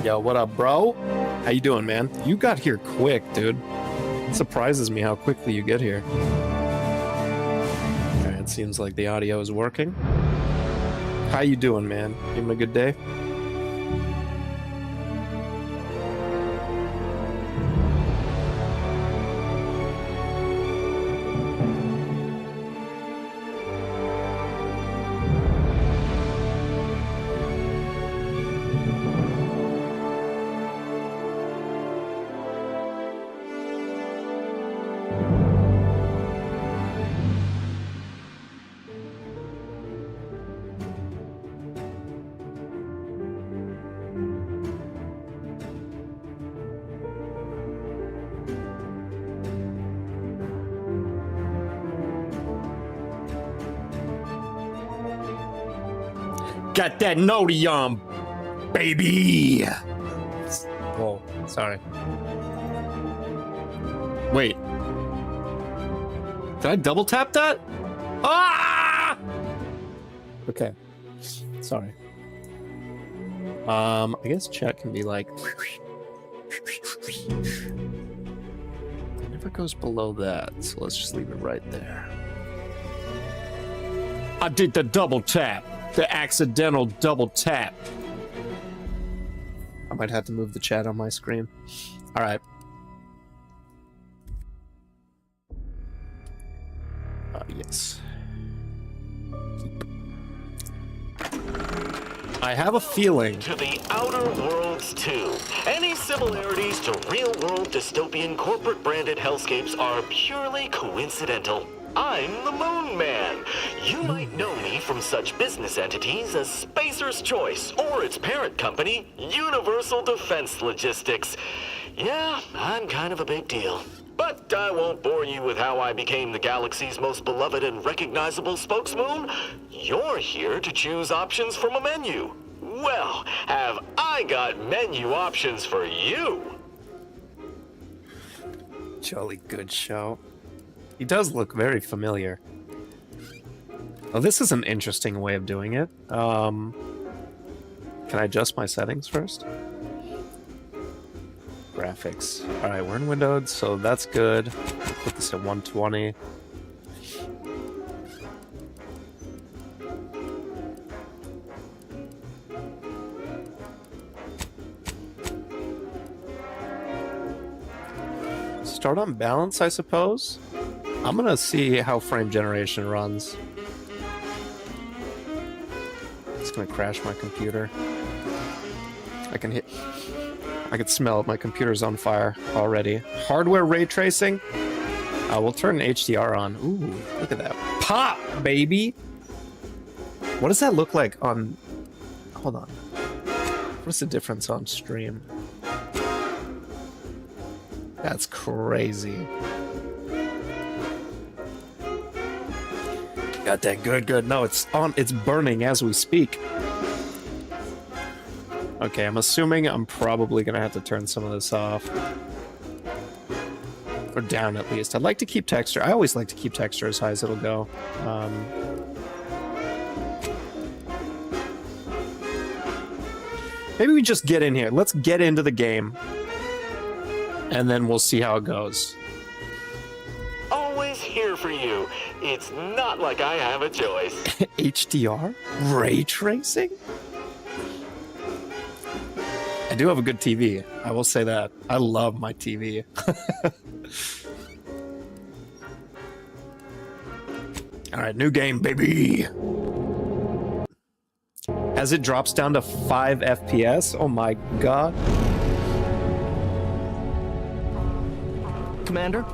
Yo, what up, bro? How you doing, man? You got here quick, dude. It surprises me how quickly you get here. Alright, it seems like the audio is working. How you doing, man? You having a good day? Got that noti on, baby! Whoa, sorry. Wait. Did I double tap that? Ah! Okay. Sorry. I guess chat can be like... It never goes below that, so let's just leave it right there. I did the double tap. The accidental double tap. I might have to move the chat on my screen. All right. Yes. I have a feeling. To the Outer Worlds 2. Any similarities to real-world dystopian corporate-branded hellscapes are purely coincidental. I'm the Moon Man. You might know me from such business entities as Spacer's Choice or its parent company, Universal Defense Logistics. Yeah, I'm kind of a big deal. But I won't bore you with how I became the galaxy's most beloved and recognizable spokesmoon. You're here to choose options from a menu. Well, have I got menu options for you? Jolly good show. He does look very familiar. Oh, this is an interesting way of doing it. Can I adjust my settings first? Graphics. Alright, we're in windowed, so that's good. Put this at 120. Start on balance, I suppose. I'm gonna see how frame generation runs. It's gonna crash my computer. I can smell it. My computer's on fire already. Hardware ray tracing. We'll turn HDR on. Ooh, look at that pop, baby. What does that look like on? Hold on. What's the difference on stream? That's crazy. Got that good. No, it's on. It's burning as we speak. Okay, I'm assuming I'm probably gonna have to turn some of this off. Or down at least. I'd like to keep texture. I always like to keep texture as high as it'll go. Maybe we just get in here. Let's get into the game. And then we'll see how it goes. Always here for you. It's not like I have a choice. HDR? Ray tracing? I do have a good TV. I will say that. I love my TV. Alright, new game, baby! As it drops down to 5 FPS, oh my god. Commander,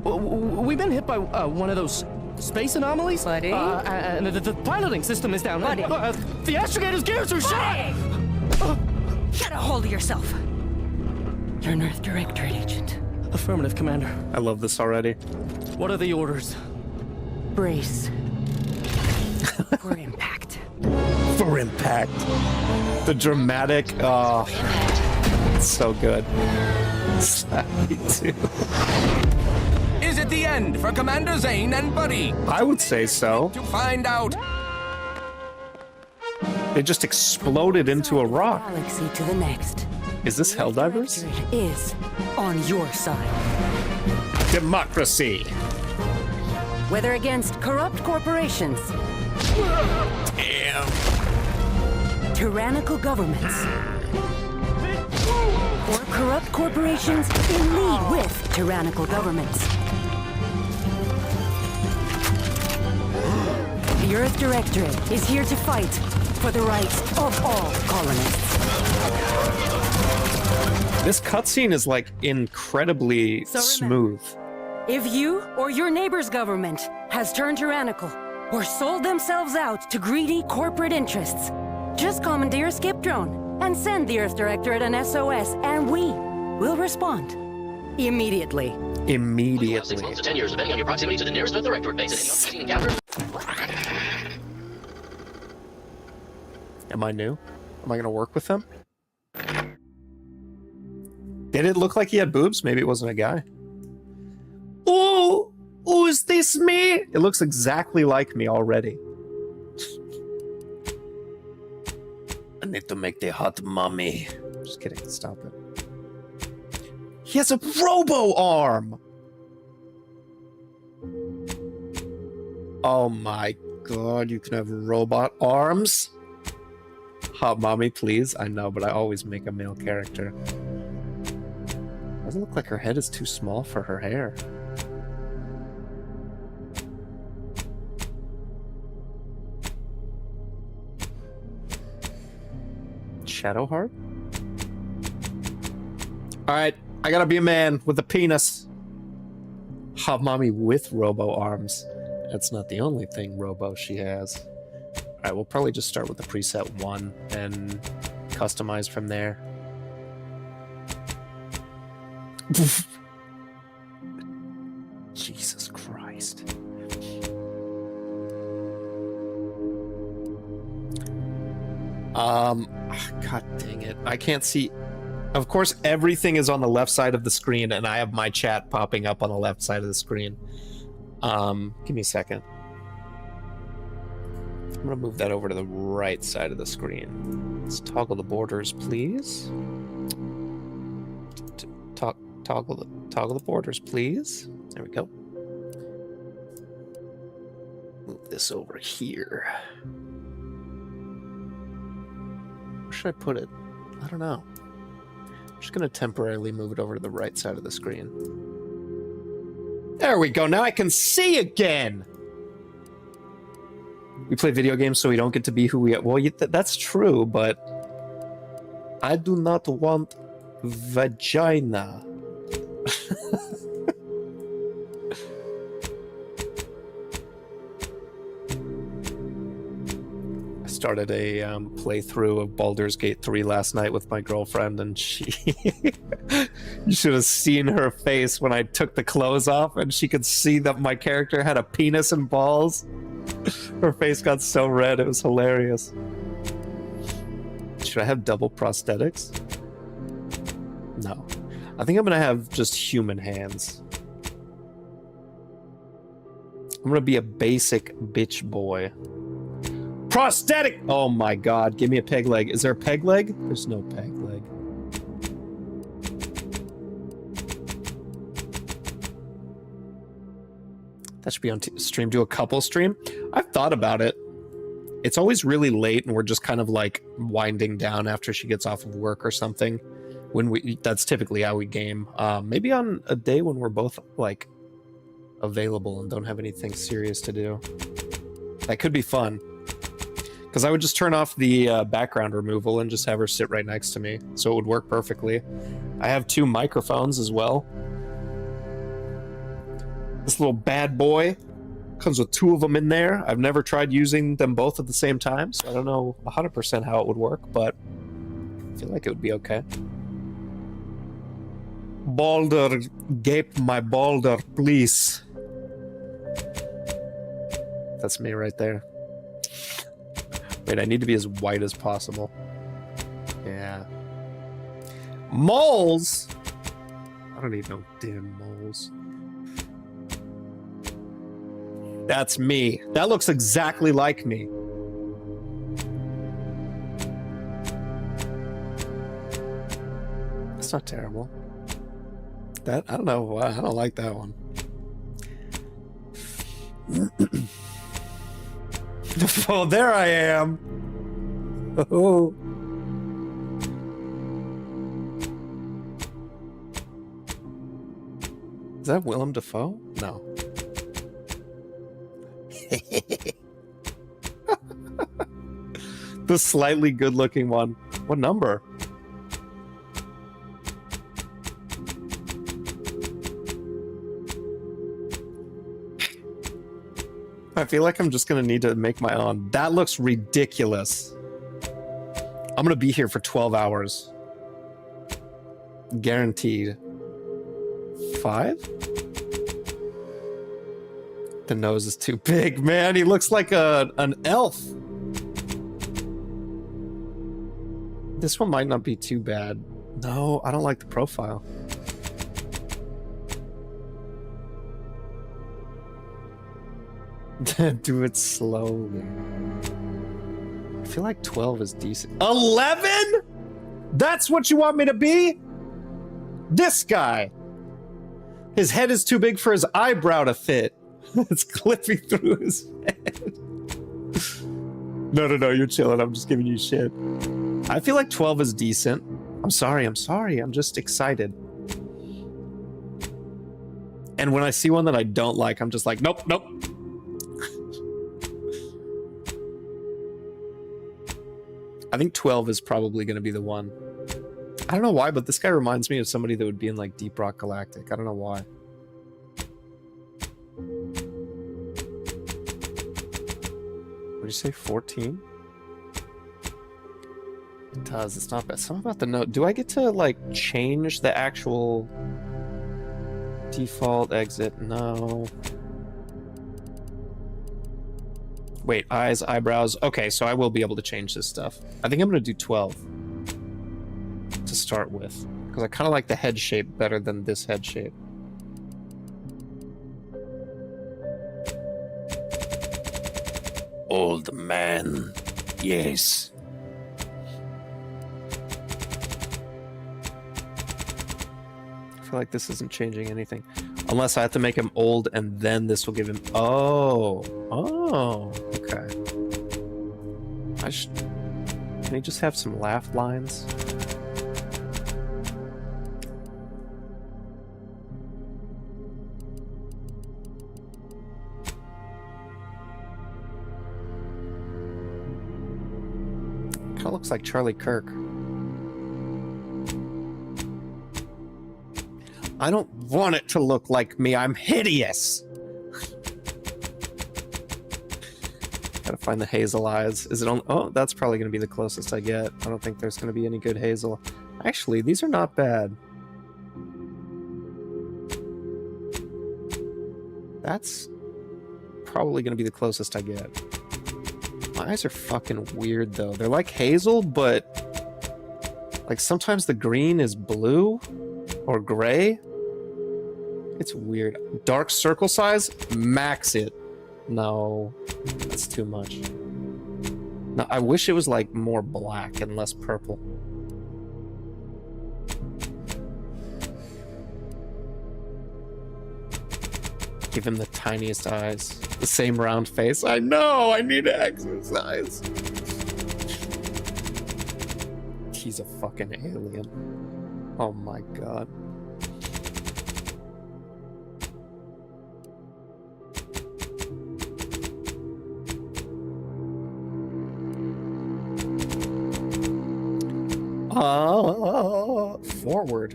we've been hit by one of those space anomalies. Buddy? And the piloting system is down. Buddy? The astrogator's gears are shot! Get a hold of yourself. You're an Earth Directorate agent. Affirmative, Commander. I love this already. What are the orders? Brace. For impact. For impact. The dramatic, oh, it's so good. Me too. Is it the end for Commander Zane and Buddy? I would say so. To find out. They just exploded into a rock. Galaxy to the next. Is this Helldivers? Directorate is on your side. Democracy. Whether against corrupt corporations, Damn. tyrannical governments, or corrupt corporations in league with tyrannical governments. The Earth Directorate is here to fight for the rights of all colonists. This cutscene is like incredibly So remember- smooth. If you or your neighbor's government has turned tyrannical or sold themselves out to greedy corporate interests, just commandeer a skip drone and send the Earth Directorate an SOS, and we will respond immediately. Immediately. 6 months to 10 years, depending on your proximity to the nearest Earth Directorate base. And any encounters. Am I new? Am I gonna work with them? Did it look like he had boobs? Maybe it wasn't a guy. Oh, is this me? It looks exactly like me already. I need to make the hot mummy. Just kidding, stop it. He has a robo arm! Oh my god, you can have robot arms? Hot mommy, please. I know, but I always make a male character. Doesn't look like her head is too small for her hair. Shadowheart? Alright, I gotta be a man with a penis. Hot mommy with robo arms. That's not the only thing robo she has. Alright, we'll probably just start with the preset 1 and customize from there. Jesus Christ. God dang it. I can't see. Of course, everything is on the left side of the screen, and I have my chat popping up on the left side of the screen. Give me a second. I'm gonna move that over to the right side of the screen. Let's toggle the borders, please. Toggle the borders, please. There we go. Move this over here. Where should I put it? I don't know. I'm just gonna temporarily move it over to the right side of the screen. There we go. Now I can see again. We play video games so we don't get to be who we are. Well, that's true, but I do not want vagina. I started a playthrough of Baldur's Gate 3 last night with my girlfriend, and she... You should have seen her face when I took the clothes off and she could see that my character had a penis and balls. Her face got so red, it was hilarious. Should I have double prosthetics? No. I think I'm gonna have just human hands. I'm gonna be a basic bitch boy. Prosthetic! Oh my god, give me a peg leg. Is there a peg leg? There's no peg leg. That should be on stream. Do a couple stream? I've thought about it. It's always really late and we're just kind of like winding down after she gets off of work or something. That's typically how we game. Maybe on a day when we're both like available and don't have anything serious to do. That could be fun. Because I would just turn off the background removal and just have her sit right next to me. So it would work perfectly. I have 2 microphones as well. This little bad boy comes with 2 of them in there. I've never tried using them both at the same time, so I don't know 100% how it would work, but I feel like it would be okay. Baldur, gape my Baldur, please. That's me right there. Wait, I need to be as white as possible. Yeah. Moles? I don't need no damn moles. That's me. That looks exactly like me. That's not terrible. That, I don't know. I don't like that one. Oh, there I am. Oh. Is that Willem Dafoe? No. The slightly good-looking one. What number? I feel like I'm just gonna need to make my own. That looks ridiculous. I'm gonna be here for 12 hours. Guaranteed. 5? The nose is too big, man. He looks like an elf. This one might not be too bad. No, I don't like the profile. Do it slowly. I feel like 12 is decent. 11? That's what you want me to be? This guy. His head is too big for his eyebrow to fit. It's clipping through his head. No, you're chilling. I'm just giving you shit. I feel like 12 is decent. I'm sorry. I'm just excited. And when I see one that I don't like, I'm just like, nope. I think 12 is probably going to be the one. I don't know why, but this guy reminds me of somebody that would be in like Deep Rock Galactic. I don't know why. What did you say, 14? It does, it's not bad. Something about the note. Do I get to like change the actual default exit? No. Wait, eyes, eyebrows. Okay, so I will be able to change this stuff. I think I'm gonna do 12 to start with, because I kind of like the head shape better than this head shape. Old man, yes. I feel like this isn't changing anything. Unless I have to make him old and then this will give him... Oh, okay. Can he just have some laugh lines? Kind of looks like Charlie Kirk. I don't want it to look like me. I'm hideous. Gotta find the hazel eyes. Is it on? Oh, that's probably gonna be the closest I get. I don't think there's gonna be any good hazel. Actually, these are not bad. That's probably gonna be the closest I get. My eyes are fucking weird though. They're like hazel, but like sometimes the green is blue or gray. It's weird. Dark circle size? Max it. No, that's too much. No, I wish it was like more black and less purple. Give him the tiniest eyes. The same round face. I know, I need to exercise. He's a fucking alien. Oh my god. Forward.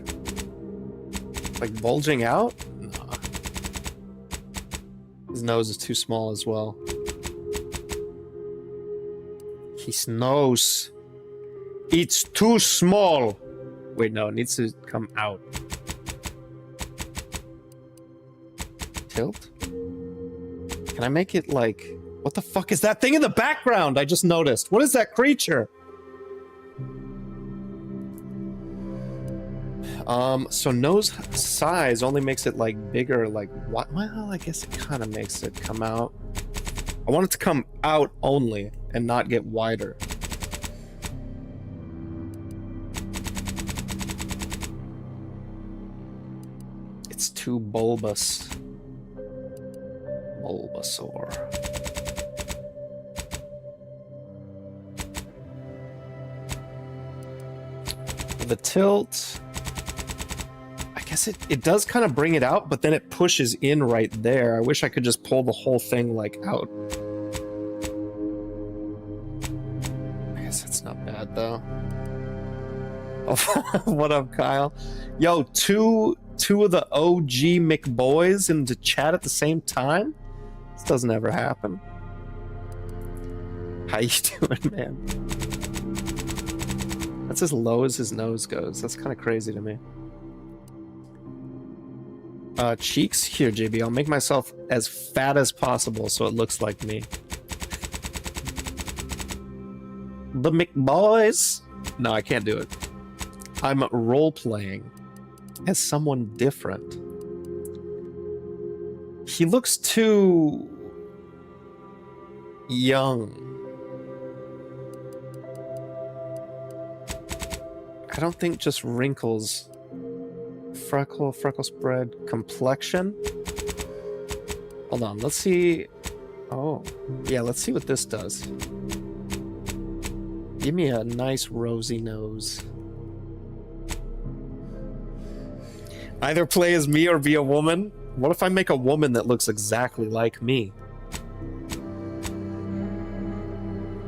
Like bulging out? Nah. His nose is too small as well. His nose. It's too small. Wait, no, it needs to come out. Tilt? Can I make it like... What the fuck is that thing in the background? I just noticed. What is that creature? So nose size only makes it like bigger, like what? Well, I guess it kind of makes it come out. I want it to come out only and not get wider. too bulbous. Bulbasaur. The tilt, I guess it does kind of bring it out, but then it pushes in right there. I wish I could just pull the whole thing like out. I guess that's not bad though. Oh, what up, Kyle? Yo, two of the OG McBoys into chat at the same time? This doesn't ever happen. How you doing, man? That's as low as his nose goes. That's kind of crazy to me. Cheeks? Here, JB. I'll make myself as fat as possible so it looks like me. The McBoys? No, I can't do it. I'm role-playing as someone different. He looks too young. I don't think just wrinkles. Freckle spread, complexion. Hold on, let's see. Oh, yeah, let's see what this does. Give me a nice rosy nose. Either play as me or be a woman. What if I make a woman that looks exactly like me?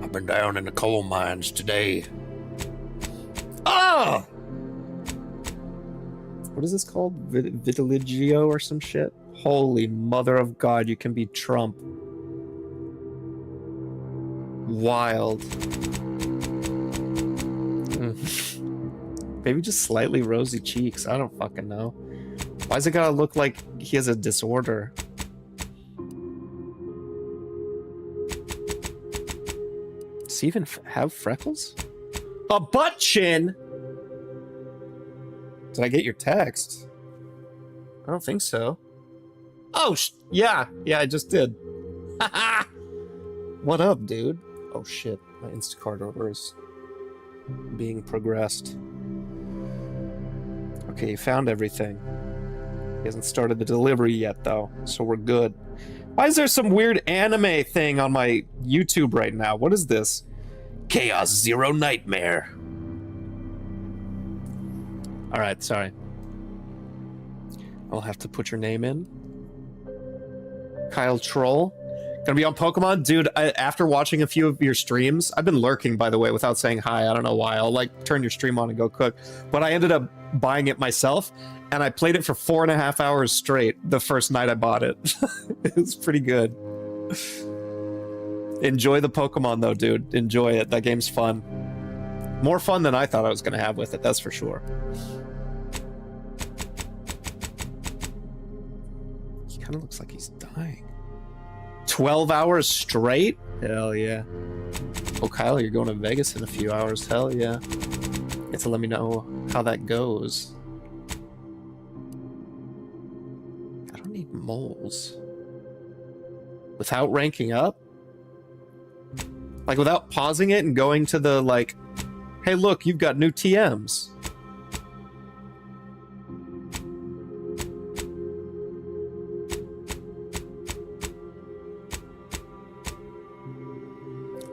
I've been down in the coal mines today. Oh! What is this called? Vitiligio or some shit? Holy mother of God, you can be Trump. Wild. Maybe just slightly rosy cheeks. I don't fucking know. Why's it gotta look like he has a disorder? Does he even have freckles? A butt chin? Did I get your text? I don't think so. Oh, yeah, I just did. What up, dude? Oh shit, my Instacart order is being progressed. Okay, you found everything. He hasn't started the delivery yet, though, so we're good. Why is there some weird anime thing on my YouTube right now? What is this? Chaos Zero Nightmare. Alright, sorry. I'll have to put your name in. Kyle Troll. Gonna be on Pokemon? Dude, after watching a few of your streams, I've been lurking, by the way, without saying hi. I don't know why. I'll, like, turn your stream on and go cook. But I ended up buying it myself, and I played it for 4.5 hours straight the first night I bought it. It was pretty good. Enjoy the Pokemon, though, dude. Enjoy it. That game's fun. More fun than I thought I was going to have with it, that's for sure. He kind of looks like he's dying. 12 hours straight? Hell yeah. Oh, Kyle, you're going to Vegas in a few hours. Hell yeah. You have to let me know how that goes. I don't need moles. Without ranking up? Like, without pausing it and going to the, like, hey, look, you've got new TMs.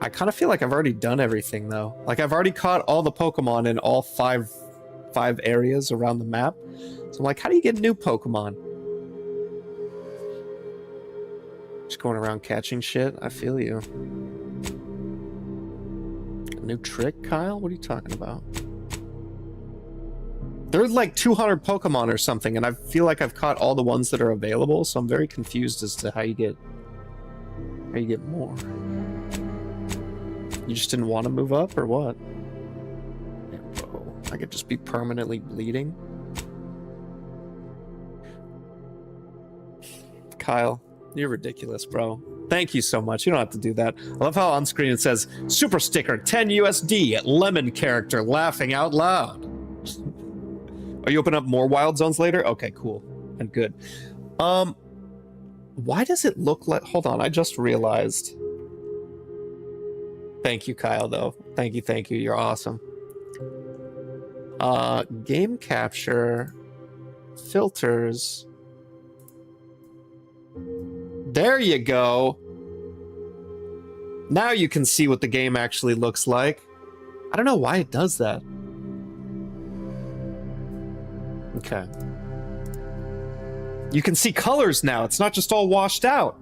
I kind of feel like I've already done everything, though. Like, I've already caught all the Pokemon in all five areas around the map. So I'm like, how do you get new Pokemon? Just going around catching shit? I feel you. A new trick, Kyle? What are you talking about? There's like 200 Pokemon or something, and I feel like I've caught all the ones that are available, so I'm very confused as to how you get more. You just didn't want to move up, or what? Oh, I could just be permanently bleeding. Kyle, you're ridiculous, bro. Thank you so much. You don't have to do that. I love how on screen it says, Super Sticker, 10 USD, Lemon character, laughing out loud. Are you open up more Wild Zones later? Okay, cool. And good. Why does it look like... Hold on, I just realized... Thank you, Kyle, though. Thank you. You're awesome. Game capture, filters, There you go. Now you can see what the game actually looks like. I don't know why it does that. Okay. You can see colors now. It's not just all washed out.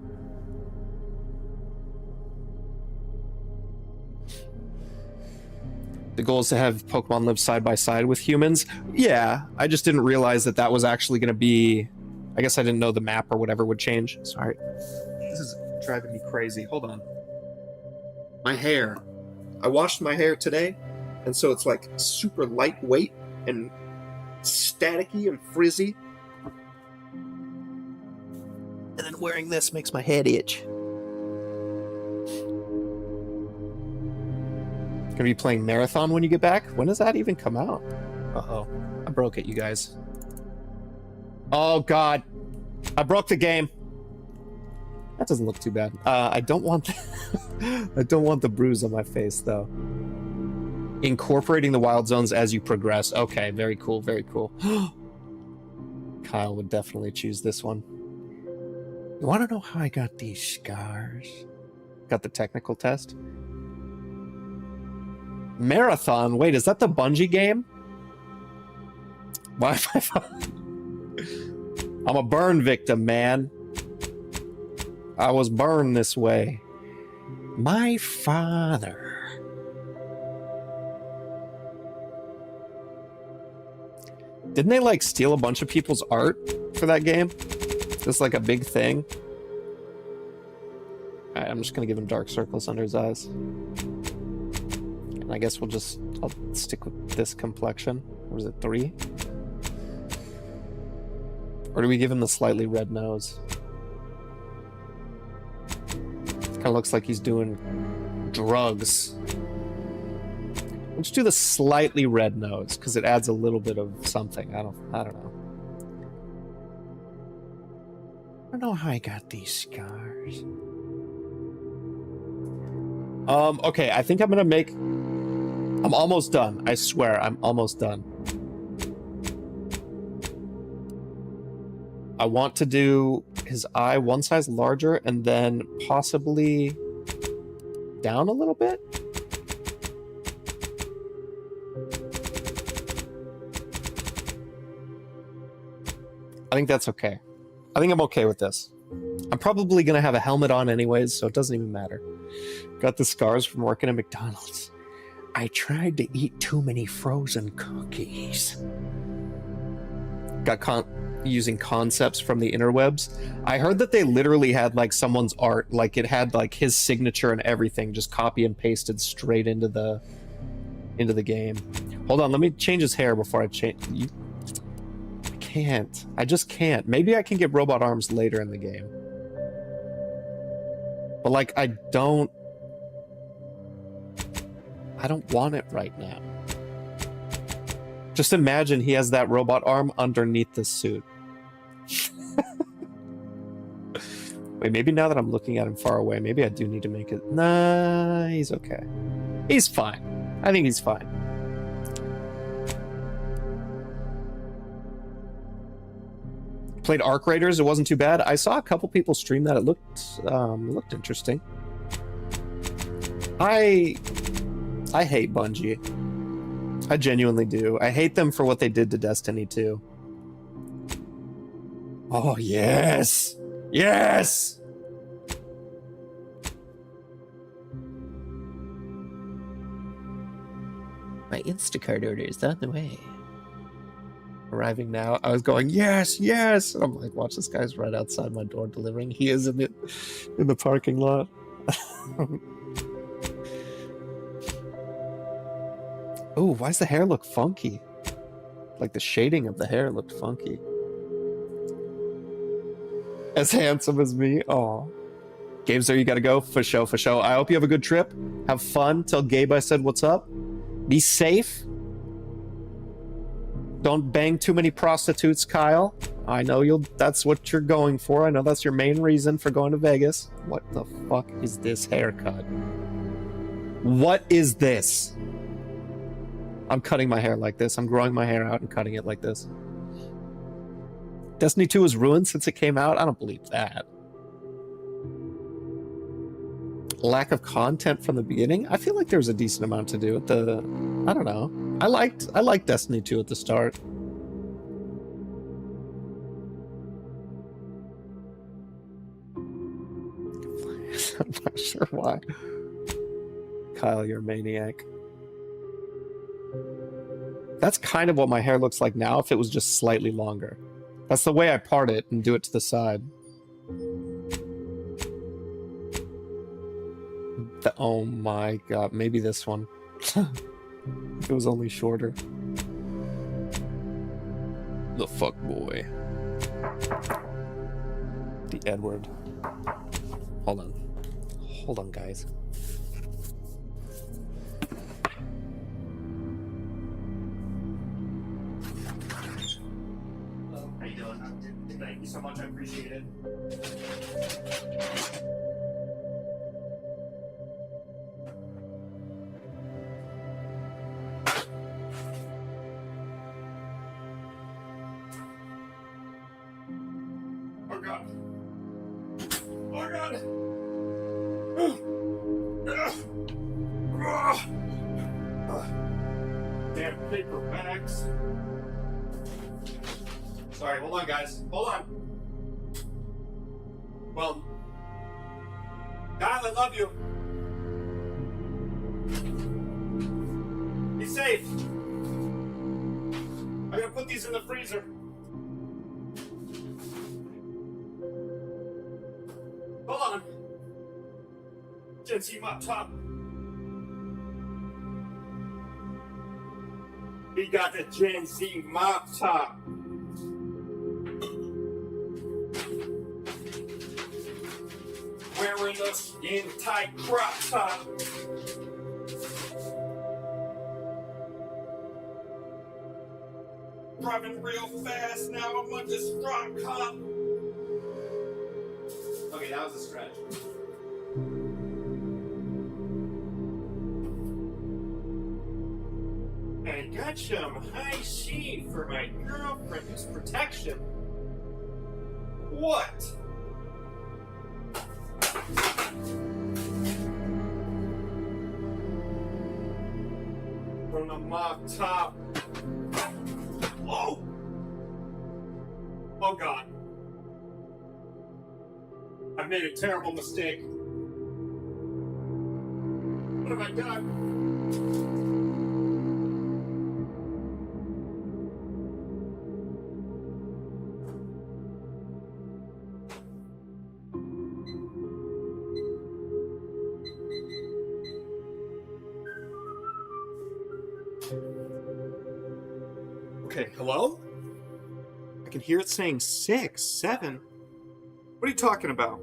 The goal is to have Pokemon live side by side with humans. Yeah, I just didn't realize that that was actually going to be... I guess I didn't know the map or whatever would change. Sorry. This is driving me crazy. Hold on. My hair. I washed my hair today, and so it's like super lightweight and staticky and frizzy. And then wearing this makes my head itch. Gonna be playing Marathon when you get back? When does that even come out? Uh-oh. I broke it, you guys. Oh, God. I broke the game. That doesn't look too bad. I don't want I don't want the bruise on my face, though. Incorporating the wild zones as you progress. Okay, very cool, very cool. Kyle would definitely choose this one. You want to know how I got these scars? Got the technical test? Marathon? Wait, is that the Bungie game? Why? I'm a burn victim, man. I was burned this way. My father. Didn't they, like, steal a bunch of people's art for that game? Just like a big thing? Alright, I'm just gonna give him dark circles under his eyes. And I guess I'll stick with this complexion. Or was it 3? Or do we give him the slightly red nose? Kind of looks like he's doing drugs. Let's do the slightly red nose because it adds a little bit of something. I don't know. I don't know how I got these scars. Okay, I think I'm gonna make... I'm almost done. I swear, I'm almost done. I want to do his eye one size larger and then possibly down a little bit. I think that's okay. I think I'm okay with this. I'm probably going to have a helmet on anyways, so it doesn't even matter. Got the scars from working at McDonald's. I tried to eat too many frozen cookies. Got using concepts from the interwebs. I heard that they literally had like someone's art, like it had like his signature and everything, just copy and pasted straight into the game. Hold on, let me change his hair before I change. I can't. I just can't. Maybe I can get robot arms later in the game. But like I don't want it right now. Just imagine he has that robot arm underneath the suit. Wait, maybe now that I'm looking at him far away, maybe I do need to make it... Nah, he's okay. He's fine. I think he's fine. Played Arc Raiders, it wasn't too bad. I saw a couple people stream that. It looked interesting. I hate Bungie. I genuinely do. I hate them for what they did to Destiny 2. Oh, yes! Yes! My Instacart order is on the way. Arriving now. I was going, yes, yes! And I'm like, watch, this guy's right outside my door delivering. He is in the parking lot. Oh, why does the hair look funky? Like the shading of the hair looked funky. As handsome as me. Aw. Gabe's there, you gotta go. For show, for show. I hope you have a good trip. Have fun. Tell Gabe I said what's up. Be safe. Don't bang too many prostitutes, Kyle. I know that's what you're going for. I know that's your main reason for going to Vegas. What the fuck is this haircut? What is this? I'm cutting my hair like this. I'm growing my hair out and cutting it like this. Destiny 2 is ruined since it came out? I don't believe that. lack of content from the beginning. I feel like there was a decent amount to do with the. I don't know. I liked Destiny 2 at the start. I'm not sure why. Kyle, you're a maniac. That's kind of what my hair looks like now if it was just slightly longer. That's the way I part it and do it to the side. Oh my god, maybe this one. It was only shorter. The fuck boy. The Edward. Hold on. Hold on, guys. Hello, how you doing? Thank you so much, I appreciate it. Oh god. Oh god. Damn paper bags. Sorry, hold on, guys. Hold on. Well, Kyle, I love you. Be safe. I'm gonna put these in the freezer. Hold on. Gen Z mop top. We got the Gen Z mop top. Wearing a skin tight crop top. Driving real fast, now I'm a distraught cop. Okay, that was a stretch. I got some high C for my girlfriend's protection. What? From the mop top. Oh! Oh god. I made a terrible mistake. What have I done? Okay, hello? I can hear it saying 6, 7. What are you talking about?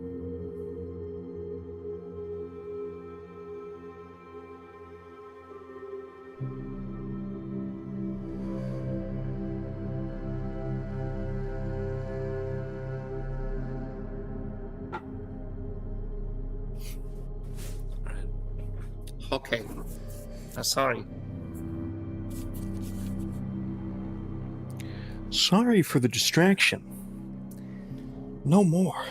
Okay. Sorry. Sorry for the distraction. No more.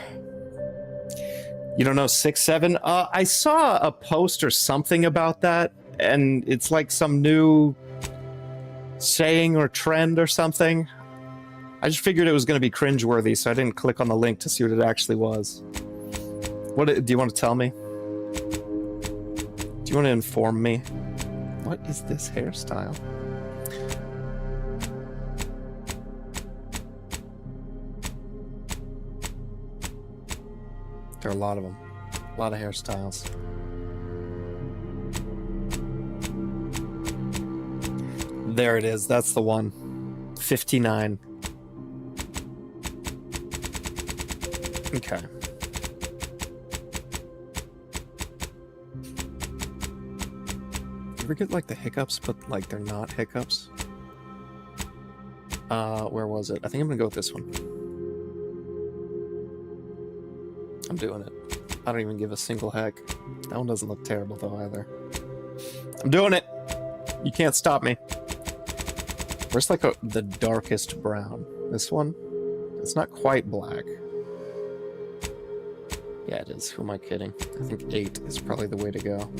You don't know 6-7? I saw a post or something about that, and it's like some new saying or trend or something. I just figured it was going to be cringeworthy, so I didn't click on the link to see what it actually was. What do you want to tell me? Do you want to inform me? What is this hairstyle? There are a lot of them. A lot of hairstyles. There it is. That's the one. 59. Okay. You ever get like the hiccups, but like they're not hiccups? Where was it? I think I'm gonna go with this one. I'm doing it. I don't even give a single heck. That one doesn't look terrible though either. I'm doing it! You can't stop me. Where's like the darkest brown? This one? It's not quite black. Yeah, it is. Who am I kidding? I think 8 is probably the way to go.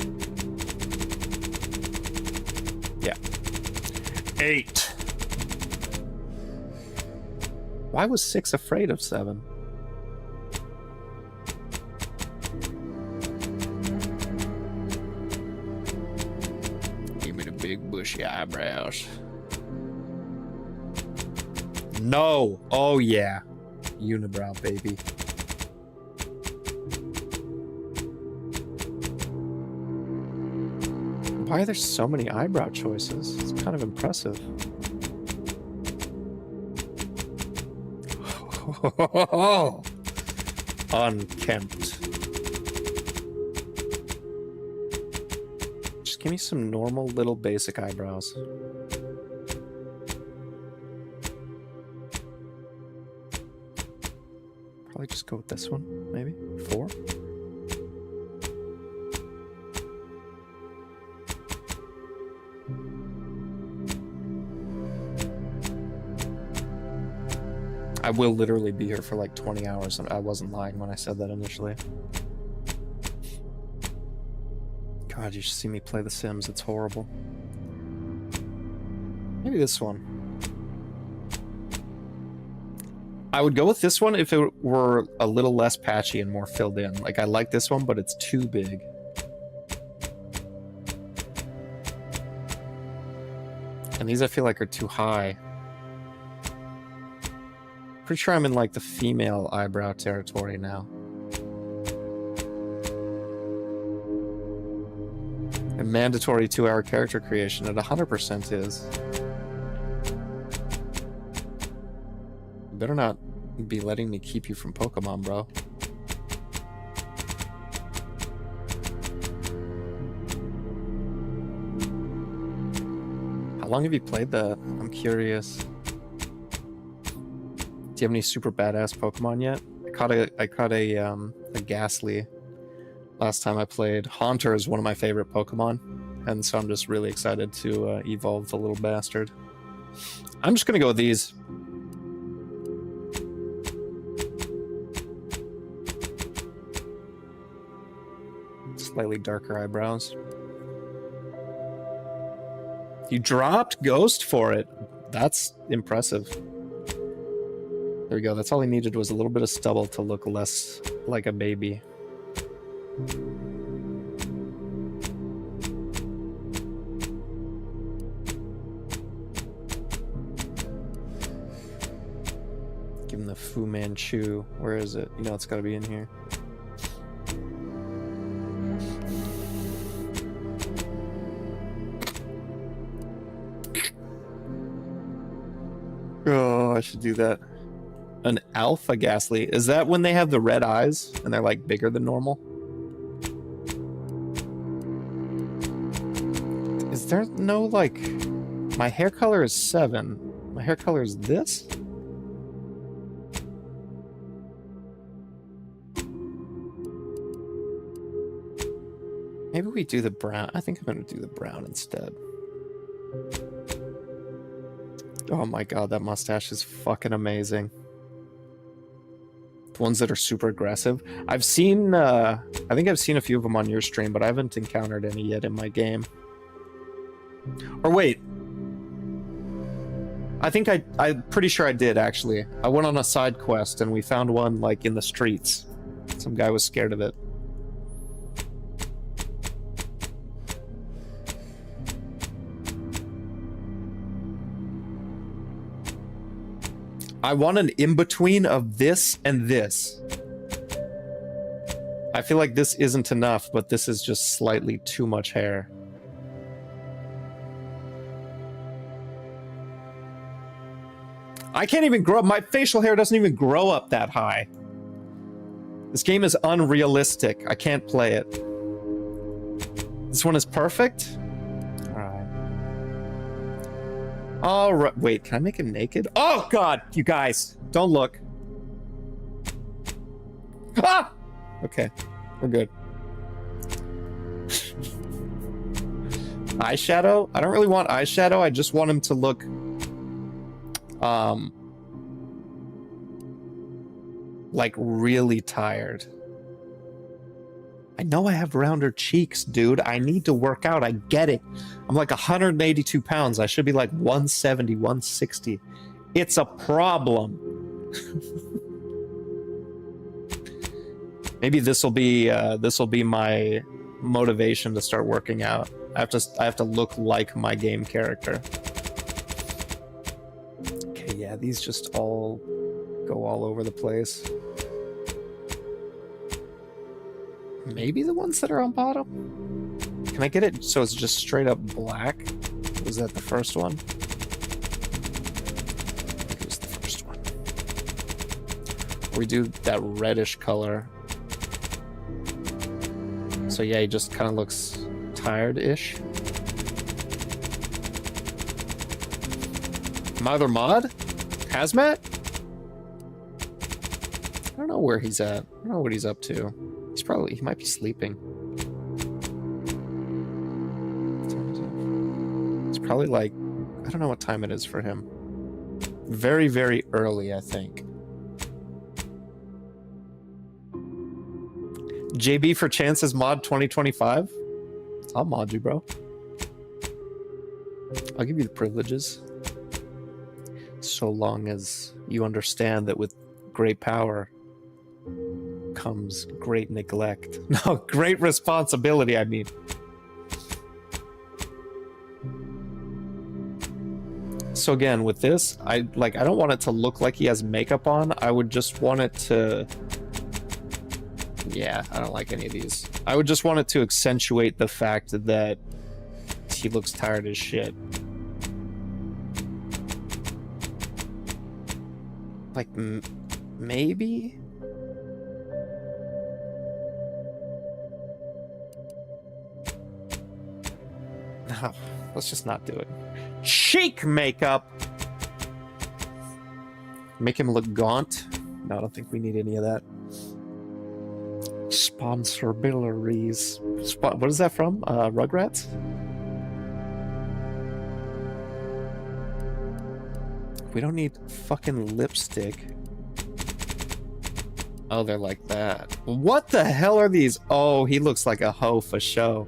Yeah. 8. Why was 6 afraid of 7? Give me the big bushy eyebrows. No! Oh yeah. Unibrow, baby. Why are there so many eyebrow choices? It's kind of impressive. Unkempt. Just give me some normal little basic eyebrows. Probably just go with this one, maybe? 4? I will literally be here for like 20 hours, and I wasn't lying when I said that initially. God, you should see me play The Sims. It's horrible. Maybe this one. I would go with this one if it were a little less patchy and more filled in. Like, I like this one, but it's too big. And these I feel like are too high. Pretty sure I'm in like the female eyebrow territory now. A mandatory 2-hour character creation at 100% is. You better not be letting me keep you from Pokemon, bro. How long have you played that? I'm curious. Do you have any super badass Pokemon yet? I caught a Ghastly last time I played. Haunter is one of my favorite Pokemon, and so I'm just really excited to evolve the little bastard. I'm just gonna go with these. Slightly darker eyebrows. You dropped Ghost for it. That's impressive. There we go. That's all he needed was a little bit of stubble to look less like a baby. Give him the Fu Manchu. Where is it? You know it's got to be in here. Oh, I should do that. An alpha Ghastly. Is that when they have the red eyes and they're like bigger than normal? Is there no like... My hair color is 7. My hair color is this? Maybe we do the brown. I think I'm going to do the brown instead. Oh my god, that mustache is fucking amazing. The ones that are super aggressive. I've seen, I think I've seen a few of them on your stream, but I haven't encountered any yet in my game. Or wait. I think I'm pretty sure I did, actually. I went on a side quest and we found one, like, in the streets. Some guy was scared of it. I want an in-between of this and this. I feel like this isn't enough, but this is just slightly too much hair. I can't even grow up. My facial hair doesn't even grow up that high. This game is unrealistic. I can't play it. This one is perfect? Alright, wait, can I make him naked? Oh god, you guys, don't look. Ah! Okay, we're good. Eyeshadow? I don't really want eyeshadow, I just want him to look... like, really tired. I know I have rounder cheeks, dude. I need to work out. I get it. I'm like 182 pounds. I should be like 170, 160. It's a problem. Maybe this will be my motivation to start working out. I have to look like my game character. Okay, yeah, these just all go all over the place. Maybe the ones that are on bottom? Can I get it so it's just straight up black? Was that the first one? I think it was the first one. We do that reddish color. So yeah, he just kind of looks tired-ish. Mother Mod? Hazmat? I don't know where he's at. I don't know what he's up to. He might be sleeping. It's probably like, I don't know what time it is for him. Very, very early, I think. JB for Chances Mod 2025? I'll mod you, bro. I'll give you the privileges. So long as you understand that with great power comes great neglect. No, great responsibility, I mean. So again, with this, I don't want it to look like he has makeup on. I would just want it to... Yeah, I don't like any of these. I would just want it to accentuate the fact that he looks tired as shit. Like, maybe? No, let's just not do it. Cheek makeup! Make him look gaunt? No, I don't think we need any of that. Sponsorbilities. What is that from? Rugrats? We don't need fucking lipstick. Oh, they're like that. What the hell are these? Oh, he looks like a hoe for show.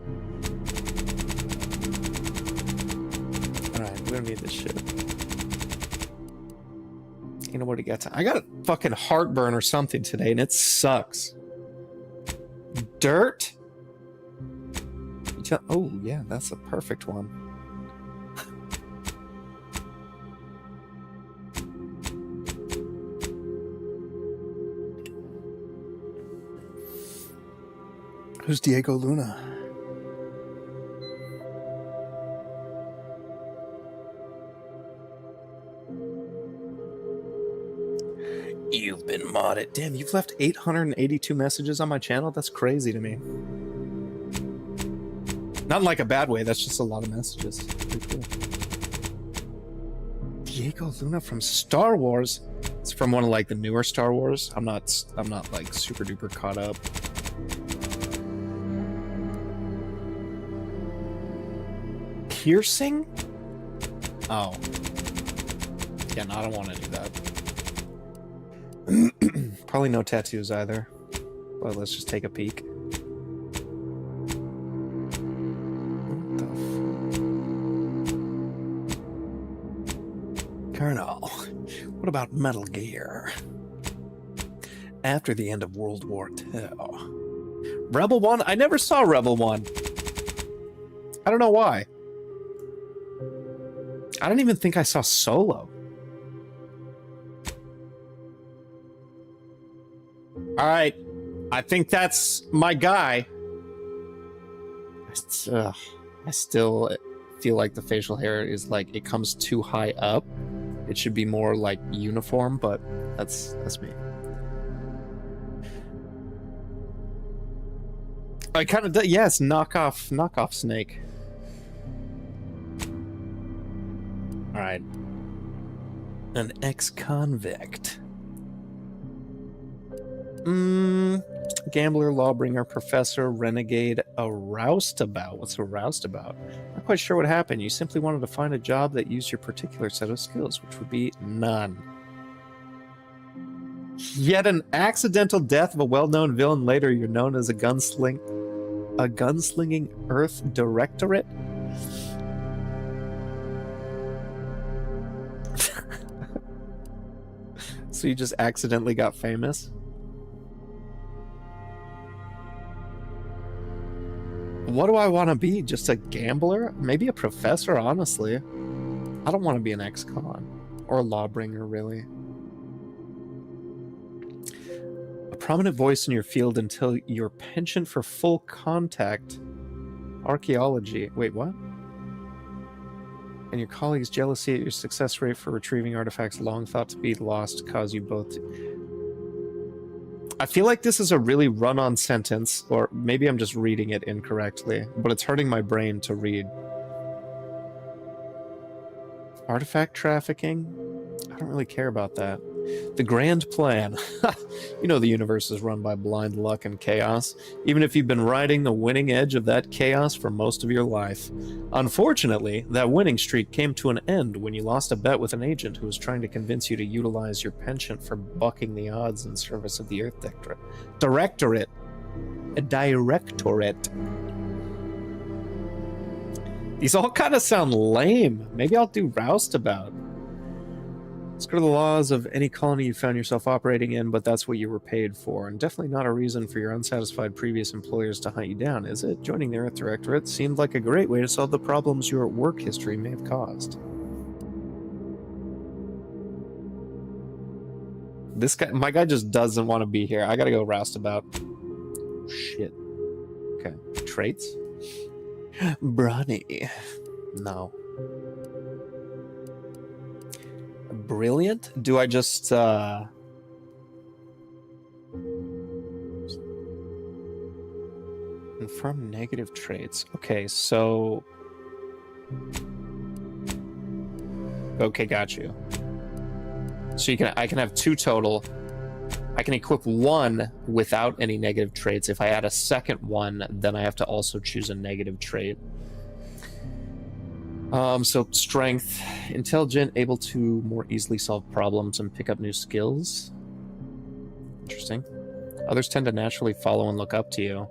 Alright, we don't need this shit. You know what he got? I got a fucking heartburn or something today, and it sucks. Dirt? Oh, yeah, that's a perfect one. Who's Diego Luna? You've been modded. Damn, you've left 882 messages on my channel? That's crazy to me. Not in like a bad way, that's just a lot of messages. Pretty cool. Diego Luna from Star Wars. It's from one of like the newer Star Wars. I'm not like super duper caught up. Piercing? Oh. Yeah, no, I don't want any of that. Probably no tattoos either. But let's just take a peek. What the Colonel, what about Metal Gear? After the end of World War II. Rebel 1? I never saw Rebel 1. I don't know why. I don't even think I saw Solo. Alright. I think that's my guy. I still feel like the facial hair is like, it comes too high up. It should be more like uniform, but that's me. I kind of, yes, knockoff Snake. Alright. An ex-convict. Gambler, lawbringer, professor, renegade, a roustabout. What's a roustabout? Not quite sure what happened. You simply wanted to find a job that used your particular set of skills, which would be none. Yet an accidental death of a well-known villain. Later, you're known as a gunslinging Earth Directorate. So you just accidentally got famous? What do I want to be? Just a gambler? Maybe a professor, honestly. I don't want to be an ex-con. Or a lawbringer, really. A prominent voice in your field until your penchant for full contact archaeology. Wait, what? And your colleagues' jealousy at your success rate for retrieving artifacts long thought to be lost cause you both I feel like this is a really run-on sentence, or maybe I'm just reading it incorrectly, but it's hurting my brain to read. Artifact trafficking? I don't really care about that. The grand plan. You know the universe is run by blind luck and chaos, even if you've been riding the winning edge of that chaos for most of your life. Unfortunately, that winning streak came to an end when you lost a bet with an agent who was trying to convince you to utilize your penchant for bucking the odds in service of the Earth Directorate. A directorate. These all kind of sound lame. Maybe I'll do Roustabout. Screw the laws of any colony you found yourself operating in, but that's what you were paid for, and definitely not a reason for your unsatisfied previous employers to hunt you down, is it? Joining the Earth Directorate seemed like a great way to solve the problems your work history may have caused. This guy, my guy just doesn't want to be here. I gotta go Roustabout. Shit. Okay. Traits? Brawny. No. Brilliant? Do I just confirm negative traits? Okay, so okay, got you. So I can have 2 total. I can equip 1 without any negative traits. If I add a second one, then I have to also choose a negative trait. So strength, intelligent, able to more easily solve problems and pick up new skills. Interesting. Others tend to naturally follow and look up to you.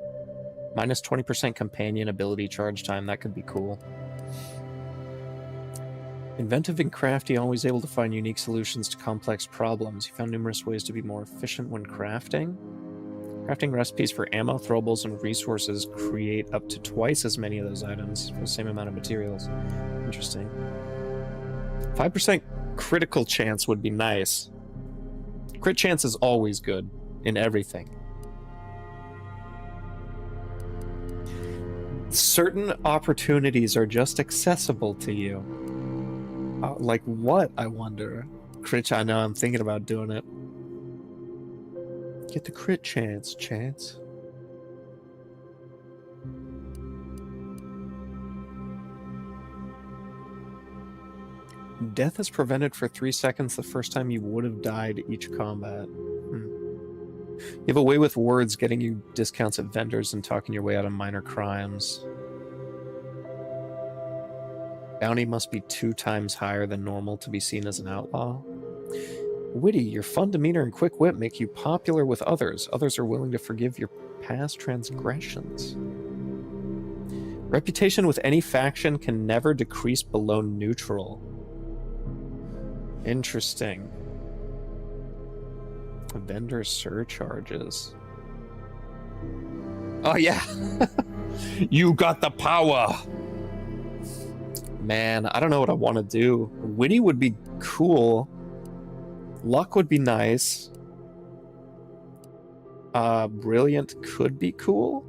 Minus 20% companion ability charge time, that could be cool. Inventive and crafty, always able to find unique solutions to complex problems. You found numerous ways to be more efficient when crafting. Crafting recipes for ammo, throwables, and resources create up to twice as many of those items for the same amount of materials. Interesting. 5% critical chance would be nice. Crit chance is always good in everything. Certain opportunities are just accessible to you. Like what, I wonder? Crit, I know, I'm thinking about doing it. Get the crit chance. Death is prevented for 3 seconds the first time you would have died each combat. You have a way with words, getting you discounts at vendors and talking your way out of minor crimes. Bounty must be 2 times higher than normal to be seen as an outlaw. Witty, your fun demeanor and quick wit make you popular with others. Others are willing to forgive your past transgressions. Reputation with any faction can never decrease below neutral. Interesting. Vendor surcharges. Oh yeah. You got the power. Man, I don't know what I want to do. Witty would be cool. Luck would be nice. Brilliant could be cool.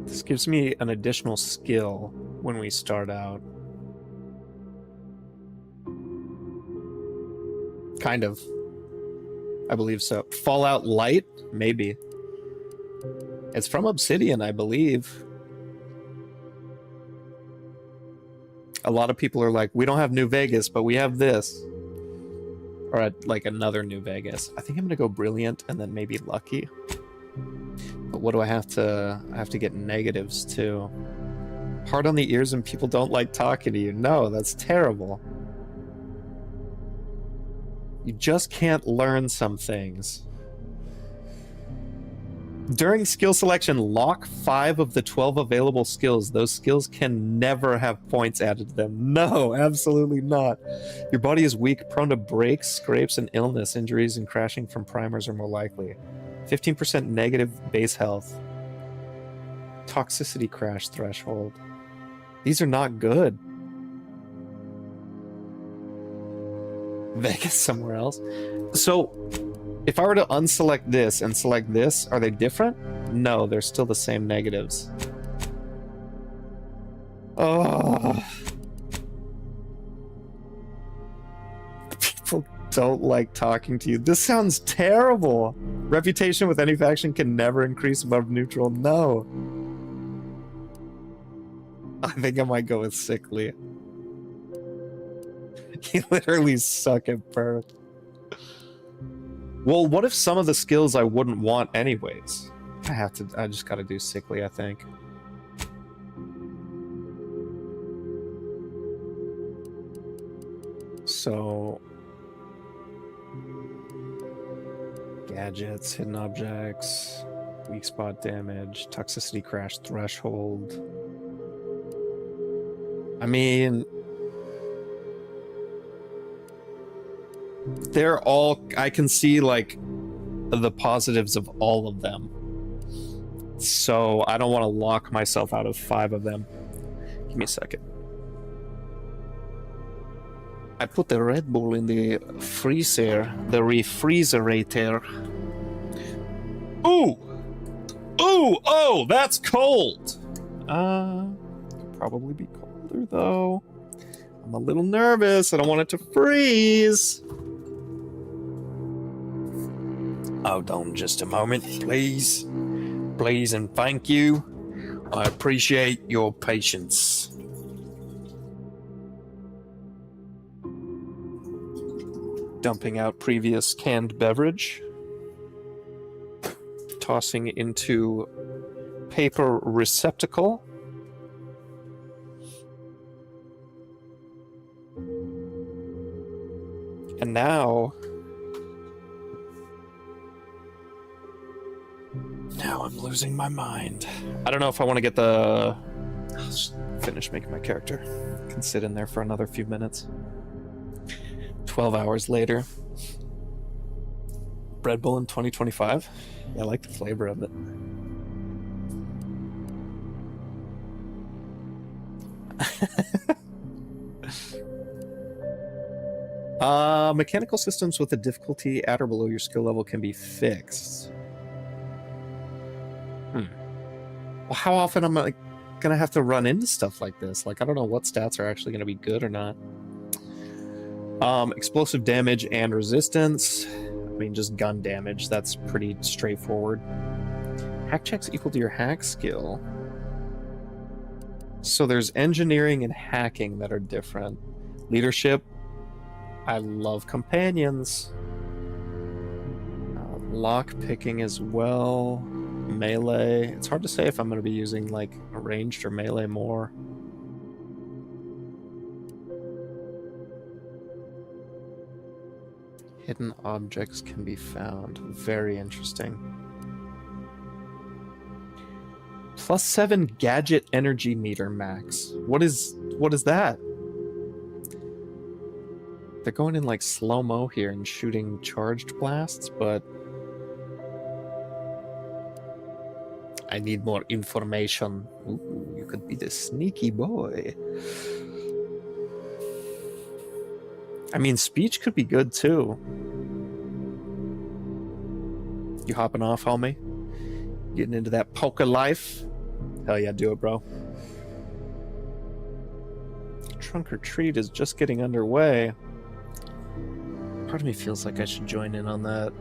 This gives me an additional skill when we start out. Kind of. I believe so. Fallout Light? Maybe. It's from Obsidian, I believe. A lot of people are like, we don't have New Vegas, but we have this. Or like another New Vegas. I think I'm gonna go Brilliant and then maybe Lucky. But what do I have to... I have to get negatives too. Hard on the ears and people don't like talking to you. No, that's terrible. You just can't learn some things. During skill selection, lock 5 of the 12 available skills. Those skills can never have points added to them. No, absolutely not. Your body is weak, prone to breaks, scrapes, and illness. Injuries and crashing from primers are more likely. 15% negative base health. Toxicity crash threshold. These are not good. Vegas somewhere else. So, if I were to unselect this and select this, are they different? No, they're still the same negatives. Oh. People don't like talking to you. This sounds terrible. Reputation with any faction can never increase above neutral. No. I think I might go with sickly. You literally suck at birth. Well, what if some of the skills I wouldn't want anyways? I just gotta do sickly, I think. So... gadgets, hidden objects, weak spot damage, toxicity crash threshold. I mean... they're all, I can see like the positives of all of them, so I don't want to lock myself out of 5 of them. Give me a second. I put the Red Bull in the freezer, the refrigerator. Ooh, oh, that's cold. Could probably be colder though. I'm a little nervous. I don't want it to freeze. Hold on just a moment, please. Please and thank you. I appreciate your patience. Dumping out previous canned beverage. Tossing into paper receptacle. And now I'm losing my mind. I don't know if I want to get the... I'll just finish making my character. Can sit in there for another few minutes. 12 hours later. Red Bull in 2025. Yeah, I like the flavor of it. Mechanical systems with a difficulty at or below your skill level can be fixed. Well, how often am I gonna have to run into stuff like this? Like, I don't know what stats are actually gonna be good or not. Explosive damage and resistance. I mean, just gun damage. That's pretty straightforward. Hack checks equal to your hack skill. So there's engineering and hacking that are different. Leadership. I love companions. Lock picking as well. Melee. It's hard to say if I'm going to be using like ranged or melee more. Hidden objects can be found. Very interesting. +7 gadget energy meter max. What is that? They're going in like slow-mo here and shooting charged blasts, but I need more information. Ooh, you could be the sneaky boy. I mean, speech could be good too. You hopping off, homie? Getting into that poker life? Hell yeah, do it, bro. Trunk or treat is just getting underway. Part of me feels like I should join in on that.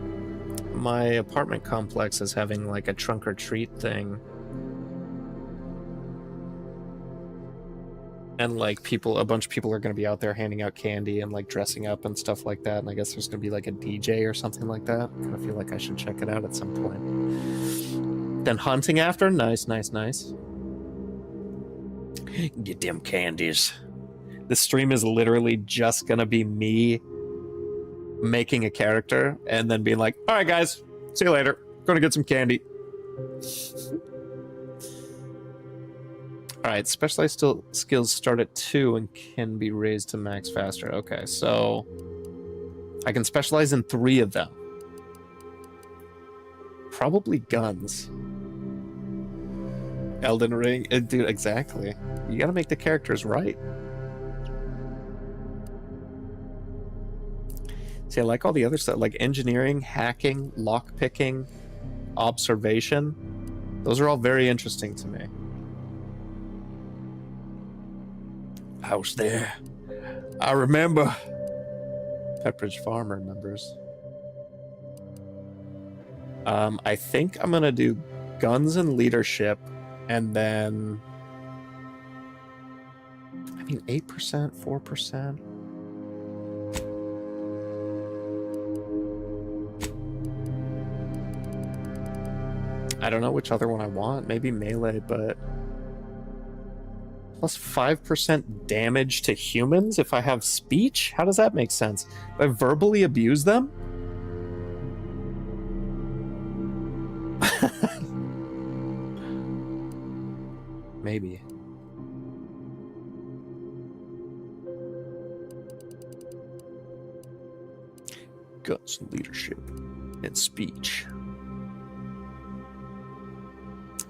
My apartment complex is having like a trunk or treat thing. And like a bunch of people are going to be out there handing out candy and like dressing up and stuff like that. And I guess there's going to be like a DJ or something like that. I kind of feel like I should check it out at some point. Then hunting after? Nice, nice, nice. Get them candies. The stream is literally just gonna be me making a character and then being like, all right, guys, see you later. Gonna get some candy. All right, specialized skills start at 2 and can be raised to max faster. Okay, so I can specialize in 3 of them. Probably guns. Elden Ring, dude, exactly. You gotta make the characters right. See, I like all the other stuff, like engineering, hacking, lockpicking, observation. Those are all very interesting to me. I was there. I remember. Pepperidge Farm remembers. I think I'm gonna do guns and leadership, and then I mean 8%, 4%. I don't know which other one I want. Maybe melee, but plus 5% damage to humans if I have speech? How does that make sense? Do I verbally abuse them? Maybe. Guts, leadership, and speech.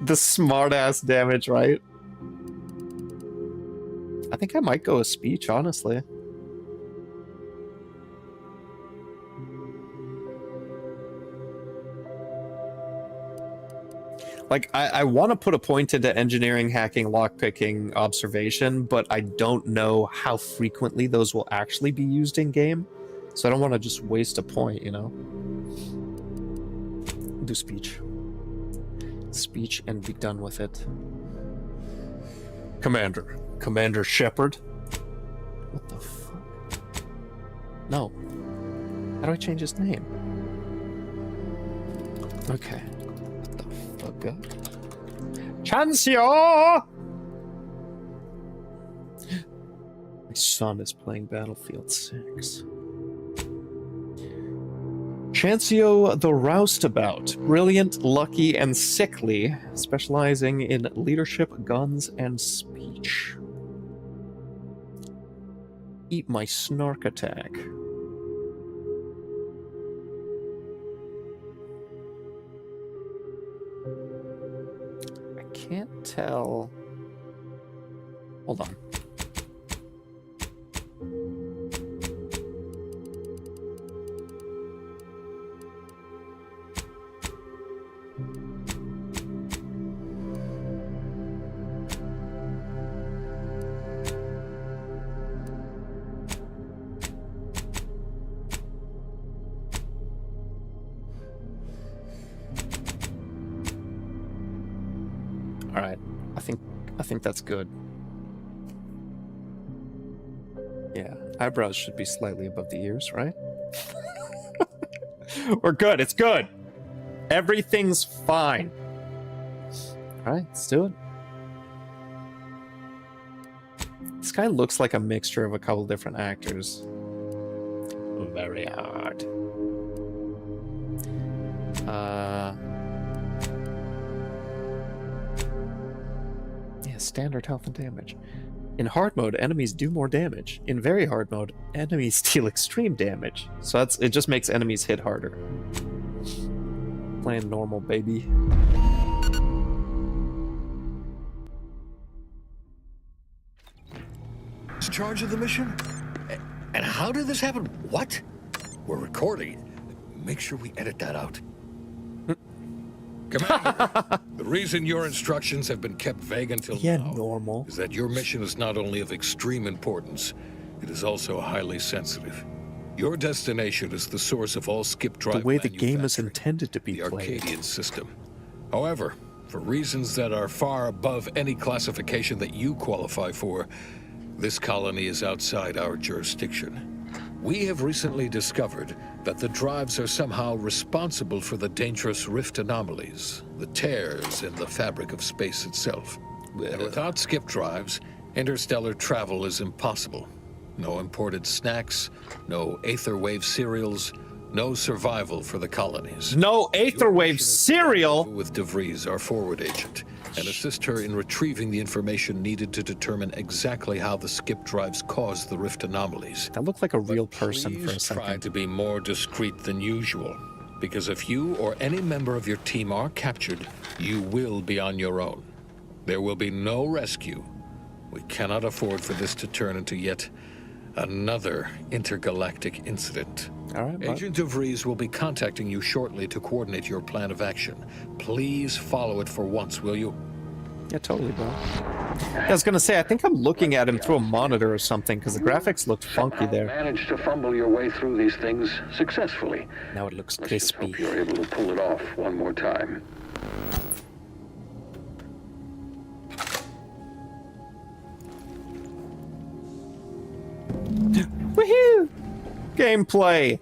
The smart-ass damage, right? I think I might go with speech, honestly. Like, I want to put a point into engineering, hacking, lockpicking, observation, but I don't know how frequently those will actually be used in-game. So I don't want to just waste a point, you know? Do speech. Speech and be done with it. Commander Shepard. What the fuck? No. How do I change his name? Okay. What the fuck up? Chansio! My son is playing Battlefield 6. Chancio the Roustabout, brilliant, lucky, and sickly, specializing in leadership, guns, and speech. Eat my snark attack. I can't tell. Hold on. All right, I think that's good. Yeah, eyebrows should be slightly above the ears, right? We're good. It's good. Everything's fine. All right, let's do it. This guy looks like a mixture of a couple different actors. Very hard. Standard health and damage. In hard mode, enemies do more damage. In very hard mode, enemies deal extreme damage. So it just makes enemies hit harder. Playing normal, baby. It's charge of the mission? And how did this happen? What? We're recording. Make sure we edit that out. Commander, the reason your instructions have been kept vague until now normal. is that your mission is not only of extreme importance, it is also highly sensitive. Your destination is the source of all skip drive The way the game is manufacturing, intended to be the played. Arcadian system. However, for reasons that are far above any classification that you qualify for, this colony is outside our jurisdiction. We have recently discovered that the drives are somehow responsible for the dangerous rift anomalies, the tears in the fabric of space itself. And without skip drives, Interstellar travel is impossible. No imported snacks, no Aetherwave cereals, no survival for the colonies. No Aetherwave Your cereal. with DeVries, our forward agent, and assist her in retrieving the information needed to determine exactly how the skip drives caused the rift anomalies. That looked like a real person for a Please try second. to be more discreet than usual, because if you or any member of your team are captured, you will be on your own. There will be no rescue. We cannot afford for this to turn into yet another intergalactic incident. All right, bud. Agent DeVries will be contacting you shortly to coordinate your plan of action. Please follow it for once, will you? Yeah, totally, bro. I was gonna say, I think I'm looking at him through a monitor or something, because the graphics looked funky there. Managed to fumble your way through these things successfully. Now it looks Let's just crispy. hope you're able to pull it off one more time. Woohoo! Gameplay!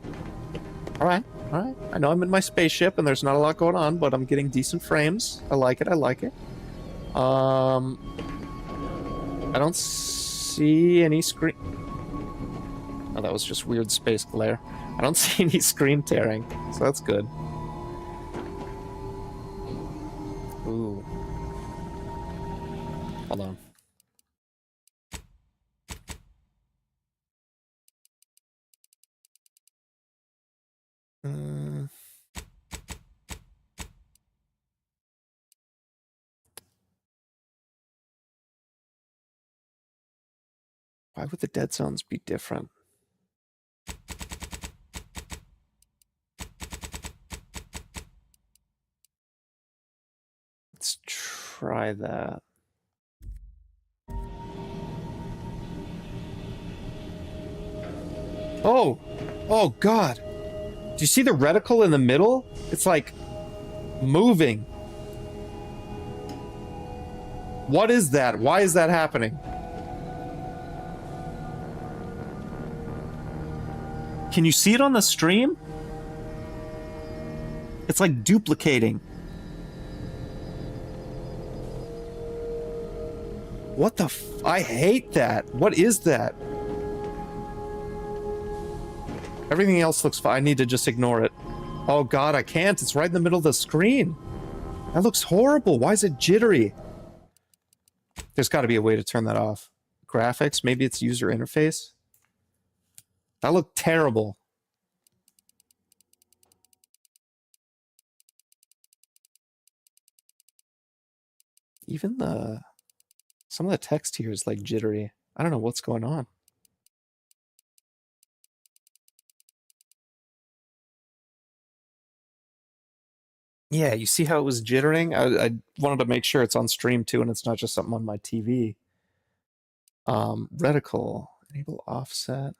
Alright, alright. I know I'm in my spaceship and there's not a lot going on, but I'm getting decent frames. I like it, I like it. I don't see any screen... Oh, that was just weird space glare. I don't see any screen tearing, so that's good. Ooh. Hold on. Why would the dead zones be different? Let's try that. Oh! Oh, God! Do you see the reticle in the middle? It's like moving. What is that? Why is that happening? Can you see it on the stream? It's like duplicating. What the I hate that. What is that? Everything else looks fine. I need to just ignore it. Oh God, I can't. It's right in the middle of the screen. That looks horrible. Why is it jittery? There's got to be a way to turn that off. Graphics? Maybe it's user interface? That looked terrible. Even some of the text here is like jittery. I don't know what's going on. Yeah, you see how it was jittering? I wanted to make sure it's on stream too, and it's not just something on my TV. Reticle, enable offset.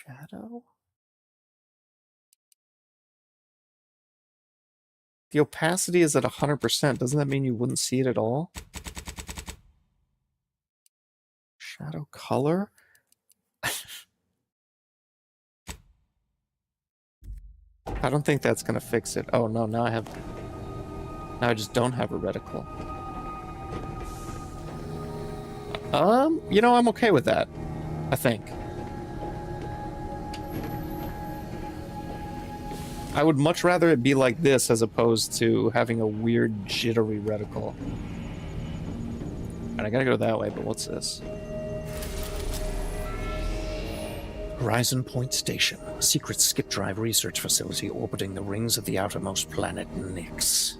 Shadow? The opacity is at 100%. Doesn't that mean you wouldn't see it at all? Shadow color? I don't think that's gonna fix it. Oh no, now I just don't have a reticle. You know, I'm okay with that. I think. I would much rather it be like this as opposed to having a weird jittery reticle. And I gotta go that way, but what's this? Horizon Point Station, a secret skip drive research facility orbiting the rings of the outermost planet Nyx.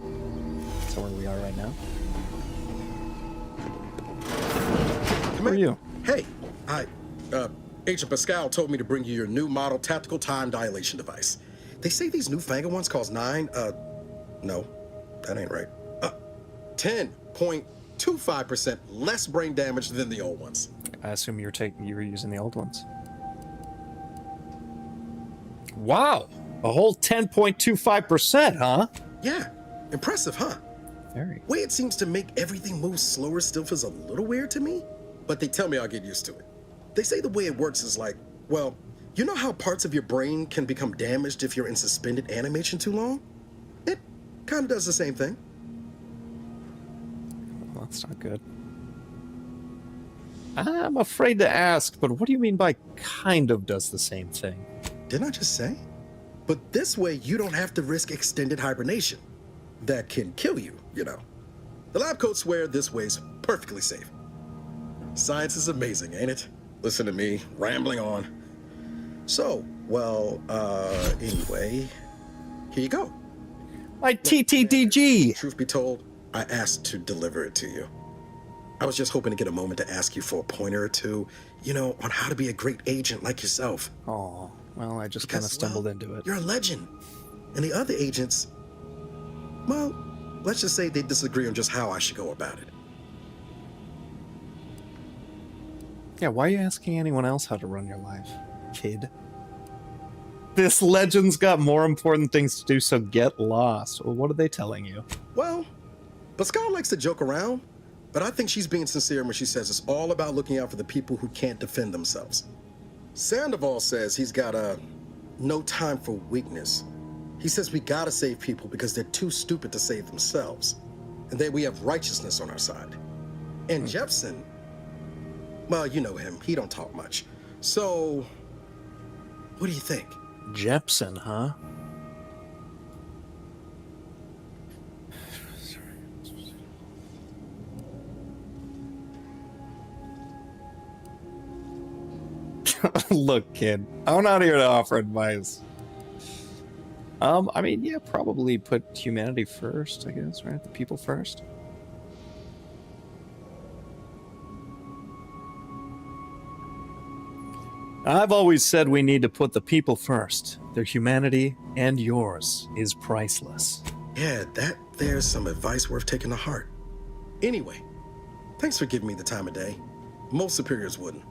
So where we are right now? Who are you? Hey, Agent Pascal told me to bring you your new model tactical time dilation device. They say these newfangled ones cost no, that ain't right. 10.25% less brain damage than the old ones. I assume you were using the old ones. Wow, a whole 10.25%, huh? Yeah, impressive, huh? Very. Way it seems to make everything move slower still feels a little weird to me, but they tell me I'll get used to it. They say the way it works is like, well, you know how parts of your brain can become damaged if you're in suspended animation too long? It kind of does the same thing. Well, that's not good. I'm afraid to ask, but what do you mean by kind of does the same thing? Didn't I just say? But this way, you don't have to risk extended hibernation. That can kill you, you know. The lab coats swear this way's perfectly safe. Science is amazing, ain't it? Listen to me, rambling on. So, well, anyway, here you go. My TTDG! Truth be told, I asked to deliver it to you. I was just hoping to get a moment to ask you for a pointer or two, you know, on how to be a great agent like yourself. Oh, well, I just kind of stumbled into it. You're a legend. And the other agents, well, let's just say they disagree on just how I should go about it. Yeah, why are you asking anyone else how to run your life, kid? This legend's got more important things to do, so get lost. Well, what are they telling you? Well, Pascal likes to joke around, but I think she's being sincere when she says it's all about looking out for the people who can't defend themselves. Sandoval says he's got no time for weakness. He says we gotta save people because they're too stupid to save themselves, and that we have righteousness on our side. And Jepson, well, you know him, he don't talk much. So, what do you think? Jepson, huh? Look, kid, I'm not here to offer advice. I mean, yeah, probably put humanity first, I guess, right? The people first. I've always said we need to put the people first. Their humanity and yours is priceless. Yeah, there's some advice worth taking to heart. Anyway, thanks for giving me the time of day. Most superiors wouldn't.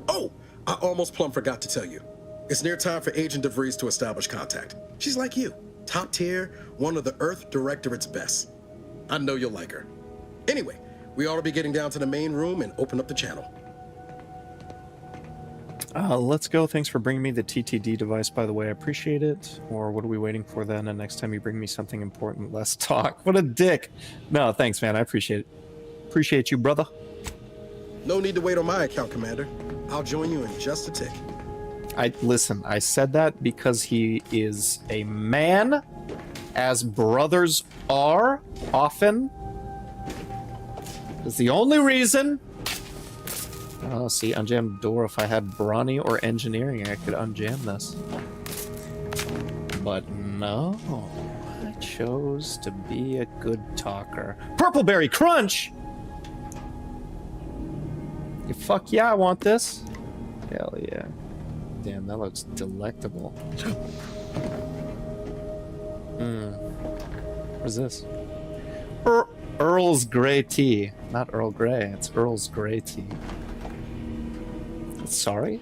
Oh, I almost plumb forgot to tell you. It's near time for Agent DeVries to establish contact. She's like you, top tier, one of the Earth Directorate's best. I know you'll like her. Anyway, we ought to be getting down to the main room and open up the channel. Let's go. Thanks for bringing me the TTD device, by the way. I appreciate it. Or what are we waiting for then? And next time you bring me something important, less talk. What a dick. No, thanks, man. I appreciate it. Appreciate you, brother. No need to wait on my account, Commander. I'll join you in just a tick. Listen, I said that because he is a man, as brothers are often. It's the only reason. Oh, see, unjammed door. If I had brawny or engineering, I could unjam this. But no, I chose to be a good talker. Purpleberry Crunch! Yeah, fuck yeah, I want this. Hell yeah. Damn, that looks delectable. What's this? Earl's Grey Tea. Not Earl Grey, it's Earl's Grey Tea. Sorry?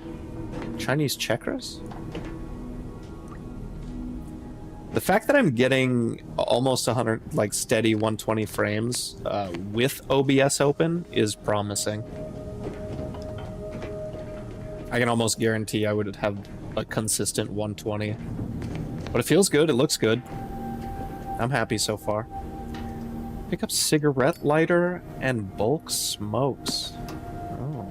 Chinese checkers? The fact that I'm getting almost 100, like steady 120 frames with OBS open is promising. I can almost guarantee I would have a consistent 120. But it feels good, it looks good. I'm happy so far. Pick up cigarette lighter and bulk smokes. Oh.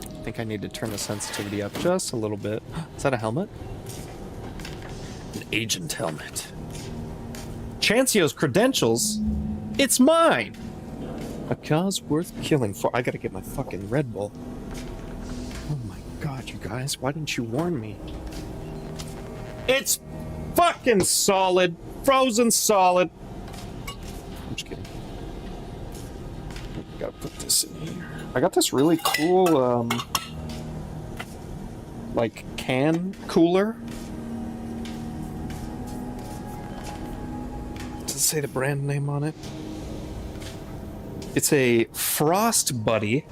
I think I need to turn the sensitivity up just a little bit. Is that a helmet? An agent helmet. Chancio's credentials? It's mine! A cause worth killing for. I gotta get my fucking Red Bull. Oh my god, you guys, why didn't you warn me? It's fucking solid! Frozen solid! I'm just kidding. Gotta put this in here. I got this really cool, like, can cooler. Does it say the brand name on it? It's a Frost Buddy.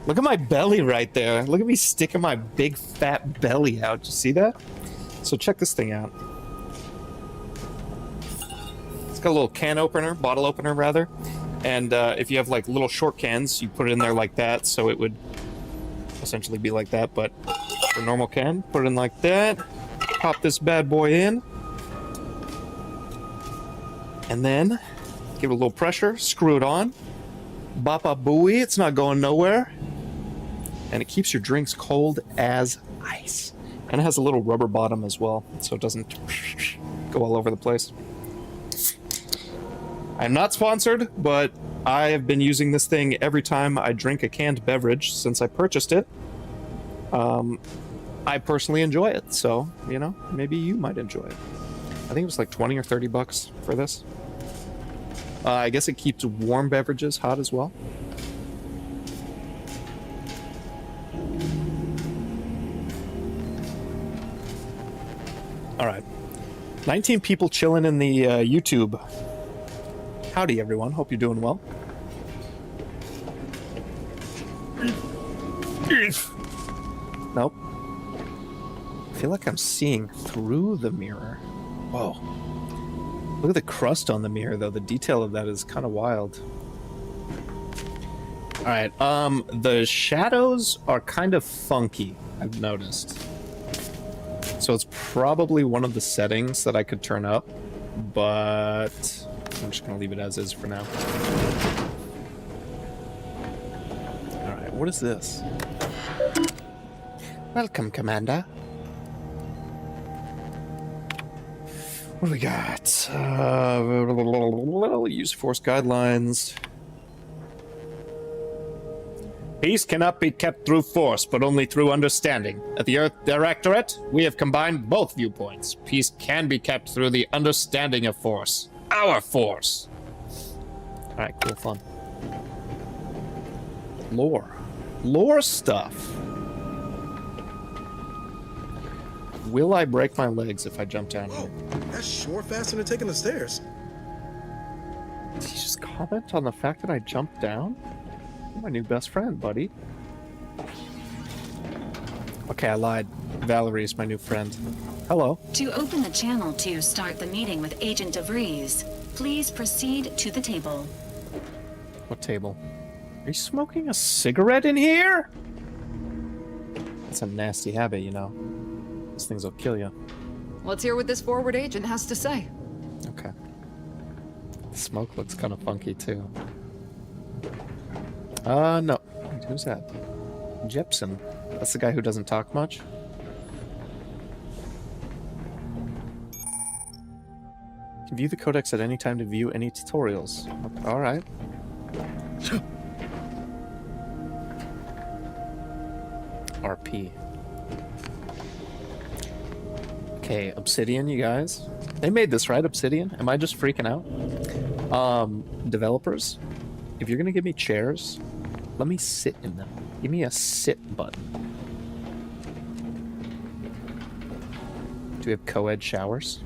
Look at my belly right there. Look at me sticking my big fat belly out. You see that? So check this thing out. It's got a little can opener, bottle opener rather. And if you have like little short cans, you put it in there like that, so it would essentially be like that. But for a normal can, put it in like that. Pop this bad boy in. And then give it a little pressure, screw it on. Bapa booey, it's not going nowhere. And it keeps your drinks cold as ice. And it has a little rubber bottom as well, so it doesn't go all over the place. I'm not sponsored, but I have been using this thing every time I drink a canned beverage since I purchased it. I personally enjoy it, so, you know, maybe you might enjoy it. I think it was like 20 or 30 bucks for this. I guess it keeps warm beverages hot as well. All right. 19 people chilling in the YouTube. Howdy, everyone. Hope you're doing well. Nope. I feel like I'm seeing through the mirror. Whoa. Look at the crust on the mirror, though. The detail of that is kind of wild. All right. The shadows are kind of funky, I've noticed. So it's probably one of the settings that I could turn up, but I'm just gonna leave it as is for now. All right, what is this? Welcome, Commander. What do we got? Use force guidelines. Peace cannot be kept through force, but only through understanding. At the Earth Directorate, we have combined both viewpoints. Peace can be kept through the understanding of force. Our force. Alright, cool, fun. Lore. Lore stuff. Will I break my legs if I jump down here? That's sure faster than taking the stairs. Did you just comment on the fact that I jumped down? You're my new best friend, buddy. Okay, I lied. Valerie is my new friend. Hello. To open the channel to start the meeting with Agent DeVries, please proceed to the table. What table? Are you smoking a cigarette in here? That's a nasty habit, you know. These things will kill you. Let's hear what this forward agent has to say. Okay. The smoke looks kind of funky, too. No. Wait, who's that? Jepson. That's the guy who doesn't talk much. You can view the codex at any time to view any tutorials. Alright. RP. Okay, Obsidian, you guys. They made this, right? Obsidian? Am I just freaking out? Developers, if you're gonna give me chairs, let me sit in them. Give me a sit button. Do we have co-ed showers?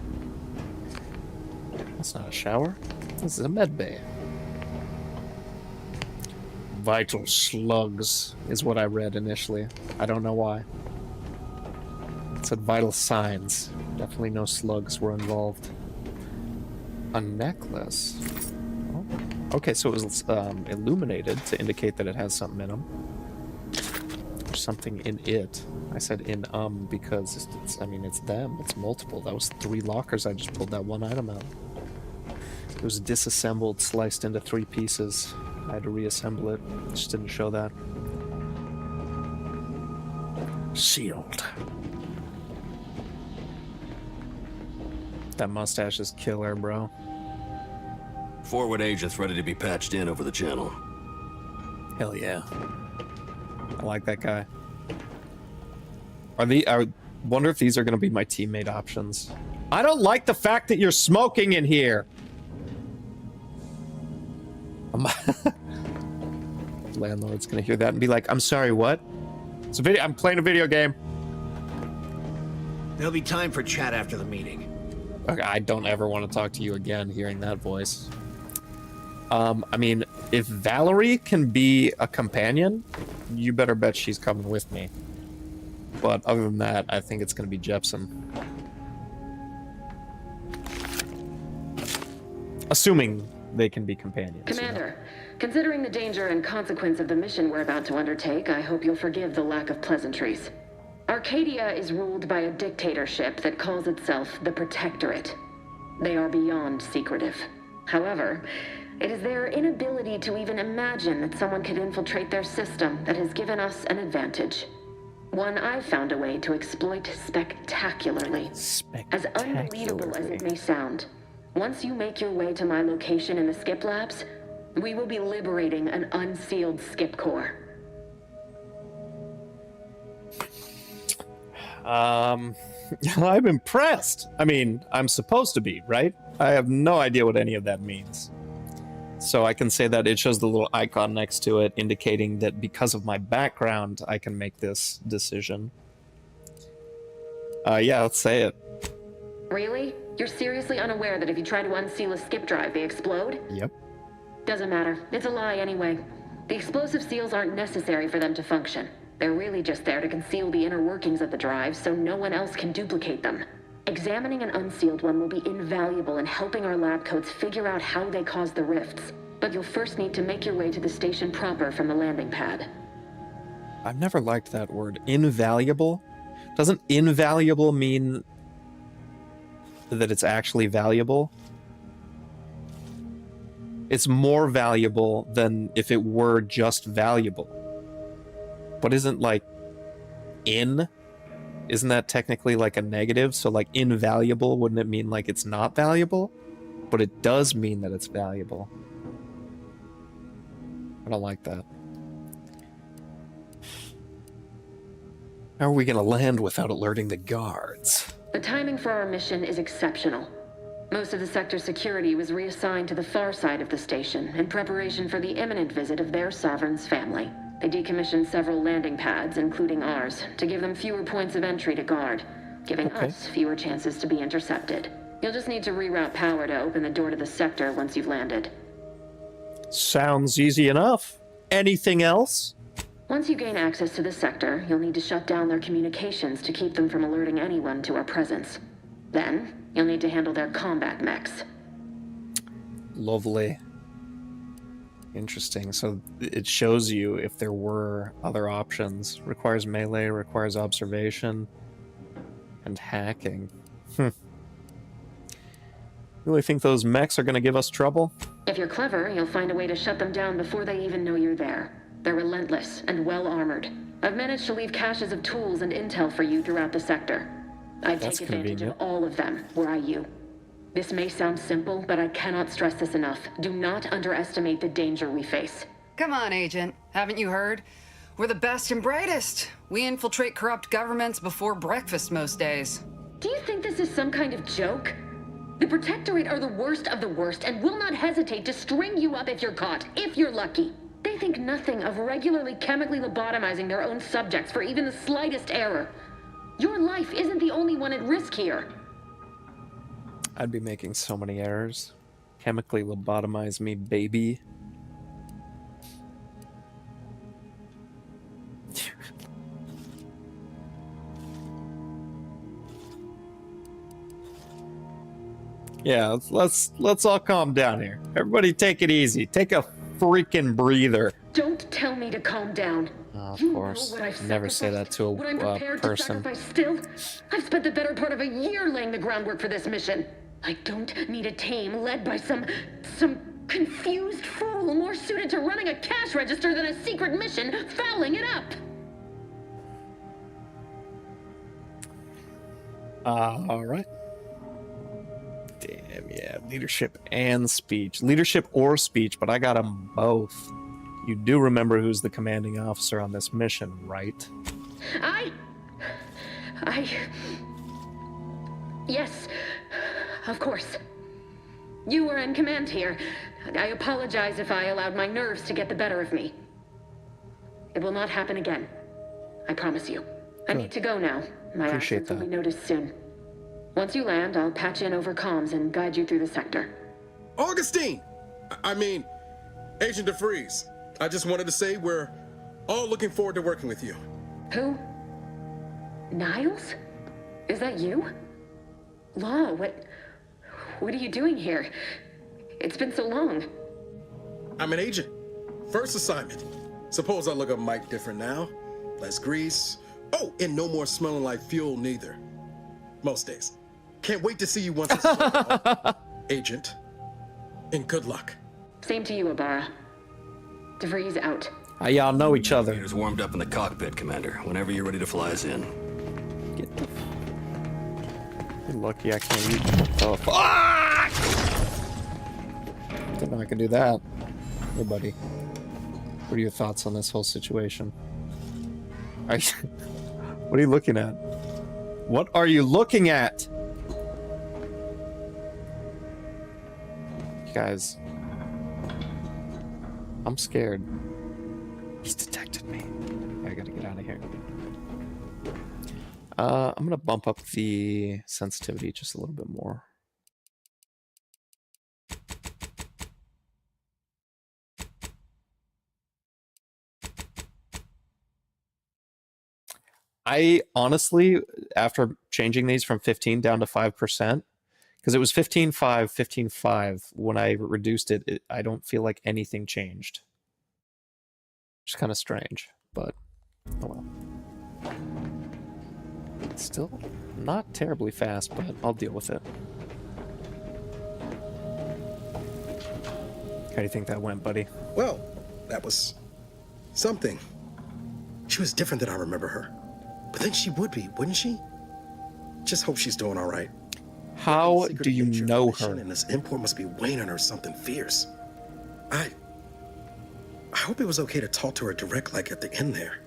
That's not a shower. This is a med bay. Vital slugs is what I read initially. I don't know why. It said vital signs. Definitely no slugs were involved. A necklace. Oh. Okay, so it was illuminated to indicate that it has something in them. There's something in it. I said in because it's I mean it's them. It's multiple. That was 3 lockers. I just pulled that one item out. It was disassembled, sliced into 3 pieces. I had to reassemble it. Just didn't show that. Sealed. That mustache is killer, bro. Forward agent's ready to be patched in over the channel. Hell yeah. I like that guy. I wonder if these are going to be my teammate options. I don't like the fact that you're smoking in here. Landlord's going to hear that and be like, I'm sorry, what? It's a video. I'm playing a video game. There'll be time for chat after the meeting. Okay, I don't ever want to talk to you again hearing that voice. I mean, if Valerie can be a companion, you better bet she's coming with me. But other than that, I think it's going to be Jepson. Assuming they can be companions. Commander, considering the danger and consequence of the mission we're about to undertake, I hope you'll forgive the lack of pleasantries. Arcadia is ruled by a dictatorship that calls itself the Protectorate. They are beyond secretive. However, it is their inability to even imagine that someone could infiltrate their system that has given us an advantage. One I've found a way to exploit spectacularly. As unbelievable as it may sound, once you make your way to my location in the Skip Labs, we will be liberating an unsealed Skip core. I'm impressed. I mean, I'm supposed to be, right? I have no idea what any of that means. So I can say that it shows the little icon next to it, indicating that because of my background, I can make this decision. Yeah, let's say it. Really? You're seriously unaware that if you try to unseal a skip drive, they explode? Yep. Doesn't matter. It's a lie anyway. The explosive seals aren't necessary for them to function. They're really just there to conceal the inner workings of the drive so no one else can duplicate them. Examining an unsealed one will be invaluable in helping our lab coats figure out how they caused the rifts. But you'll first need to make your way to the station proper from the landing pad. I've never liked that word. Invaluable? Doesn't invaluable mean that it's actually valuable? It's more valuable than if it were just valuable. But isn't like isn't that technically like a negative? So like invaluable, wouldn't it mean like it's not valuable? But it does mean that it's valuable. I don't like that. How are we gonna land without alerting the guards? The timing for our mission is exceptional. Most of the sector's security was reassigned to the far side of the station in preparation for the imminent visit of their sovereign's family. They decommissioned several landing pads, including ours, to give them fewer points of entry to guard, giving us fewer chances to be intercepted. You'll just need to reroute power to open the door to the sector once you've landed. Sounds easy enough. Anything else? Once you gain access to the sector, you'll need to shut down their communications to keep them from alerting anyone to our presence. Then, you'll need to handle their combat mechs. Lovely. Interesting. So it shows you if there were other options. Requires melee, requires observation, and hacking. Really think those mechs are going to give us trouble? If you're clever, you'll find a way to shut them down before they even know you're there. They're relentless and well-armored. I've managed to leave caches of tools and intel for you throughout the sector. I'd take advantage of all of them, were I you. This may sound simple, but I cannot stress this enough. Do not underestimate the danger we face. Come on, Agent. Haven't you heard? We're the best and brightest. We infiltrate corrupt governments before breakfast most days. Do you think this is some kind of joke? The Protectorate are the worst of the worst and will not hesitate to string you up if you're caught, if you're lucky. They think nothing of regularly chemically lobotomizing their own subjects for even the slightest error. Your life isn't the only one at risk here. I'd be making so many errors. Chemically lobotomize me, baby. Yeah, let's all calm down here. Everybody take it easy. Take a freaking breather. Don't tell me to calm down. Of course. Never say that to a person. Still, I've spent the better part of a year laying the groundwork for this mission. I don't need a team led by some confused fool more suited to running a cash register than a secret mission fouling it up. All right. Damn, yeah. Leadership and speech. Leadership or speech, but I got them both. You do remember who's the commanding officer on this mission, right? Yes, of course. You were in command here. I apologize if I allowed my nerves to get the better of me. It will not happen again. I promise you. I need to go now. My absence will be noticed soon. Once you land, I'll patch in over comms and guide you through the sector. Augustine! I mean, Agent DeVries. I just wanted to say we're all looking forward to working with you. Who? Niles? Is that you? Law, what are you doing here? It's been so long. I'm an agent. First assignment. Suppose I look up Mike different now. Less grease. Oh, and no more smelling like fuel neither. Most days. Can't wait to see you once it's done, Agent. And good luck. Same to you, Ibarra. DeVries out. How y'all know each other? Meters warmed up in the cockpit, Commander. Whenever you're ready to fly us in. You're lucky I can't reach the telephone. Ah! Didn't know I could do that. Hey, buddy. What are your thoughts on this whole situation? What are you looking at? What are you looking at? Guys. I'm scared. He's detected me. I gotta get out of here. I'm gonna bump up the sensitivity just a little bit more. I honestly, after changing these from 15 down to 5%, because it was 15.5, 15.5, when I reduced it, I don't feel like anything changed. It's kind of strange, but oh well. It's still not terribly fast, but I'll deal with it. How do you think that went, buddy? Well, that was something. She was different than I remember her. But then she would be, wouldn't she? Just hope she's doing all right. How do you know her? And this import must be weighing on her something fierce. I hope it was okay to talk to her direct, like at the end there.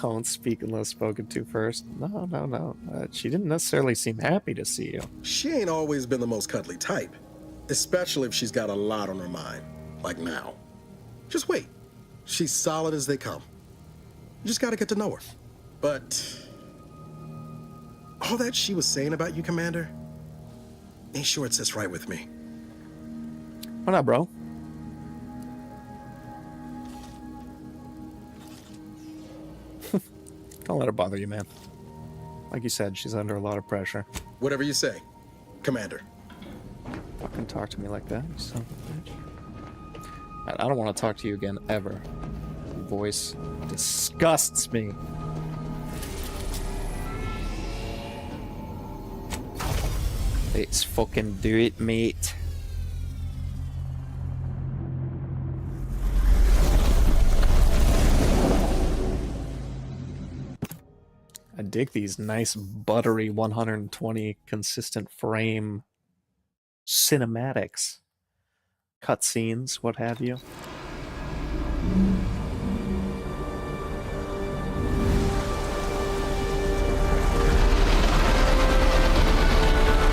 Don't speak unless spoken to first. No. She didn't necessarily seem happy to see you. She ain't always been the most cuddly type, especially if she's got a lot on her mind, like now. Just wait. She's solid as they come. You just gotta get to know her. But all that she was saying about you, Commander, ain't sure it sits right with me. Why not, bro? Don't let her bother you, man. Like you said, she's under a lot of pressure. Whatever you say, Commander. Fucking talk to me like that, you son of a bitch. I don't want to talk to you again, ever. Your voice disgusts me. Let's fucking do it, mate. I dig these nice buttery 120 consistent frame cinematics, cutscenes, what have you.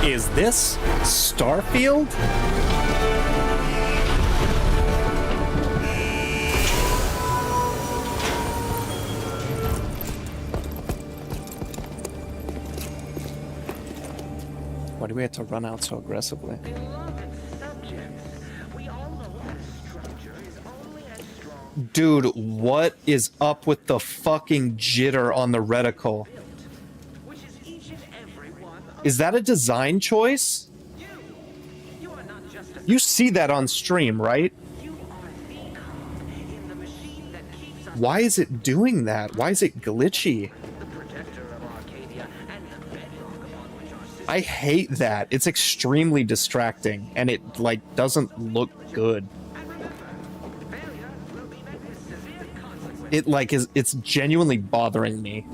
Is this Starfield? Why do we have to run out so aggressively? Dude, what is up with the fucking jitter on the reticle? Is that a design choice? You see that on stream, right? Why is it doing that? Why is it glitchy? I hate that. It's extremely distracting, and it, like, doesn't look good. It, like, it's genuinely bothering me.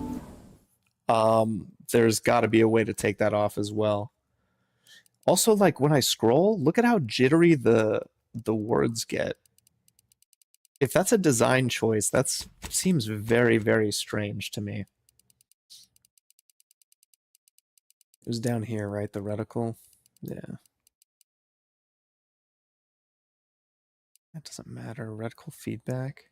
There's got to be a way to take that off as well. Also, like, when I scroll, look at how jittery the words get. If that's a design choice, that seems very, very strange to me. It was down here, right? The reticle? Yeah. That doesn't matter. Reticle feedback.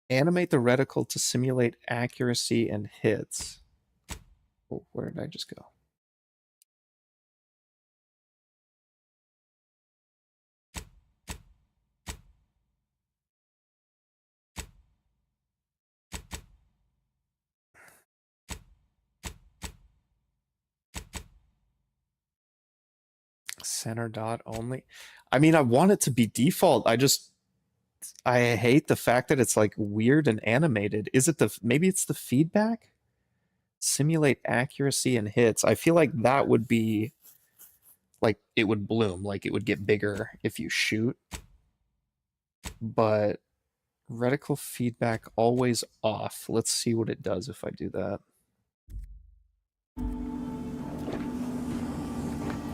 Animate the reticle to simulate accuracy and hits. Oh, where did I just go? Center dot only. I mean, I want it to be default. I hate the fact that it's like weird and animated. Is it maybe it's the feedback? Simulate accuracy and hits. I feel like that would be like it would bloom, like it would get bigger if you shoot. But reticle feedback always off. Let's see what it does if I do that.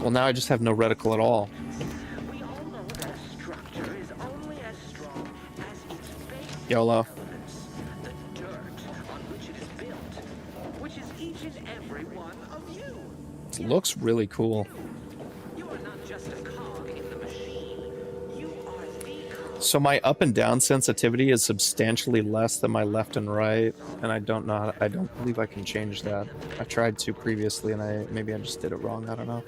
Well, now I just have no reticle at all. YOLO. It looks really cool. So my up and down sensitivity is substantially less than my left and right, and I don't believe I can change that. I tried to previously, and maybe I just did it wrong. I don't know.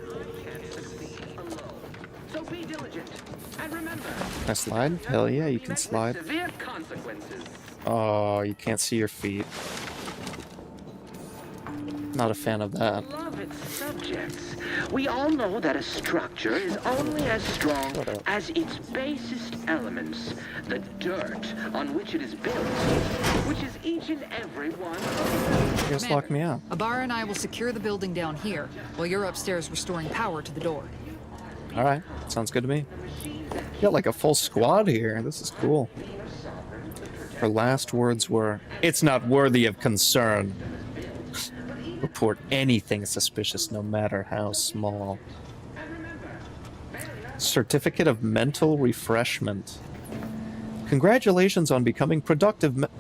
Can I slide? Hell yeah, you can slide. Oh, you can't see your feet. Not a fan of that. Subjects. We all know that a structure is only as strong as its basest elements, the dirt on which it is built, which is each and every one of them. You guys lock me out. Abara and I will secure the building down here, while you're upstairs restoring power to the door. Alright, sounds good to me. You got like a full squad here. This is cool. Her last words were, "It's not worthy of concern. Report anything suspicious, no matter how small." Certificate of Mental Refreshment. Congratulations on becoming productive. Let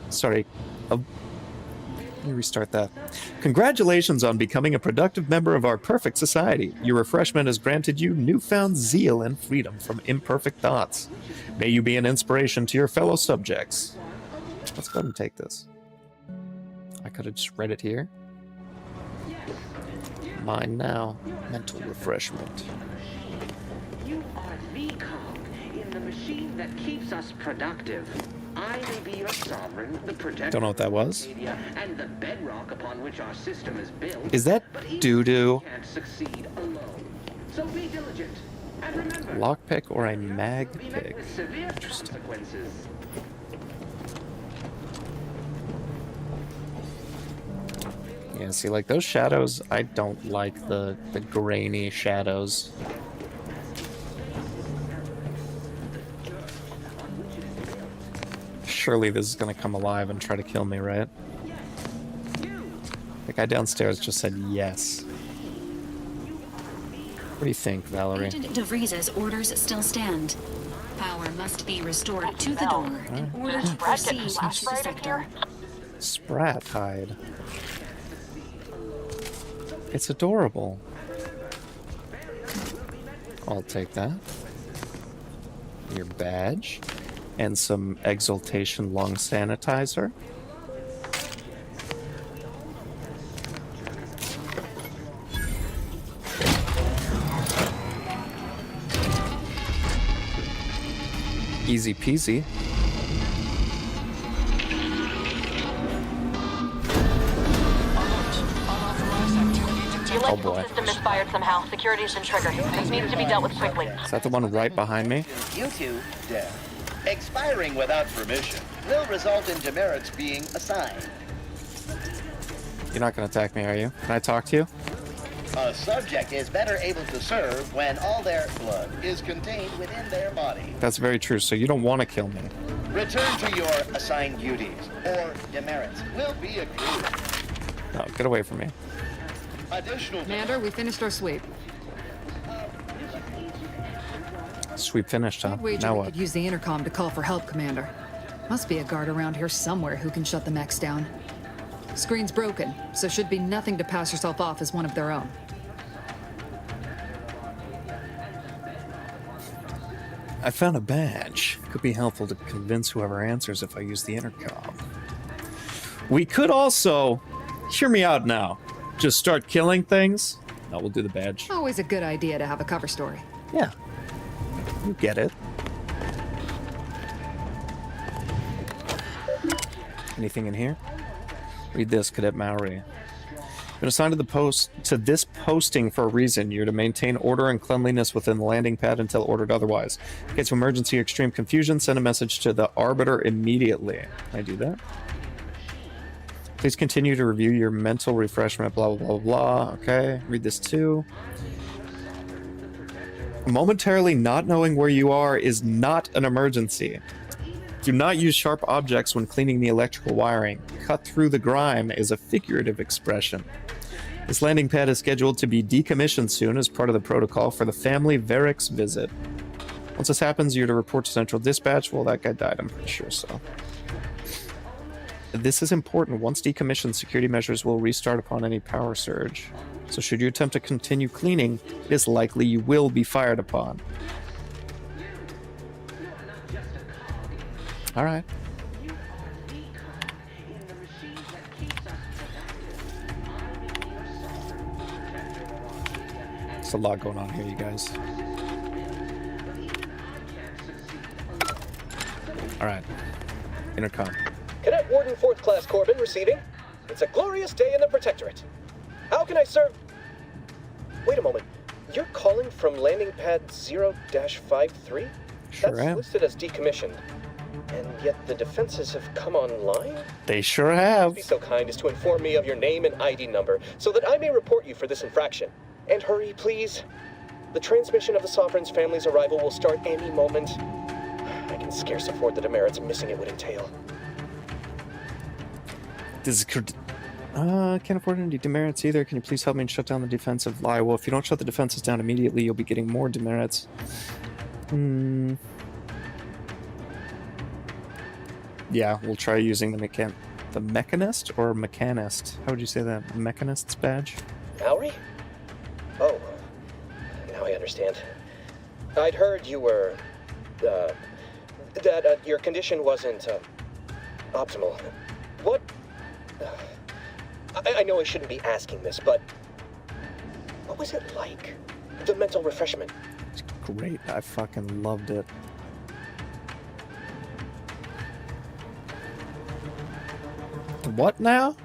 me restart that. Congratulations on becoming a productive member of our perfect society. Your refreshment has granted you newfound zeal and freedom from imperfect thoughts. May you be an inspiration to your fellow subjects. Let's go ahead and take this. I could have just read it here. Mine now. Mental refreshment. You are the cog in the machine that keeps us productive. I may be your sovereign, the protector. Don't know what that was. And the bedrock upon which our system is built. Is that doo-doo? Can't succeed alone. So be diligent. And remember, Lockpick or a mag be met pick? with severe consequences. Yeah, see, like those shadows, I don't like the grainy shadows. Surely this is gonna come alive and try to kill me, right? The guy downstairs just said yes. What do you think, Valerie? Agent DeVries's orders still stand. Power must be restored to the door in order to proceed into the sector. Sprat hide. It's adorable. I'll take that. Your badge. And some Exaltation lung sanitizer. Easy peasy. Oh boy. System misfired somehow. Security's been triggered. This needs to be dealt with quickly. Is that the one right behind me? You two, death. Expiring without permission will result in demerits being assigned. You're not going to attack me, are you? Can I talk to you? A subject is better able to serve when all their blood is contained within their body. That's very true, so you don't want to kill me. Return to your assigned duties, or demerits will be accrued. No, get away from me. Additional... Commander, we finished our sweep. Sweep finished, huh? Wager Now we what? could use the intercom to call for help, Commander. Must be a guard around here somewhere who can shut the mechs down. Screen's broken, so should be nothing to pass yourself off as one of their own. I found a badge. Could be helpful to convince whoever answers if I use the intercom. We could also... Hear me out now. Just start killing things. No, we'll do the badge. Always a good idea to have a cover story. Yeah. You get it. Anything in here? Read this, Cadet Maori. Been assigned to this posting for a reason. You're to maintain order and cleanliness within the landing pad until ordered otherwise. In case of emergency or extreme confusion, send a message to the Arbiter immediately. Can I do that? Please continue to review your mental refreshment, blah, blah, blah, blah. Okay, read this too. Momentarily not knowing where you are is not an emergency. Do not use sharp objects when cleaning the electrical wiring. Cut through the grime is a figurative expression. This landing pad is scheduled to be decommissioned soon as part of the protocol for the family Varix visit. Once this happens, you're to report to Central Dispatch. Well, that guy died, I'm pretty sure, so. This is important. Once decommissioned, security measures will restart upon any power surge. So should you attempt to continue cleaning, it is likely you will be fired upon. Alright. There's a lot going on here, you guys. Alright. Intercom. Cadet Warden 4th Class Corbin receiving. It's a glorious day in the Protectorate. How can I serve? Wait a moment. You're calling from landing pad 0-53? Sure That's am. listed as decommissioned. And yet the defenses have come online? They sure have. Be so kind as to inform me of your name and ID number so that I may report you for this infraction. And hurry, please. The transmission of the Sovereign's family's arrival will start any moment. I can scarce afford the demerits missing it would entail. This is... can't afford any demerits either. Can you please help me and shut down the defensive lie? Well, if you don't shut the defenses down immediately, you'll be getting more demerits. Yeah, we'll try using the Mechanist or Mechanist? How would you say that? Mechanist's badge? Mallory? Oh, now I understand. I'd heard you were, that your condition wasn't, optimal. What? I know I shouldn't be asking this, but what was it like? The mental refreshment? It's great. I fucking loved it. What now?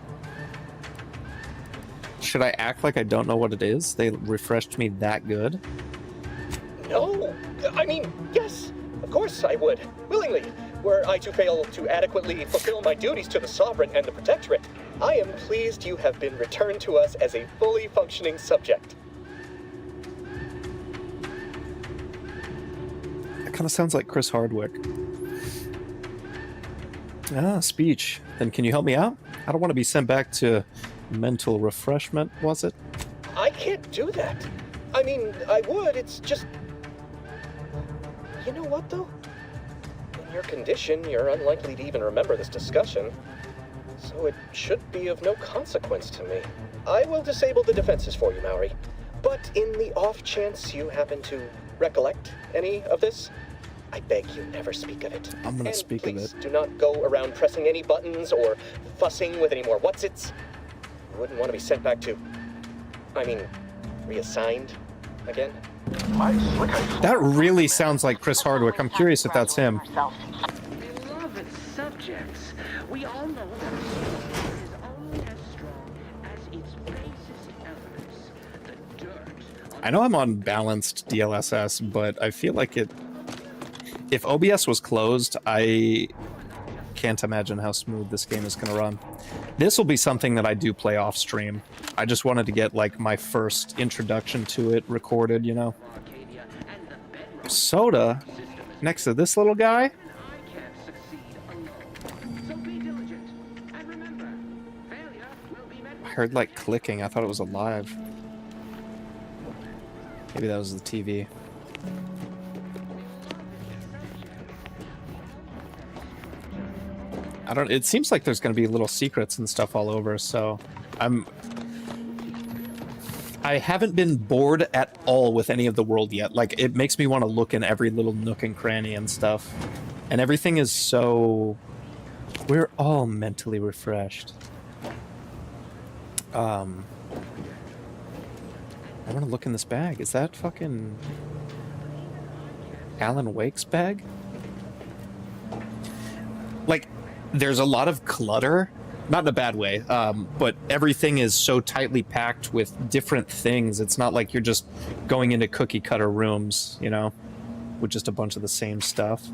Should I act like I don't know what it is? They refreshed me that good? No! I mean, yes! Of course I would. Willingly. Were I to fail to adequately fulfill my duties to the Sovereign and the Protectorate, I am pleased you have been returned to us as a fully functioning subject. That kind of sounds like Chris Hardwick. Ah, speech. Then can you help me out? I don't want to be sent back to mental refreshment, was it? I can't do that. I mean, I would, it's just... You know what, though? In your condition, you're unlikely to even remember this discussion. So it should be of no consequence to me. I will disable the defenses for you, Mallory. But in the off chance you happen to recollect any of this, I beg you never speak of it. I'm gonna speak of it. Do not go around pressing any buttons or fussing with any more what's-its. You wouldn't want to be sent back to... I mean, reassigned again? That really sounds like Chris Hardwick. I'm curious if that's him. Beloved subjects, we all know that a structure is only as strong as its basest elements, the dirt. I know I'm on balanced DLSS, but I feel like it... If OBS was closed, I can't imagine how smooth this game is going to run. This will be something that I do play off stream. I just wanted to get, like, my first introduction to it recorded, you know? Soda? Next to this little guy? I heard, like, clicking. I thought it was alive. Maybe that was the TV. It seems like there's going to be little secrets and stuff all over, so I haven't been bored at all with any of the world yet. Like, it makes me want to look in every little nook and cranny and stuff. And everything is so... We're all mentally refreshed. I want to look in this bag. Is that fucking... Alan Wake's bag? Like... There's a lot of clutter, Not in a bad way, but everything is so tightly packed with different things. It's not like you're just going into cookie cutter rooms, you know, with just a bunch of the same stuff.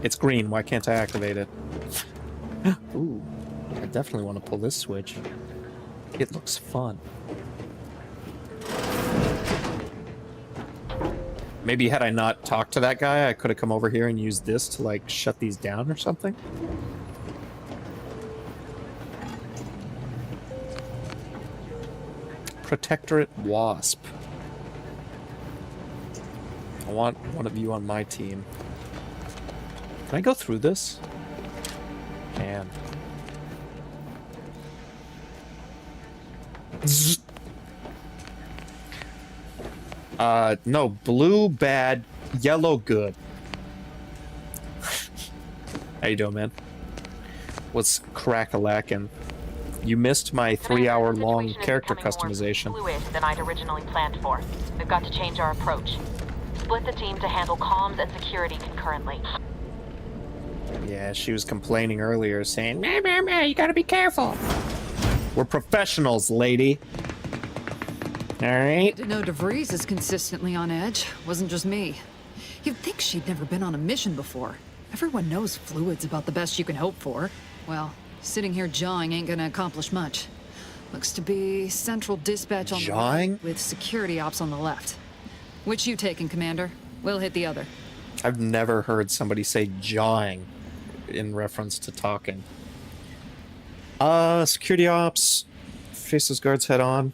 It's green. Why can't I activate it? Ooh, I definitely want to pull this switch. It looks fun. Maybe had I not talked to that guy, I could have come over here and used this to, like, shut these down or something. Protectorate Wasp. I want one of you on my team. Can I go through this? Can. Zzz. No, blue bad, yellow good. How you doing, man? What's crack-a-lackin'? You missed my 3-hour-long character customization. More fluid than I'd originally planned for. We've got to change our approach. Split the team to handle comms and security concurrently. Yeah, she was complaining earlier, saying, meh, you gotta be careful. We're professionals, lady. Alright. Didn't know DeVries is consistently on edge. Wasn't just me. You'd think she'd never been on a mission before. Everyone knows fluid's about the best you can hope for. Well, sitting here jawing ain't gonna accomplish much. Looks to be central dispatch on the right with security ops on the left. Which you taking, Commander? We'll hit the other. I've never heard somebody say jawing in reference to talking. Security ops. Face those guards head on.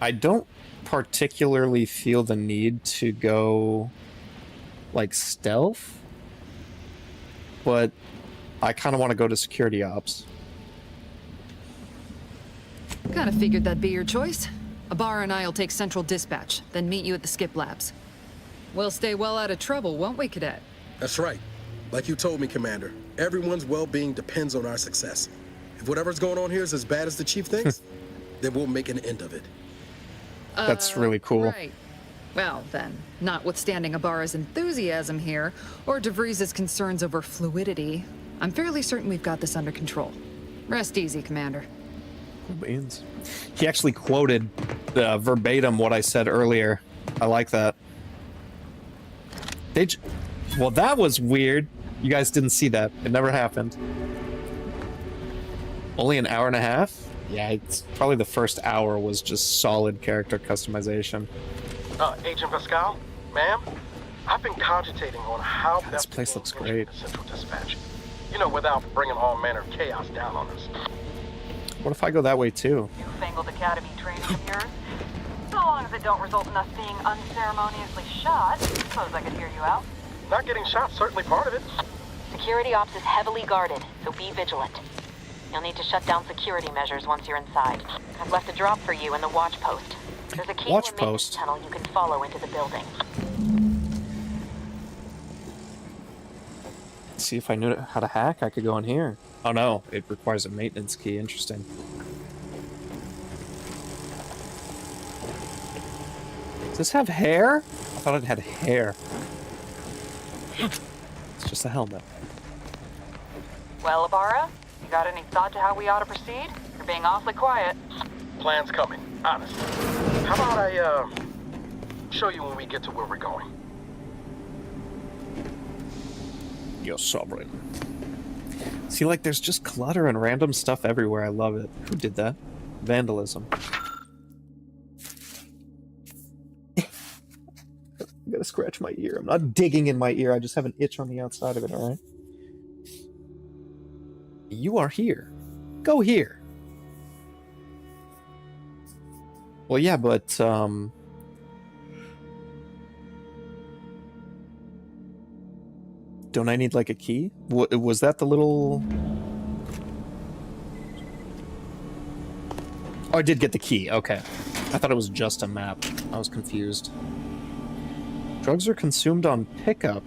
I don't particularly feel the need to go like stealth, but I kind of want to go to security ops. Kind of figured that'd be your choice. Ibarra and I'll take central dispatch, then meet you at the skip labs. We'll stay well out of trouble, won't we, Cadet? That's right. Like you told me, Commander, everyone's well-being depends on our success. If whatever's going on here is as bad as the Chief thinks, then we'll make an end of it. That's really cool. Right. Well, then, notwithstanding Ibarra's enthusiasm here, or DeVries' concerns over fluidity, I'm fairly certain we've got this under control. Rest easy, Commander. Beans. He actually quoted verbatim what I said earlier. I like that. Well, that was weird. You guys didn't see that. It never happened. Only an hour and a half? Yeah, it's probably the first hour was just solid character customization. Agent Pascal, ma'am, I've been cogitating on how this place looks great. Central dispatch. You know, without bringing all manner of chaos down on us. What if I go that way too? Newfangled academy training of yours. So long as it don't result in us being unceremoniously shot, suppose I could hear you out. Not getting shot, certainly part of it. Security ops is heavily guarded, so be vigilant. You'll need to shut down security measures once you're inside. I've left a drop for you in the watch post. There's a key to a maintenance tunnel you can follow into the building. See if I knew how to hack, I could go in here. Oh no, it requires a maintenance key. Interesting. Does this have hair? I thought it had hair. It's just a helmet. Well, Ibarra, you got any thought to how we ought to proceed? You're being awfully quiet. Plan's coming, honest. How about I, show you when we get to where we're going? You're sovereign. See, like, there's just clutter and random stuff everywhere. I love it. Who did that? Vandalism. I'm gonna scratch my ear. I'm not digging in my ear. I just have an itch on the outside of it, alright? You are here. Go here. Well, yeah, but, don't I need, like, a key? Was that the little... Oh, I did get the key. Okay. I thought it was just a map. I was confused. Drugs are consumed on pickup.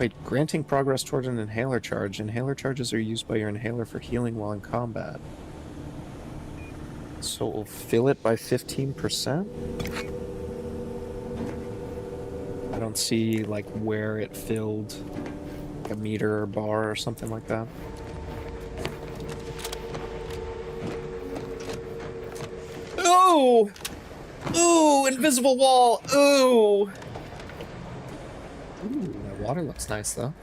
Wait, granting progress toward an inhaler charge. Inhaler charges are used by your inhaler for healing while in combat. So we'll fill it by 15%? I don't see, like, where it filled, like a meter or bar or something like that. Ooh! Ooh, invisible wall! Ooh! Ooh, that water looks nice, though.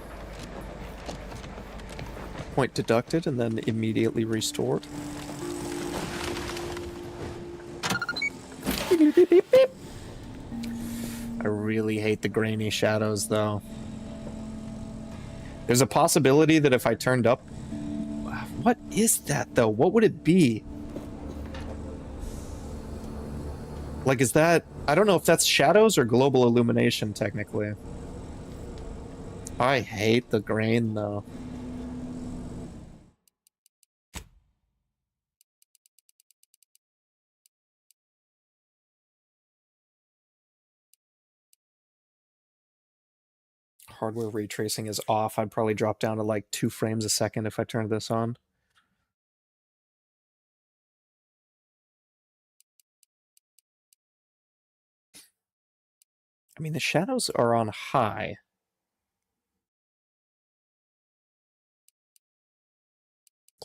Point deducted and then immediately restored. Beep, beep, beep, beep. I really hate the grainy shadows, though. There's a possibility that if I turned up... What is that, though? What would it be? Like, is that... I don't know if that's shadows or global illumination, technically. I hate the grain, though. Hardware ray tracing is off. I'd probably drop down to like 2 frames a second if I turned this on. I mean, the shadows are on high.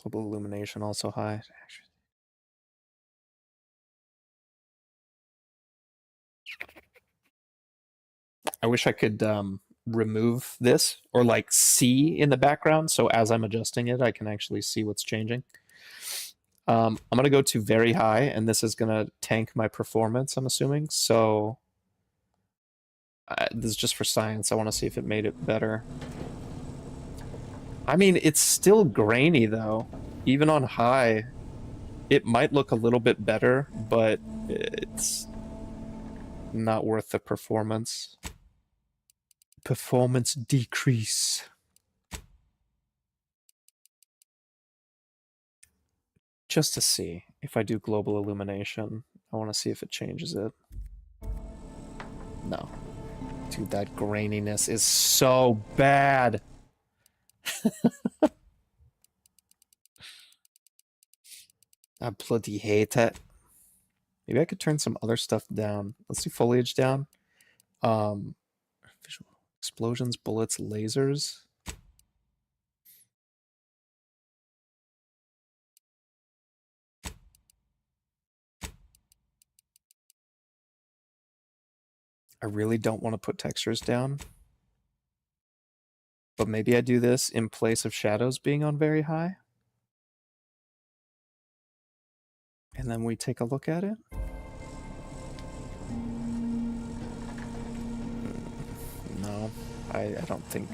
Global illumination also high. I wish I could remove this or like see in the background, so as I'm adjusting it I can actually see what's changing. I'm gonna go to very high and this is gonna tank my performance, I'm assuming, so this is just for science. I want to see if it made it better. I mean, it's still grainy though. Even on high it might look a little bit better, but it's not worth the performance. Performance decrease. Just to see if I do global illumination. I want to see if it changes it. No. Dude, that graininess is so bad. I bloody hate it. Maybe I could turn some other stuff down. Let's do foliage down. Visual explosions, bullets, lasers. I really don't want to put textures down. But maybe I do this in place of shadows being on very high. And then we take a look at it. No, I don't think.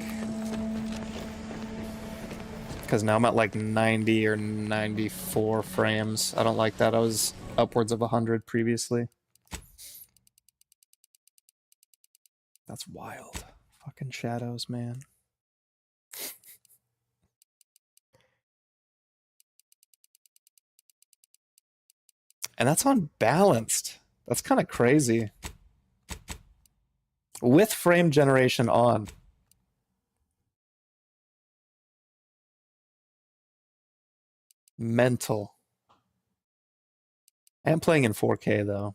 Because now I'm at like 90 or 94 frames. I don't like that. I was upwards of 100 previously. That's wild. Fucking shadows, man. And that's unbalanced. That's kind of crazy. With frame generation on. Mental. I am playing in 4K though.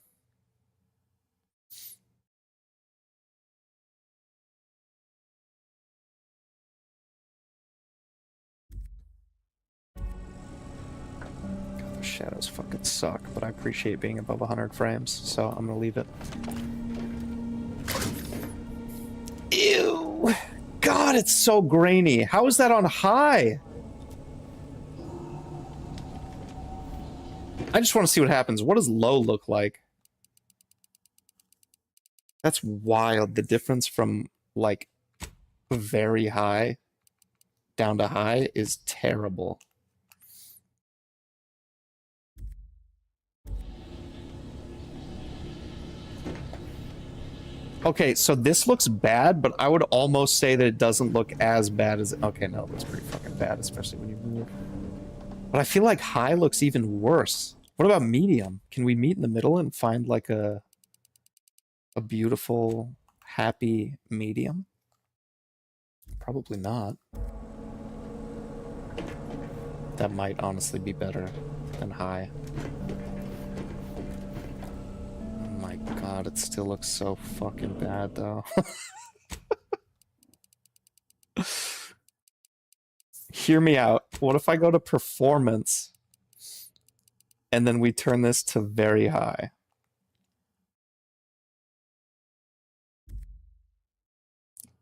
Shadows fucking suck, but I appreciate being above 100 frames, so I'm gonna leave it. Ew! God, it's so grainy. How is that on high? I just want to see what happens. What does low look like? That's wild. The difference from, like, very high down to high is terrible. Okay, so this looks bad, but I would almost say that it doesn't look as bad as... Okay, no, it looks pretty fucking bad, especially when you move. But I feel like high looks even worse. What about medium? Can we meet in the middle and find like a beautiful, happy medium? Probably not. That might honestly be better than high. Oh my god, it still looks so fucking bad though. Hear me out. What if I go to performance and then we turn this to very high?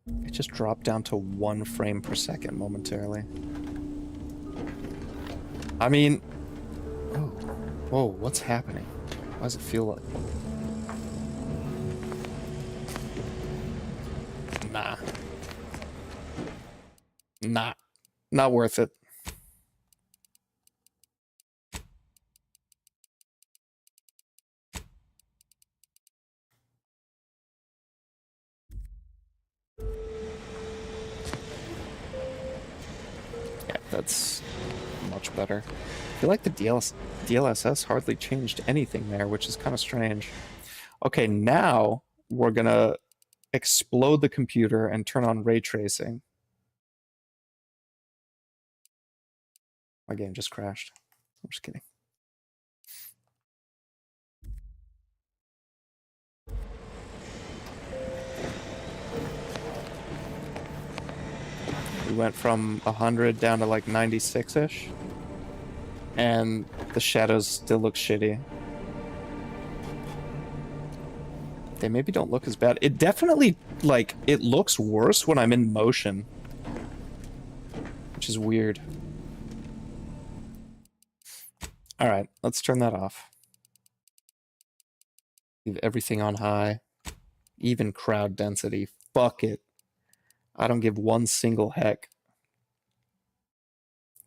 It just dropped down to 1 frame per second momentarily. I mean, oh, whoa, what's happening? Why does it feel like? Nah. Not worth it. Yeah, that's much better. I feel like the DLSS hardly changed anything there, which is kind of strange. Okay, now we're gonna explode the computer and turn on ray tracing. My game just crashed. I'm just kidding. We went from 100 down to like 96-ish. And the shadows still look shitty. They maybe don't look as bad. It definitely, like, it looks worse when I'm in motion. Which is weird. Alright, let's turn that off. Leave everything on high. Even crowd density. Fuck it. I don't give one single heck.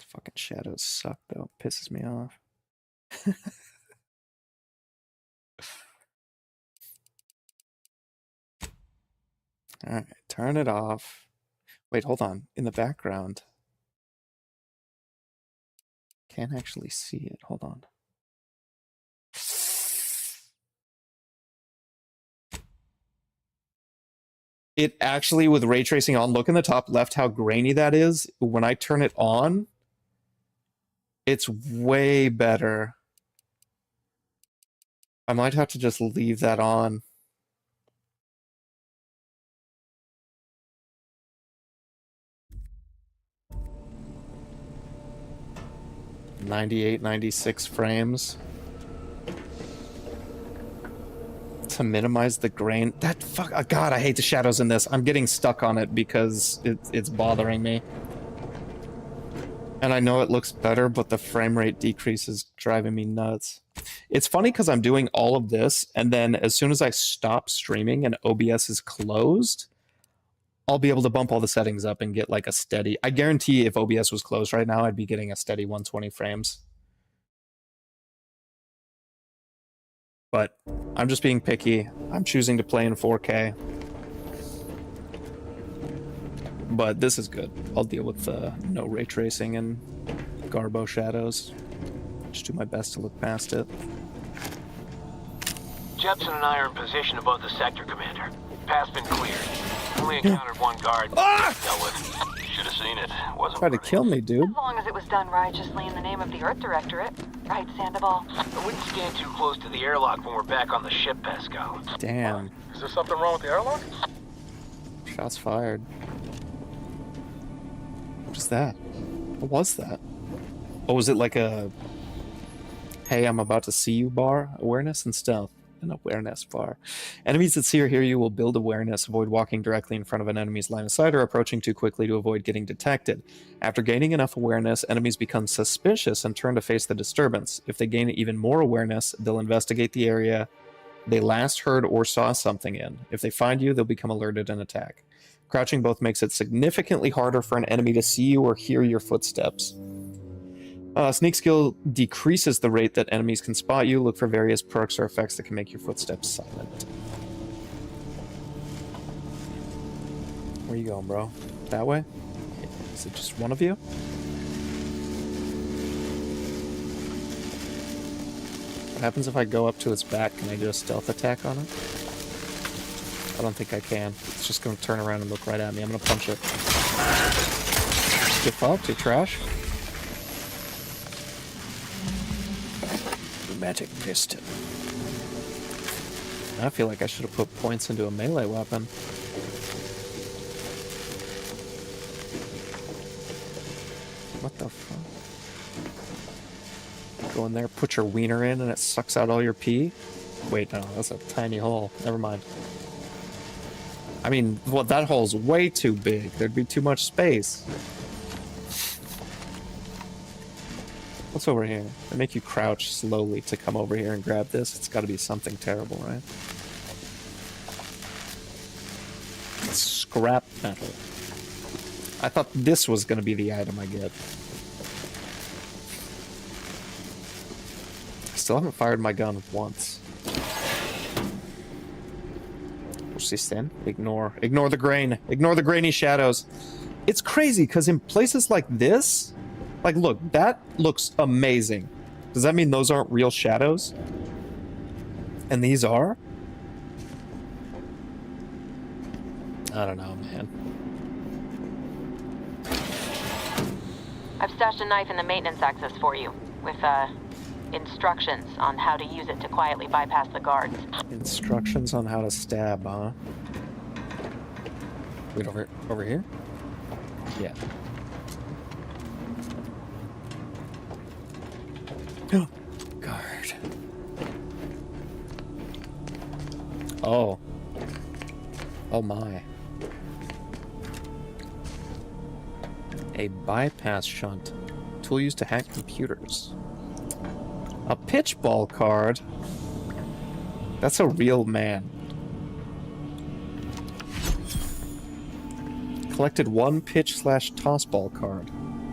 Fucking shadows suck though. Pisses me off. Alright, turn it off. Wait, hold on. In the background. Can't actually see it. Hold on. It actually, with ray tracing on, look in the top left how grainy that is. When I turn it on, it's way better. I might have to just leave that on. (98-96 frames to minimize the grain. That fuck. Oh God, I hate the shadows in this. I'm getting stuck on it because it's bothering me. And I know it looks better, but the frame rate decrease is driving me nuts. It's funny because I'm doing all of this, and then as soon as I stop streaming and OBS is closed, I'll be able to bump all the settings up and get like a steady... I guarantee if OBS was closed right now, I'd be getting a steady 120 frames. But I'm just being picky. I'm choosing to play in 4K. But this is good. I'll deal with no ray tracing and Garbo shadows. Just do my best to look past it. Jepson and I are in position above the sector, Commander. Path's been cleared. Only encountered one guard. Dealt with. Should have seen it. Wasn't Try to kill me, dude. As long as it was done righteously in the name of the Earth Directorate. Right, Sandoval? I wouldn't stand too close to the airlock when we're back on the ship, Pascal. Damn. Is there something wrong with the airlock? Shots fired. What is that? What was that? Oh, was it like a... Hey, I'm about to see you bar? Awareness and stealth. An awareness bar. Enemies that see or hear you will build awareness. Avoid walking directly in front of an enemy's line of sight or approaching too quickly to avoid getting detected. After gaining enough awareness, enemies become suspicious and turn to face the disturbance. If they gain even more awareness, they'll investigate the area they last heard or saw something in. If they find you, they'll become alerted and attack. Crouching both makes it significantly harder for an enemy to see you or hear your footsteps. Sneak skill decreases the rate that enemies can spot you. Look for various perks or effects that can make your footsteps silent. Where you going, bro? That way? Is it just one of you? What happens if I go up to its back? Can I do a stealth attack on it? I don't think I can. It's just going to turn around and look right at me. I'm going to punch it. Get fucked, you trash. Magic piston. I feel like I should have put points into a melee weapon. What the fuck? Go in there, put your wiener in, and it sucks out all your pee? Wait, no, that's a tiny hole. Never mind. I mean, well, that hole's way too big. There'd be too much space. What's over here? They make you crouch slowly to come over here and grab this. It's got to be something terrible, right? Scrap metal. I thought this was going to be the item I get. I still haven't fired my gun once. Persistent. Ignore the grain. Ignore the grainy shadows. It's crazy because in places like this, like, look, that looks amazing. Does that mean those aren't real shadows? And these are? I don't know, man. I've stashed a knife in the maintenance access for you, with, instructions on how to use it to quietly bypass the guards. Instructions on how to stab, huh? Wait, over here? Yeah. Guard. Oh. Oh my. A bypass shunt. Tool used to hack computers. A pitchball card? That's a real man. Collected one pitch/tossball card.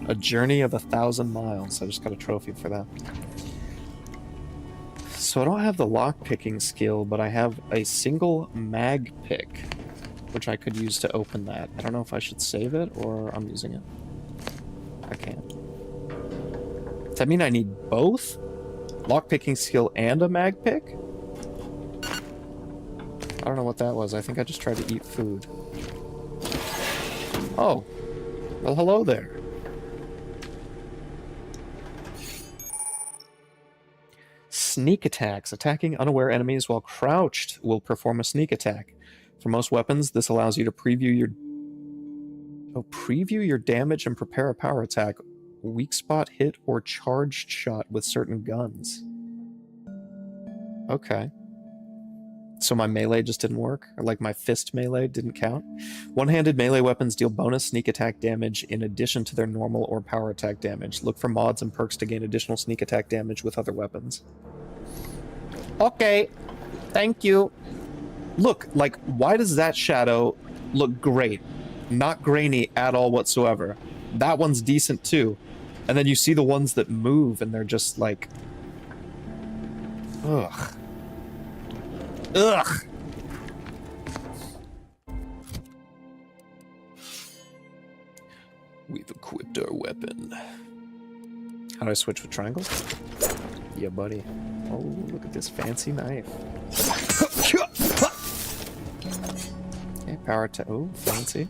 A journey of 1,000 miles. I just got a trophy for that. So I don't have the lockpicking skill, but I have a single mag pick, which I could use to open that. I don't know if I should save it or I'm using it. I can't. Does that mean I need both? Lockpicking skill and a mag pick? I don't know what that was. I think I just tried to eat food. Oh. Well, hello there. Sneak attacks. Attacking unaware enemies while crouched will perform a sneak attack. For most weapons, this allows you to preview your damage and prepare a power attack, weak spot, hit, or charged shot with certain guns. Okay. So my melee just didn't work? Or like my fist melee didn't count? One-handed melee weapons deal bonus sneak attack damage in addition to their normal or power attack damage. Look for mods and perks to gain additional sneak attack damage with other weapons. Okay. Thank you. Look, like, why does that shadow look great? Not grainy at all whatsoever. That one's decent too. And then you see the ones that move and they're just like... Ugh. Ugh! We've equipped our weapon. How do I switch with triangle? Yeah, buddy. Oh, look at this fancy knife. Okay, power to... Oh, fancy.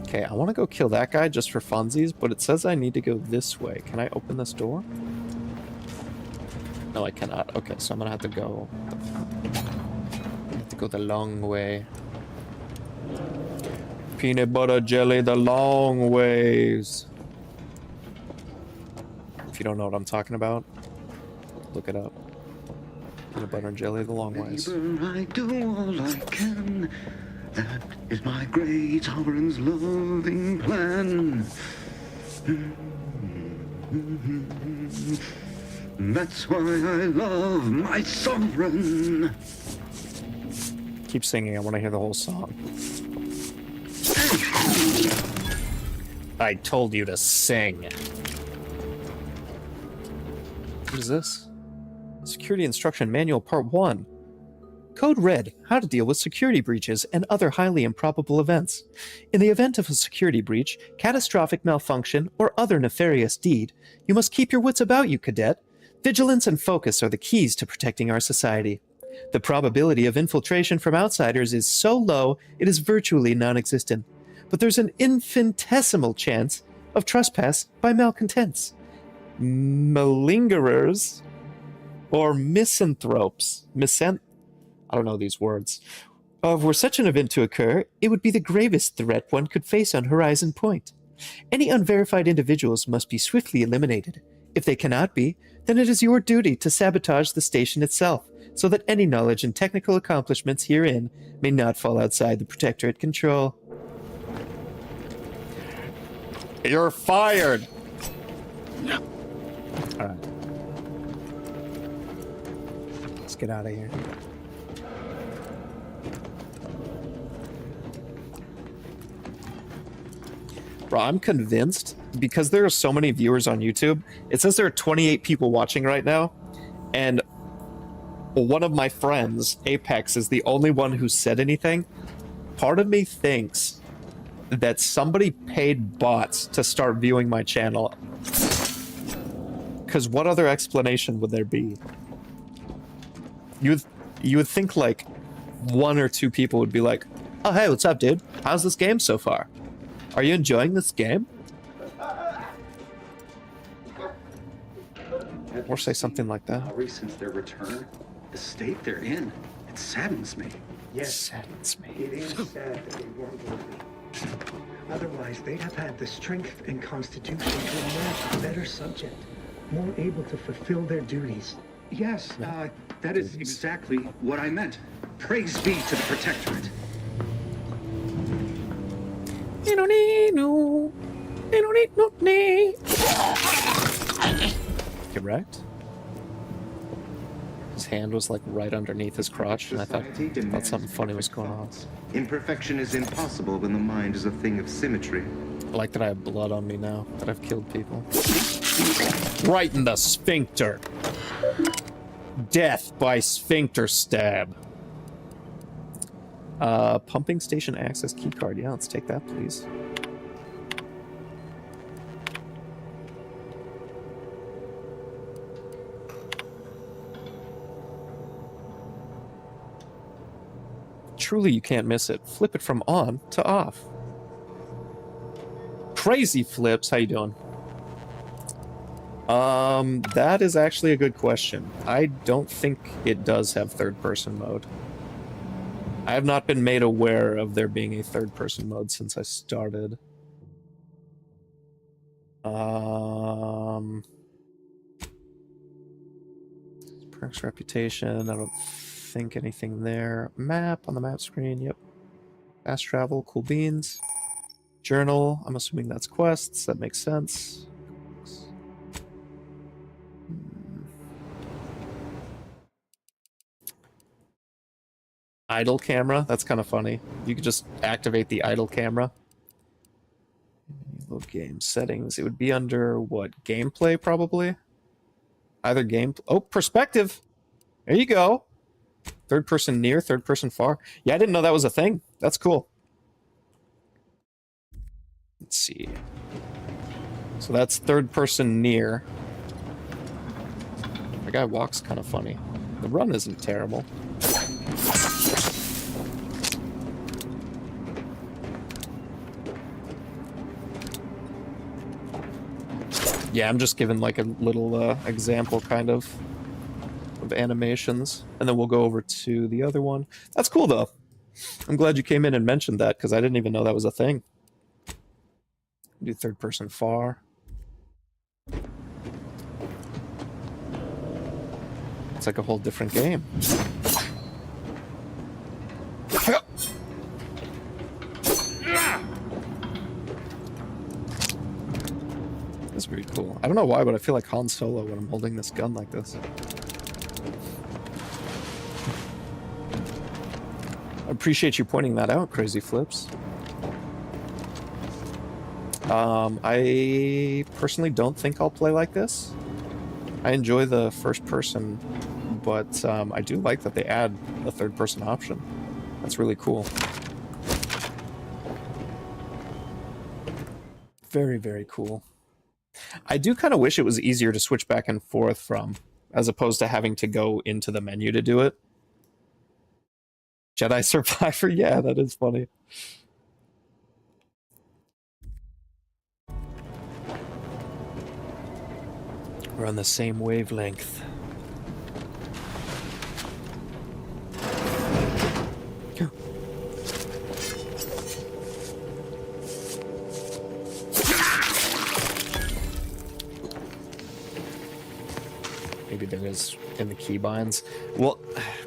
Okay, I want to go kill that guy just for funsies, but it says I need to go this way. Can I open this door? No, I cannot. Okay, so I'm gonna have to go... I have to go the long way. Peanut butter jelly the long ways. If you don't know what I'm talking about, look it up. Peanut butter and jelly the long ways. I do all I can. That is my great sovereign's loving plan. That's why I love my sovereign. Keep singing, I want to hear the whole song. I told you to sing. What is this? Security Instruction Manual Part 1. Code Red, how to deal with security breaches and other highly improbable events. In the event of a security breach, catastrophic malfunction, or other nefarious deed, you must keep your wits about you, cadet. Vigilance and focus are the keys to protecting our society. The probability of infiltration from outsiders is so low it is virtually non-existent. But there's an infinitesimal chance of trespass by malcontents, malingerers, or misanthropes. I don't know these words. Were such an event to occur, it would be the gravest threat one could face on Horizon Point. Any unverified individuals must be swiftly eliminated. If they cannot be, then it is your duty to sabotage the station itself, so that any knowledge and technical accomplishments herein may not fall outside the Protectorate control. You're fired! Alright. Let's get out of here. Bro, I'm convinced, because there are so many viewers on YouTube, it says there are 28 people watching right now, and one of my friends, Apex, is the only one who said anything. Part of me thinks that somebody paid bots to start viewing my channel. Because what other explanation would there be? You would think like 1 or 2 people would be like, "Oh hey, what's up, dude? How's this game so far? Are you enjoying this game?" Or say something like that. Since their return, the state they're in, it saddens me. Yes, saddens me. It is sad that they weren't worthy. Otherwise, they'd have had the strength and constitution to emerge a better subject, more able to fulfill their duties. Yes, that is exactly what I meant. Praise be to the Protectorate. Correct. His hand was like right underneath his crotch, and I thought something funny was going on. Imperfection is impossible when the mind is a thing of symmetry. I like that I have blood on me now, that I've killed people. Right in the sphincter. Death by sphincter stab. Pumping station access keycard. Yeah, let's take that, please. Truly, you can't miss it. Flip it from on to off. Crazy Flips, how you doing? That is actually a good question. I don't think it does have third-person mode. I have not been made aware of there being a third-person mode since I started. Perks reputation, I don't think anything there. Map on the map screen, yep. Fast travel, cool beans. Journal, I'm assuming that's quests, that makes sense. Idle camera, that's kind of funny. You could just activate the idle camera. Load game settings, it would be under what? Gameplay, probably? Either game. Oh, perspective! There you go. Third person near, third person far. Yeah, I didn't know that was a thing. That's cool. Let's see. So that's third person near. The guy walks kind of funny. The run isn't terrible. Yeah, I'm just giving like a little example kind of animations, and then we'll go over to the other one. That's cool though. I'm glad you came in and mentioned that, because I didn't even know that was a thing. Do third person far. It's like a whole different game. That's pretty cool. I don't know why, but I feel like Han Solo when I'm holding this gun like this. I appreciate you pointing that out, Crazy Flips. I personally don't think I'll play like this. I enjoy the first person, but I do like that they add a third person option. That's really cool. Very, very cool. I do kind of wish it was easier to switch back and forth from, as opposed to having to go into the menu to do it. Jedi Survivor? Yeah, that is funny. We're on the same wavelength. Maybe there is in the keybinds. Well,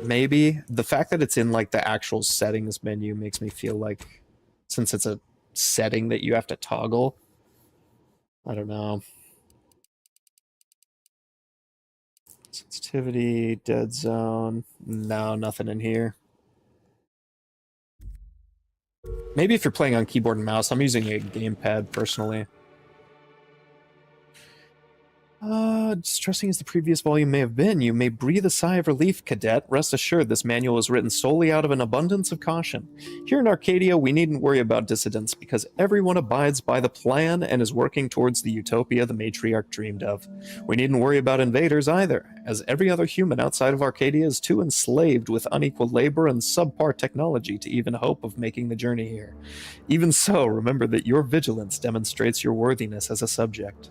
maybe the fact that it's in like the actual settings menu makes me feel like, since it's a setting that you have to toggle, I don't know. Sensitivity, dead zone. No, nothing in here. Maybe if you're playing on keyboard and mouse. I'm using a gamepad personally. Distressing as the previous volume may have been, you may breathe a sigh of relief, Cadet. Rest assured, this manual was written solely out of an abundance of caution. Here in Arcadia, we needn't worry about dissidents, because everyone abides by the plan and is working towards the utopia the matriarch dreamed of. We needn't worry about invaders either, as every other human outside of Arcadia is too enslaved with unequal labor and subpar technology to even hope of making the journey here. Even so, remember that your vigilance demonstrates your worthiness as a subject.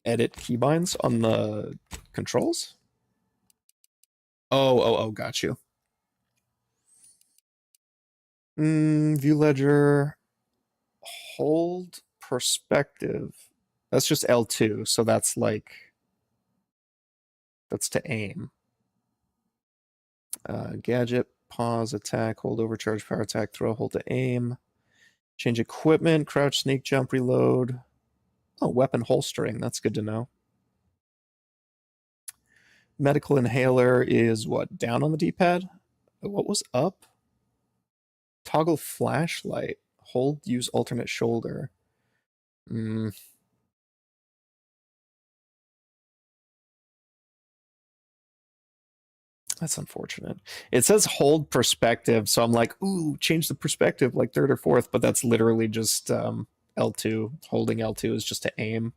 Edit keybinds on the controls? Oh, got you. View ledger, hold perspective. That's just L2, so that's like, that's to aim. Gadget, pause, attack, hold, overcharge, power attack, throw, hold to aim. Change equipment, crouch, sneak, jump, reload. Oh, weapon holstering. That's good to know. Medical inhaler is what? Down on the D-pad? What was up? Toggle flashlight. Hold, use alternate shoulder. That's unfortunate. It says hold perspective, so I'm like, ooh, change the perspective like third or fourth, but that's literally just L2. Holding L2 is just to aim.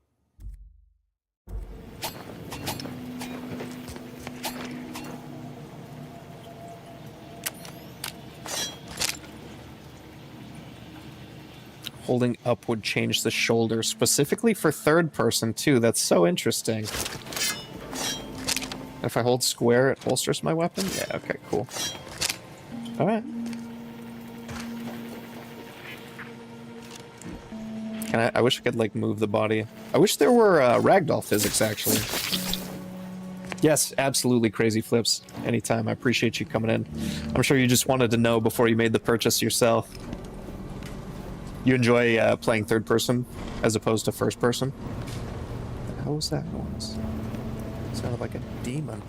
Holding up would change the shoulder, specifically for third person too. That's so interesting. If I hold square, it holsters my weapon? Yeah, okay, cool. Alright. I wish I could, like, move the body. I wish there were ragdoll physics, actually. Yes, absolutely, Crazy Flips. Anytime. I appreciate you coming in. I'm sure you just wanted to know before you made the purchase yourself. You enjoy playing third person as opposed to first person? How was that noise? It sounded like a demon.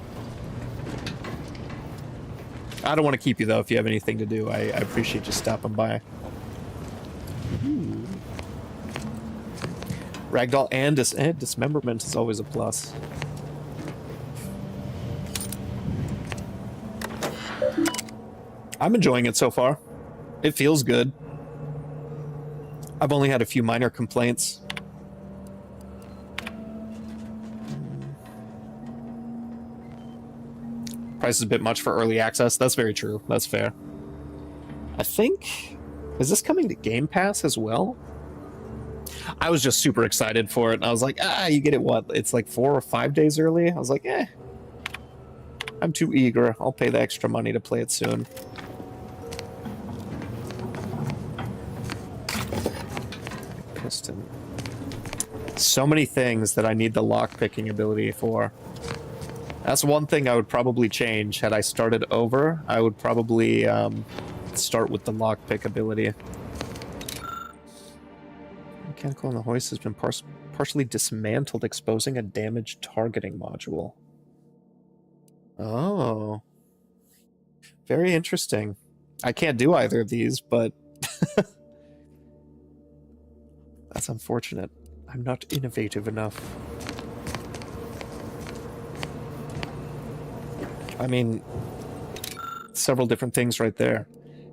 I don't want to keep you, though, if you have anything to do. I appreciate you stopping by. Ooh. Ragdoll and dismemberment is always a plus. I'm enjoying it so far. It feels good. I've only had a few minor complaints. Price is a bit much for early access. That's very true. That's fair. I think... Is this coming to Game Pass as well? I was just super excited for it. And I was like, you get it, what? It's like 4 or 5 days early? I was like, I'm too eager. I'll pay the extra money to play it soon. Piston. So many things that I need the lock-picking ability for. That's one thing I would probably change. Had I started over, I would probably start with the lockpick ability. Mechanical on the hoist has been partially dismantled, exposing a damaged targeting module. Oh. Very interesting. I can't do either of these, but... That's unfortunate. I'm not innovative enough. I mean, several different things right there.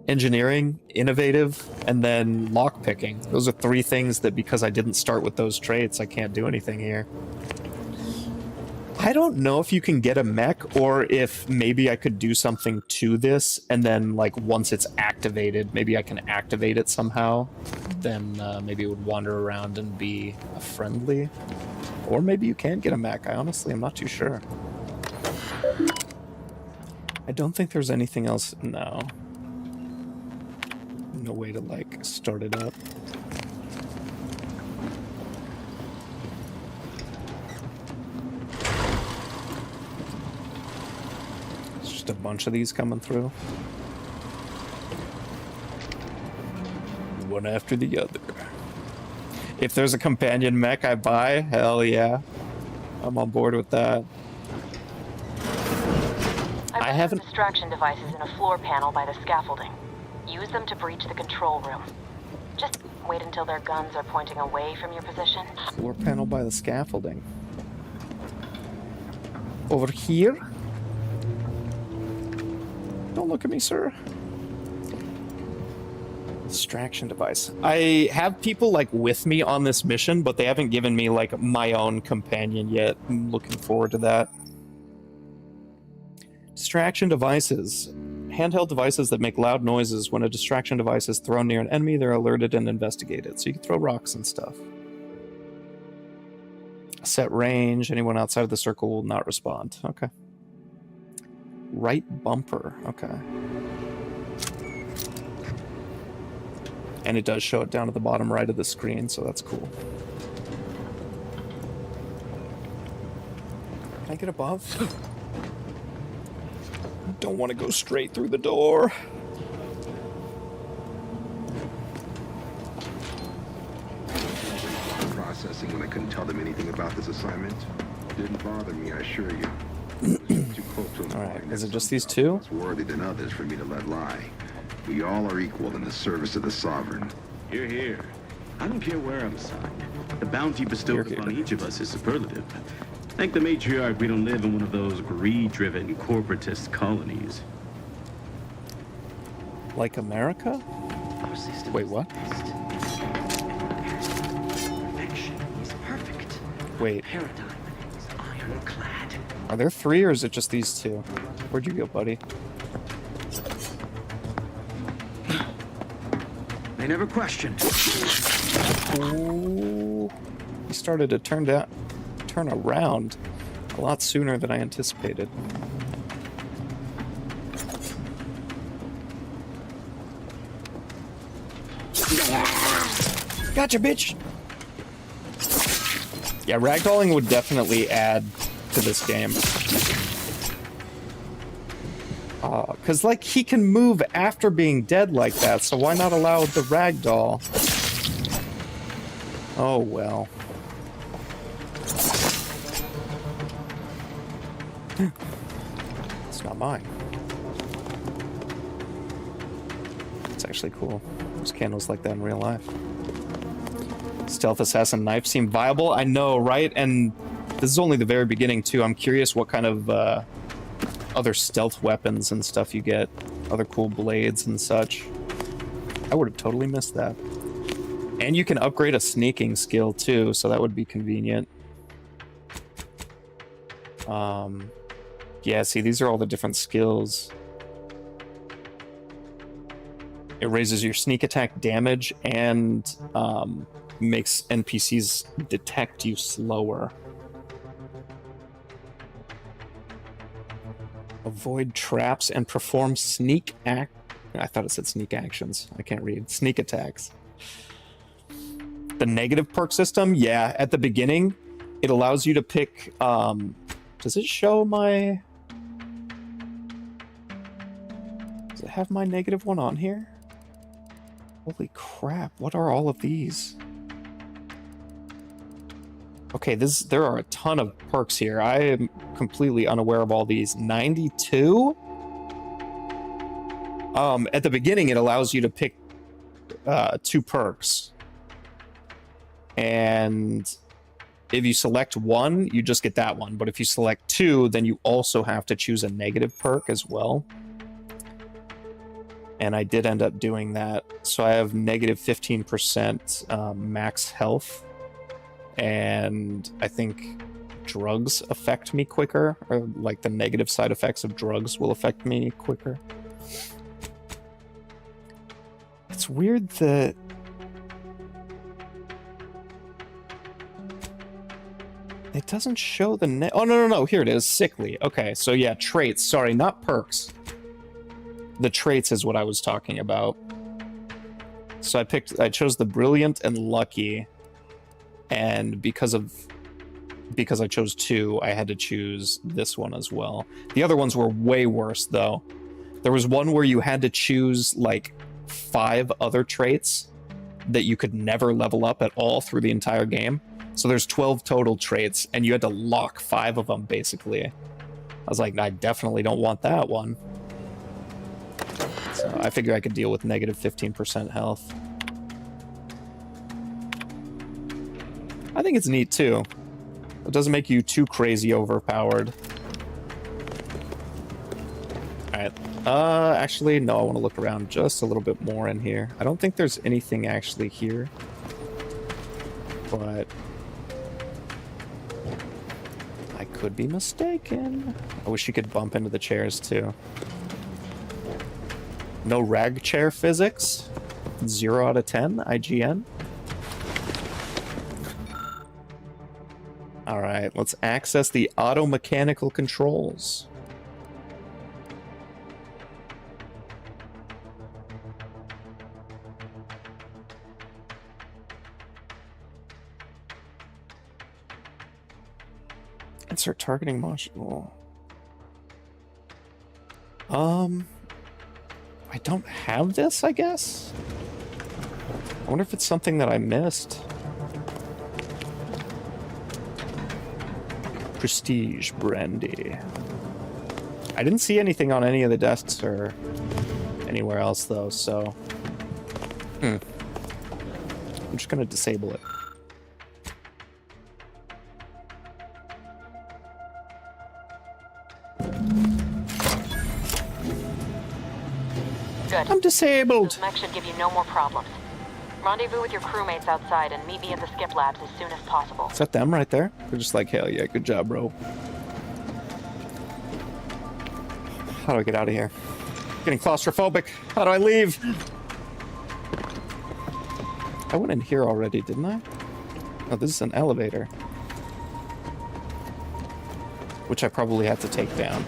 Engineering, innovative, and then lockpicking. Those are 3 things that, because I didn't start with those traits, I can't do anything here. I don't know if you can get a mech or if maybe I could do something to this and then like once it's activated, maybe I can activate it somehow. Then maybe it would wander around and be friendly. Or maybe you can get a mech. I honestly am not too sure. I don't think there's anything else. No. No way to like start it up. A bunch of these coming through. One after the other. If there's a companion mech I buy, hell yeah. I'm on board with that. I haven't distraction devices in a floor panel by the scaffolding. Use them to breach the control room. Just wait until their guns are pointing away from your position. Floor panel by the scaffolding. Over here? Don't look at me, sir. Distraction device. I have people like with me on this mission, but they haven't given me like my own companion yet. I'm looking forward to that. Distraction devices. Handheld devices that make loud noises. When a distraction device is thrown near an enemy, they're alerted and investigated. So you can throw rocks and stuff. Set range. Anyone outside of the circle will not respond. Okay. Right bumper, okay. And it does show it down at the bottom right of the screen, so that's cool. Can I get above? Don't want to go straight through the door. Processing when I couldn't tell them anything about this assignment. Didn't bother me, I assure you. Alright, is it just these two? It's worthy than others for me to let lie. We all are equal in the service of the Sovereign. Hear, hear. I don't care where I'm assigned. The bounty bestowed upon each of us is superlative. Thank the matriarch we don't live in one of those greed-driven corporatist colonies. Like America? Wait, what? Perfection is perfect. Wait. Paradigm is ironclad. Are there three or is it just these two? Where'd you go, buddy? They never questioned. Ooh. He started to turn around a lot sooner than I anticipated. Gotcha, bitch! Yeah, ragdolling would definitely add to this game. Because, like, he can move after being dead like that, so why not allow the ragdoll? Oh, well. It's not mine. It's actually cool. There's candles like that in real life. Stealth assassin knife seem viable. I know, right? And this is only the very beginning, too. I'm curious what kind of other stealth weapons and stuff you get. Other cool blades and such. I would have totally missed that. And you can upgrade a sneaking skill, too, so that would be convenient. Yeah, see, these are all the different skills. It raises your sneak attack damage and makes NPCs detect you slower. Avoid traps and perform I thought it said sneak actions. I can't read. Sneak attacks. The negative perk system, yeah, at the beginning, it allows you to pick, does it show my... Does it have my negative one on here? Holy crap, what are all of these? Okay, there are a ton of perks here. I am completely unaware of all these. 92? At the beginning, it allows you to pick 2 perks. And if you select one, you just get that one. But if you select 2, then you also have to choose a negative perk as well. And I did end up doing that. So I have negative 15% max health. And I think drugs affect me quicker, or like the negative side effects of drugs will affect me quicker. It's weird that it doesn't show the oh, no, here it is. Sickly. Okay, so yeah, traits. Sorry, not perks. The traits is what I was talking about. So I chose the brilliant and lucky, and because I chose 2, I had to choose this one as well. The other ones were way worse though. There was one where you had to choose like 5 other traits that you could never level up at all through the entire game. So there's 12 total traits, and you had to lock 5 of them, basically. I was like, I definitely don't want that one. So I figure I could deal with negative 15% health. I think it's neat, too. It doesn't make you too crazy overpowered. Alright. Actually, no, I want to look around just a little bit more in here. I don't think there's anything actually here. But I could be mistaken. I wish you could bump into the chairs too. No rag chair physics. 0 out of 10 IGN. Alright, let's access the auto mechanical controls. Insert targeting module. I don't have this, I guess? I wonder if it's something that I missed. Prestige brandy. I didn't see anything on any of the desks or anywhere else though, so I'm just gonna disable it. Good. I'm disabled. This mech should give you no more problems. Rendezvous with your crewmates outside and meet me at the skip labs as soon as possible. Is that them right there? They're just like, hell yeah, good job, bro. How do I get out of here? Getting claustrophobic. How do I leave? I went in here already, didn't I? Oh, this is an elevator. Which I probably have to take down.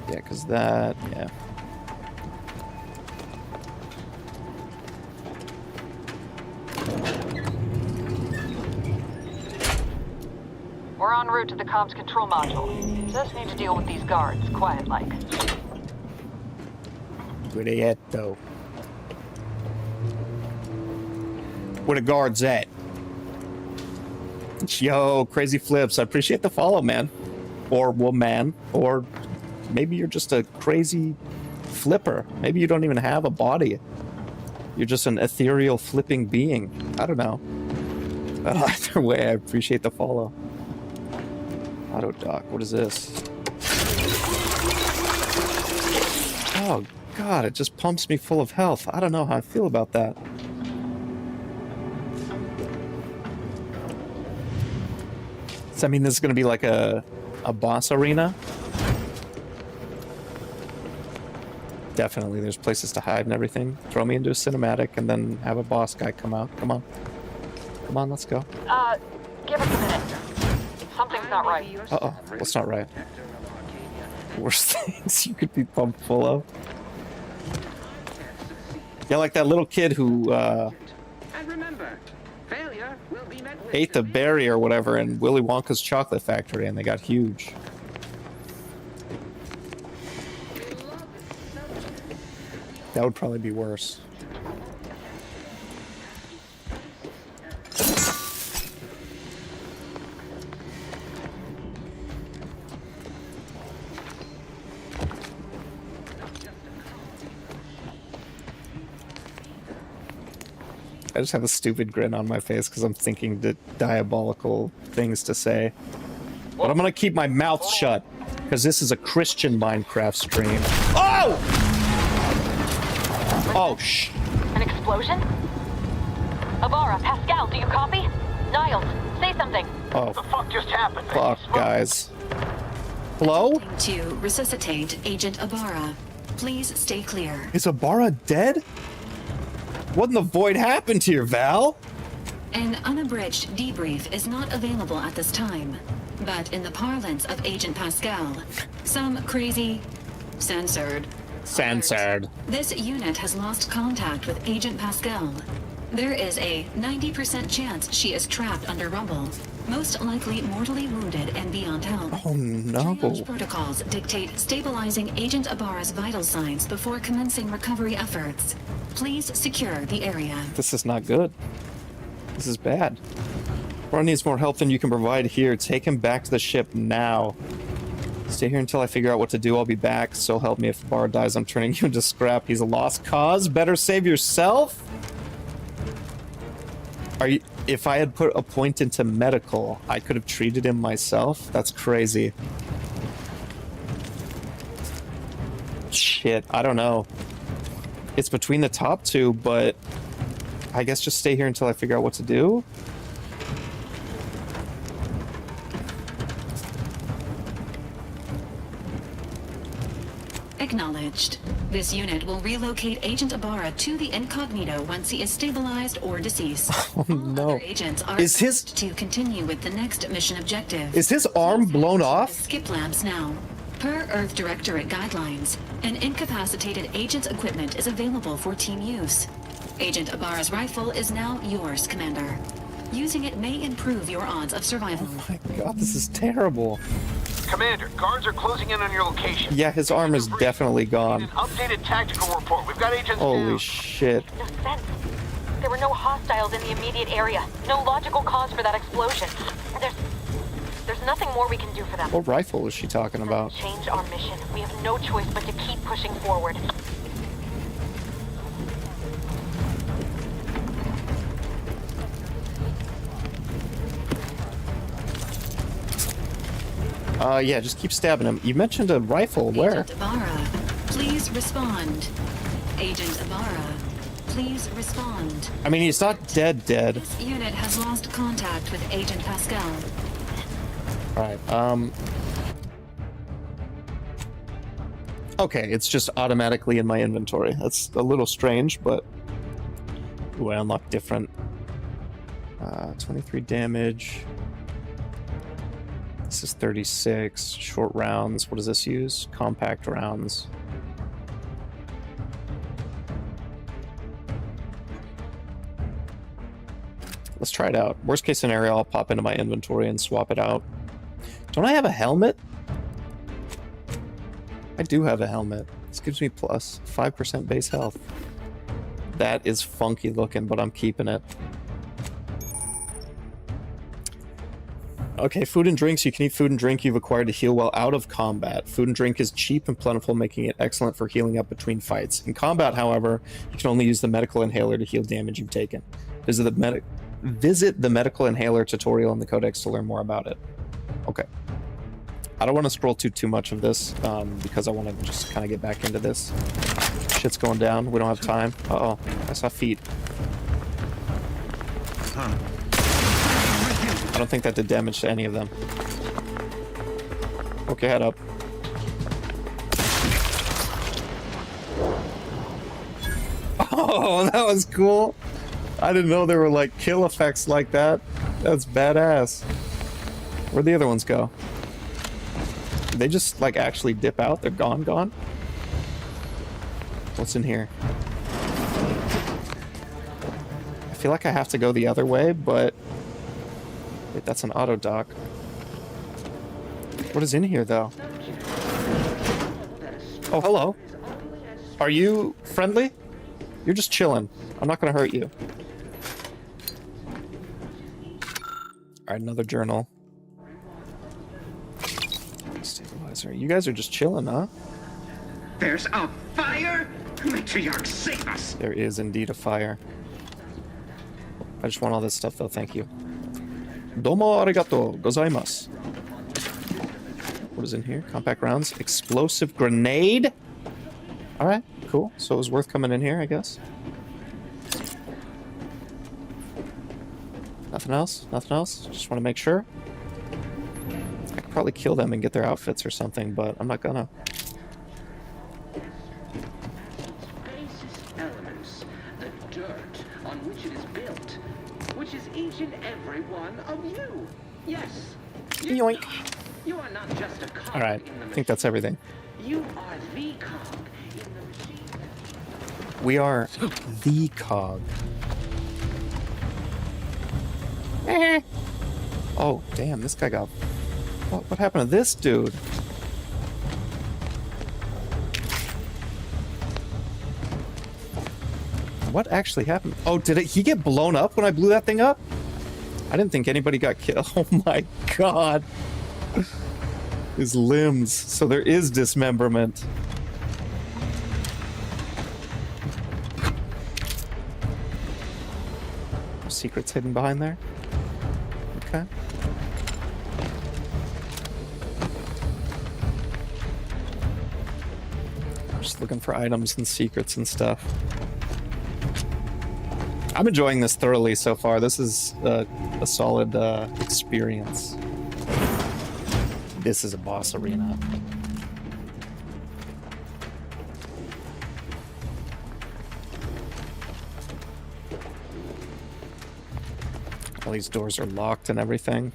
Yeah, because that, yeah. We're en route to the comms control module. Just need to deal with these guards, quiet-like. Where they at, though? Where the guards at? Yo, Crazy Flips, I appreciate the follow, man. Or woman. Or maybe you're just a crazy flipper. Maybe you don't even have a body. You're just an ethereal flipping being. I don't know. But either way, I appreciate the follow. Auto dock, what is this? Oh god, it just pumps me full of health. I don't know how I feel about that. Does that mean this is gonna be like a boss arena? Definitely, there's places to hide and everything. Throw me into a cinematic and then have a boss guy come out. Come on. Come on, let's go. Give us a minute. Something's not right. Uh-oh, what's not right? Worst things you could be pumped full of. Yeah, like that little kid who, ate the berry or whatever in Willy Wonka's chocolate factory and they got huge. That would probably be worse. I just have a stupid grin on my face because I'm thinking the diabolical things to say. But I'm gonna keep my mouth shut because this is a Christian Minecraft stream. Oh! Oh, shh. An explosion? Avara, Pascal, do you copy? Niles, say something. Oh, What the fuck just happened? fuck, guys. Hello? To resuscitate Agent Ibarra. Please stay clear. Is Ibarra dead? What in the void happened here, Val? An unabridged debrief is not available at this time, but in the parlance of Agent Pascal, some crazy... censored. This unit has lost contact with Agent Pascal. There is a 90% chance she is trapped under rubble, most likely mortally wounded and beyond help. Oh no. Triage protocols dictate stabilizing Agent Ibarra's vital signs before commencing recovery efforts. Please secure the area. This is not good. This is bad. Ibarra needs more help than you can provide here. Take him back to the ship now. Stay here until I figure out what to do. I'll be back. So help me if Ibarra dies, I'm turning you into scrap. He's a lost cause. Better save yourself? Are you... If I had put a point into medical, I could have treated him myself? That's crazy. Shit, I don't know. It's between the top two, but I guess just stay here until I figure out what to do. Acknowledged. This unit will relocate Agent Ibarra to the incognito once he is stabilized or deceased. Oh no. Other agents are Is his... to continue with the next mission objective. Is his arm blown off? Skip labs now. Per Earth Directorate guidelines, an incapacitated agent's equipment is available for team use. Agent Ibarra's rifle is now yours, Commander. Using it may improve your odds of survival. Oh my god, this is terrible. Commander, guards are closing in on your location. Yeah, his arm is definitely gone. An updated tactical report. We've got agents Holy shit. No sense. There were no hostiles in the immediate area. No logical cause for that explosion. There's nothing more we can do for them. What rifle is she talking about? Change our mission. We have no choice but to keep pushing forward. Yeah, just keep stabbing him. You mentioned a rifle. Where? Agent Ibarra, please respond. Agent Ibarra, please respond. I mean, he's not dead. This unit has lost contact with Agent Pascal. Alright, okay, it's just automatically in my inventory. That's a little strange, but... Ooh, I unlocked different. 23 damage. This is 36. Short rounds. What does this use? Compact rounds. Let's try it out. Worst case scenario, I'll pop into my inventory and swap it out. Don't I have a helmet? I do have a helmet. This gives me plus 5% base health. That is funky looking, but I'm keeping it. Okay, food and drinks. You can eat food and drink you've acquired to heal while out of combat. Food and drink is cheap and plentiful, making it excellent for healing up between fights. In combat, however, you can only use the medical inhaler to heal damage you've taken. Visit the medical inhaler tutorial in the codex to learn more about it. Okay. I don't want to scroll too much of this, because I want to just kind of get back into this. Shit's going down. We don't have time. Uh-oh. I saw feet. I don't think that did damage to any of them. Poke your head up. Oh, that was cool. I didn't know there were like kill effects like that. That's badass. Where'd the other ones go? Did they just like actually dip out? They're gone? What's in here? I feel like I have to go the other way, but... Wait, that's an auto dock. What is in here, though? Oh, hello. Are you friendly? You're just chilling. I'm not gonna hurt you. Alright, another journal. Stabilizer. You guys are just chilling, huh? There's a fire? Matriarch, save us! There is indeed a fire. I just want all this stuff, though. Thank you. Domo arigato gozaimasu. What is in here? Compact rounds. Explosive grenade? Alright, cool. So it was worth coming in here, I guess. Nothing else? Nothing else? Just want to make sure. I could probably kill them and get their outfits or something, but I'm not gonna. Basest elements, the dirt on which it is built, which is each and every one of you. Yes. Yoink. You are not just a cog. Alright, I think that's everything. You are the cog in the machine. We are the cog. Oh, damn, this guy got... What happened to this dude? What actually happened? Oh, did he get blown up when I blew that thing up? I didn't think anybody got killed. Oh my god. His limbs. So there is dismemberment. Secrets hidden behind there? Okay. Just looking for items and secrets and stuff. I'm enjoying this thoroughly so far. This is a solid experience. This is a boss arena. All these doors are locked and everything.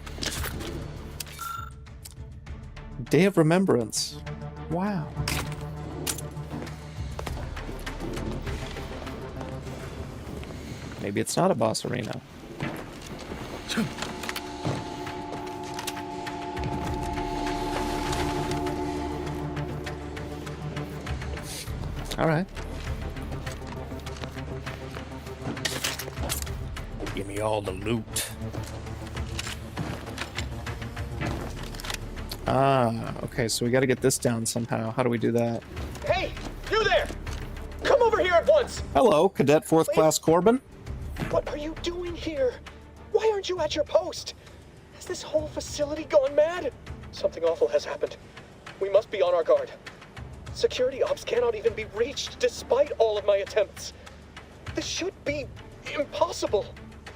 Day of Remembrance. Wow. Maybe it's not a boss arena. All right. Give me all the loot. Ah, okay, so we gotta get this down somehow. How do we do that? Hey, you there! Come over here at once! Hello, Cadet 4th Class Corbin. What are you doing here? Why aren't you at your post? Has this whole facility gone mad? Something awful has happened. We must be on our guard. Security ops cannot even be reached despite all of my attempts. This should be impossible.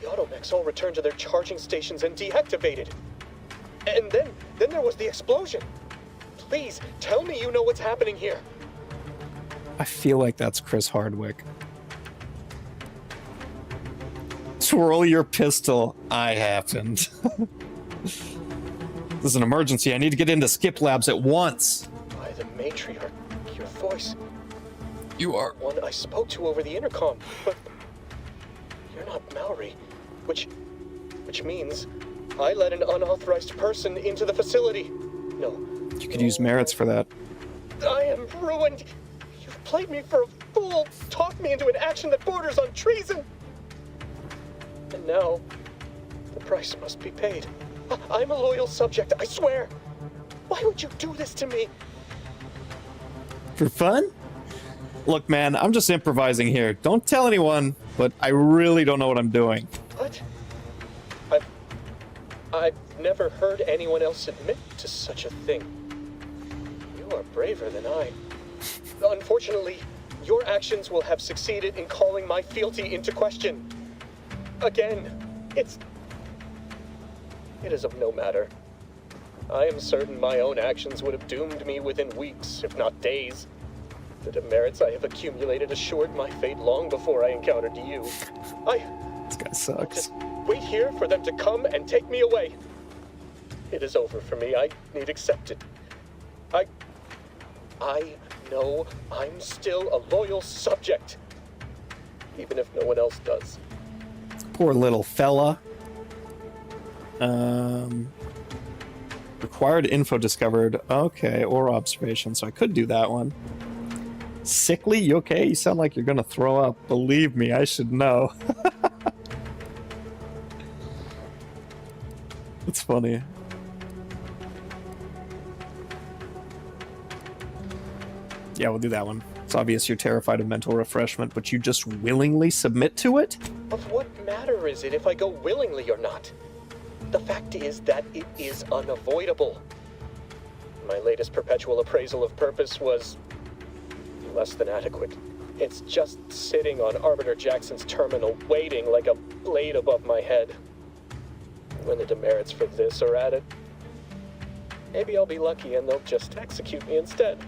The automechs all returned to their charging stations and deactivated. And then there was the explosion. Please, tell me you know what's happening here. I feel like that's Chris Hardwick. Twirl your pistol. I happened. This is an emergency. I need to get into Skip Labs at once. By the matriarch, your voice. You are one I spoke to over the intercom, but you're not Mallory, which means I let an unauthorized person into the facility. No. You could use merits for that. I am ruined. You've played me for a fool, talked me into an action that borders on treason. And now, the price must be paid. I'm a loyal subject, I swear. Why would you do this to me? For fun? Look, man, I'm just improvising here. Don't tell anyone, but I really don't know what I'm doing. What? I've never heard anyone else admit to such a thing. You are braver than I. Unfortunately, your actions will have succeeded in calling my fealty into question. Again, it is of no matter. I am certain my own actions would have doomed me within weeks, if not days. The demerits I have accumulated assured my fate long before I encountered you. This guy sucks. Just wait here for them to come and take me away. It is over for me. I need accept it. I know I'm still a loyal subject, even if no one else does. Poor little fella. Required info discovered. Okay, or observation, so I could do that one. Sickly? You okay? You sound like you're gonna throw up. Believe me, I should know. It's funny. Yeah, we'll do that one. It's obvious you're terrified of mental refreshment, but you just willingly submit to it? Of what matter is it if I go willingly or not? The fact is that it is unavoidable. My latest perpetual appraisal of purpose was less than adequate. It's just sitting on Arbiter Jackson's terminal, waiting like a blade above my head. when the demerits for this are added. Maybe I'll be lucky and they'll just execute me instead.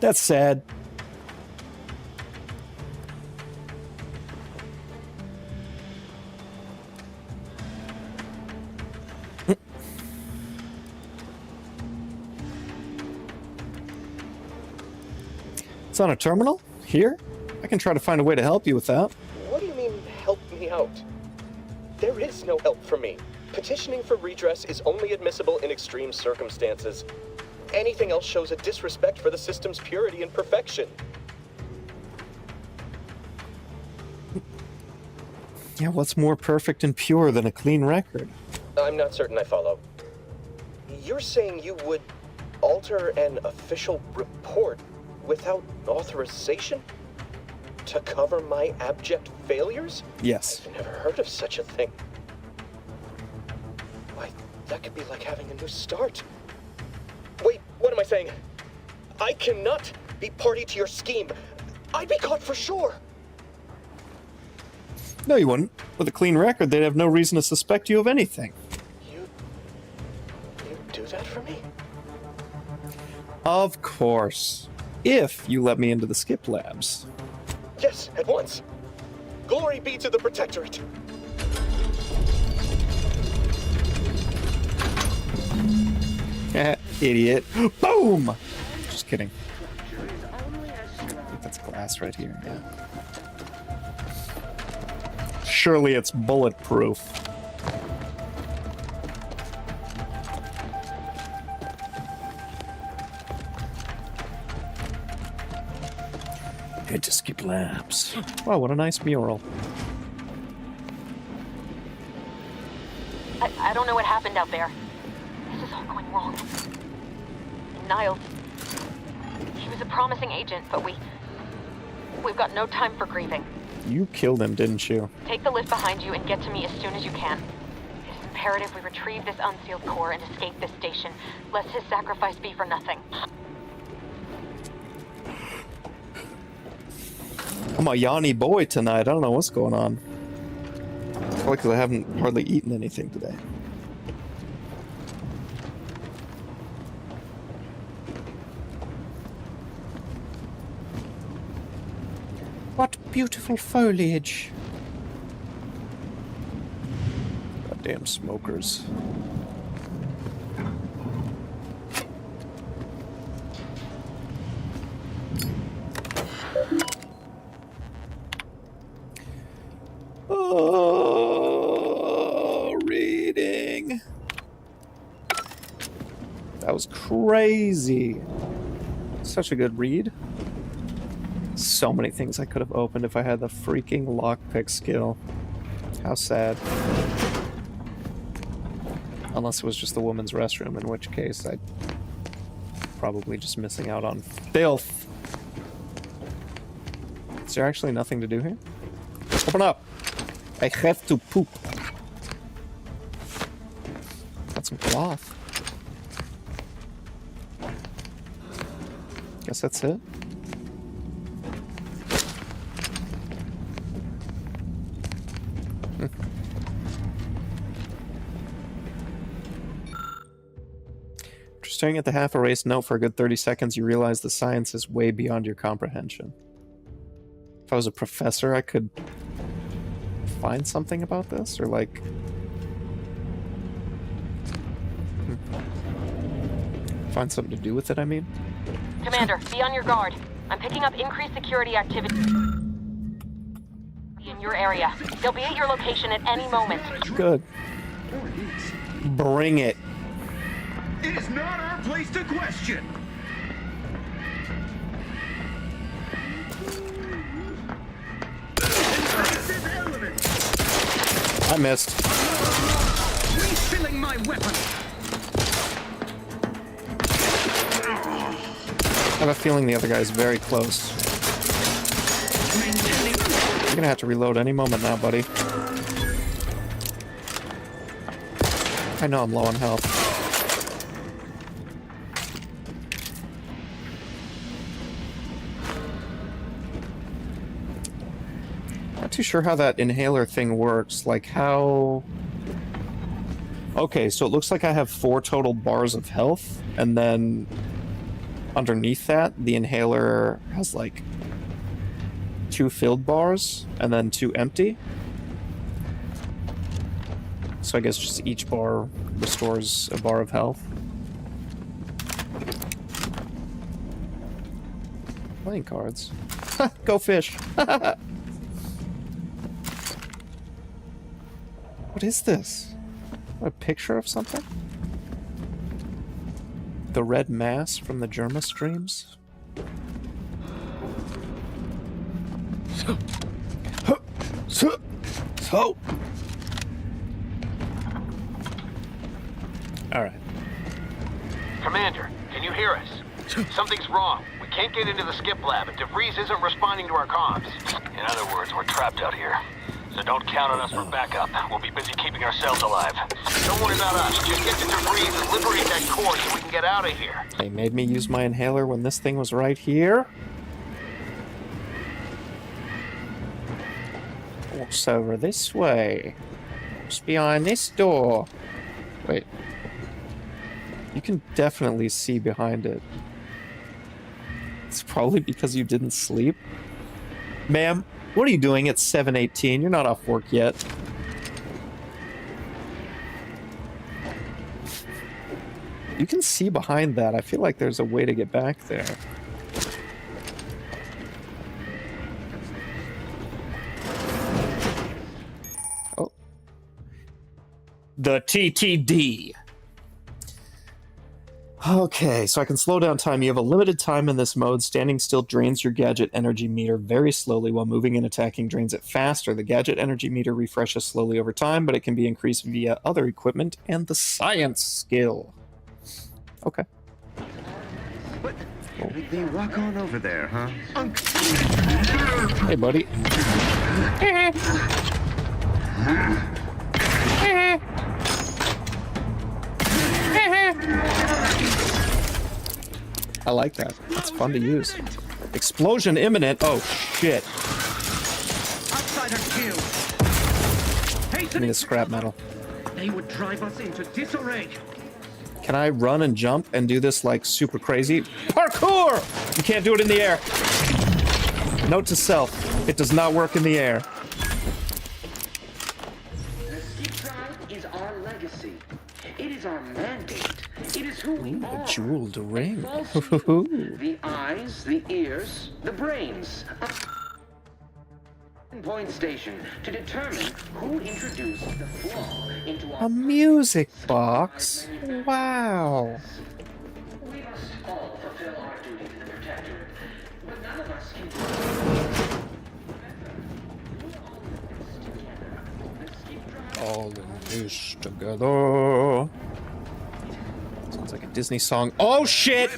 That's sad. It's on a terminal? Here? I can try to find a way to help you with that. What do you mean, help me out? There is no help for me. Petitioning for redress is only admissible in extreme circumstances. Anything else shows a disrespect for the system's purity and perfection. Yeah, what's more perfect and pure than a clean record? I'm not certain I follow. You're saying you would alter an official report without authorization? To cover my abject failures? Yes. I've never heard of such a thing. Why, that could be like having a new start. Wait, what am I saying? I cannot be party to your scheme. I'd be caught for sure. No, you wouldn't. With a clean record, they'd have no reason to suspect you of anything. You do that for me? Of course. If you let me into the skip labs. Yes, at once. Glory be to the Protectorate. Idiot. Boom! Just kidding. I think that's glass right here, yeah. Surely it's bulletproof. Head to skip labs. Wow, what a nice mural. I don't know what happened out there. This is all going wrong. Niles. He was a promising agent, but we've got no time for grieving. You killed him, didn't you? Take the lift behind you and get to me as soon as you can. It is imperative we retrieve this unsealed core and escape this station, lest his sacrifice be for nothing. I'm a Yanni boy tonight. I don't know what's going on. Probably because I haven't hardly eaten anything today. What beautiful foliage. Goddamn smokers. Oh, reading. That was crazy. Such a good read. So many things I could have opened if I had the freaking lockpick skill. How sad. Unless it was just the woman's restroom, in which case I'd probably just missing out on filth. Is there actually nothing to do here? Open up! I have to poop. Got some cloth. Guess that's it. After staring at the half-erased note for a good 30 seconds, you realize the science is way beyond your comprehension. If I was a professor, I could find something about this, or like... find something to do with it, I mean? Commander, be on your guard. I'm picking up increased security activity in your area. They'll be at your location at any moment. Good. Bring it. It is not our place to question. I missed. Refilling my weapon. I have a feeling the other guy's very close. You're gonna have to reload any moment now, buddy. I know I'm low on health. Not too sure how that inhaler thing works. Like how... Okay, so it looks like I have 4 total bars of health, and then underneath that, the inhaler has like 2 filled bars, and then 2 empty. So I guess just each bar restores a bar of health. Playing cards. Go fish! What is this? A picture of something? The red mass from the Germa streams? Alright. Commander, can you hear us? Something's wrong. We can't get into the skip lab, and DeVries isn't responding to our comms. In other words, we're trapped out here. So don't count on us for backup. We'll be busy keeping ourselves alive. Don't worry about us. Just get to DeVries and liberate that core so we can get out of here. They made me use my inhaler when this thing was right here. What's over this way? What's behind this door? Wait. You can definitely see behind it. It's probably because you didn't sleep. Ma'am, what are you doing at 7:18? You're not off work yet. You can see behind that. I feel like there's a way to get back there. Oh. The TTD. Okay, so I can slow down time. You have a limited time in this mode. Standing still drains your gadget energy meter very slowly, while moving and attacking drains it faster. The gadget energy meter refreshes slowly over time, but it can be increased via other equipment and the science skill. Okay. What? They walk on over there, huh? Hey, buddy. I like that. That's fun to use. Explosion imminent. Oh, shit. Give me the scrap metal. They would drive us into disarray. Can I run and jump and do this like super crazy? Parkour! You can't do it in the air. Note to self, it does not work in the air. The skip drive is our legacy. It is our mandate. It is who we are. A jeweled ring. The eyes, the ears, the brains. A point station to determine who introduced the flaw into our... A music box? Wow. We must all fulfill our duty to the Protectorate, but none of us can... All in this together. Sounds like a Disney song. Oh shit!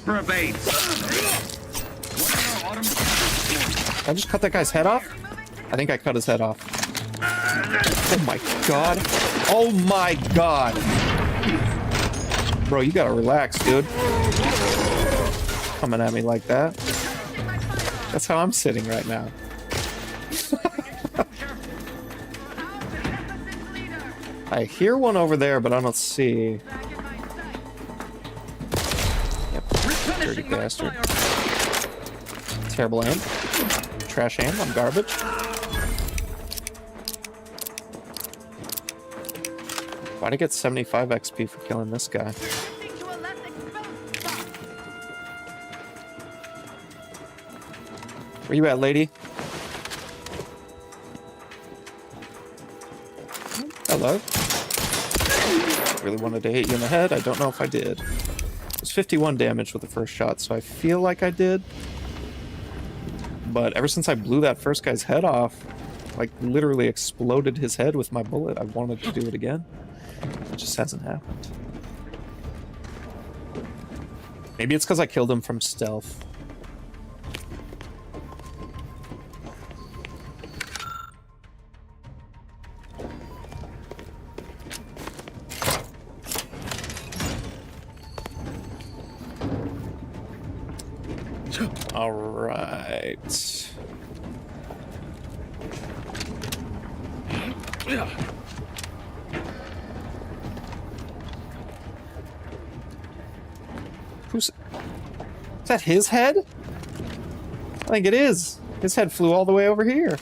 I just cut that guy's head off? I think I cut his head off. Oh my god. Oh my god. Bro, you gotta relax, dude. Coming at me like that. That's how I'm sitting right now. I hear one over there, but I don't see. Yep. Dirty bastard. Terrible aim. Trash aim. I'm garbage. Why'd I get 75 XP for killing this guy? Where you at, lady? Hello. Really wanted to hit you in the head. I don't know if I did. It was 51 damage with the first shot, so I feel like I did. But ever since I blew that first guy's head off, like literally exploded his head with my bullet, I wanted to do it again. It just hasn't happened. Maybe it's because I killed him from stealth. All right. Is that his head? I think it is. His head flew all the way over here.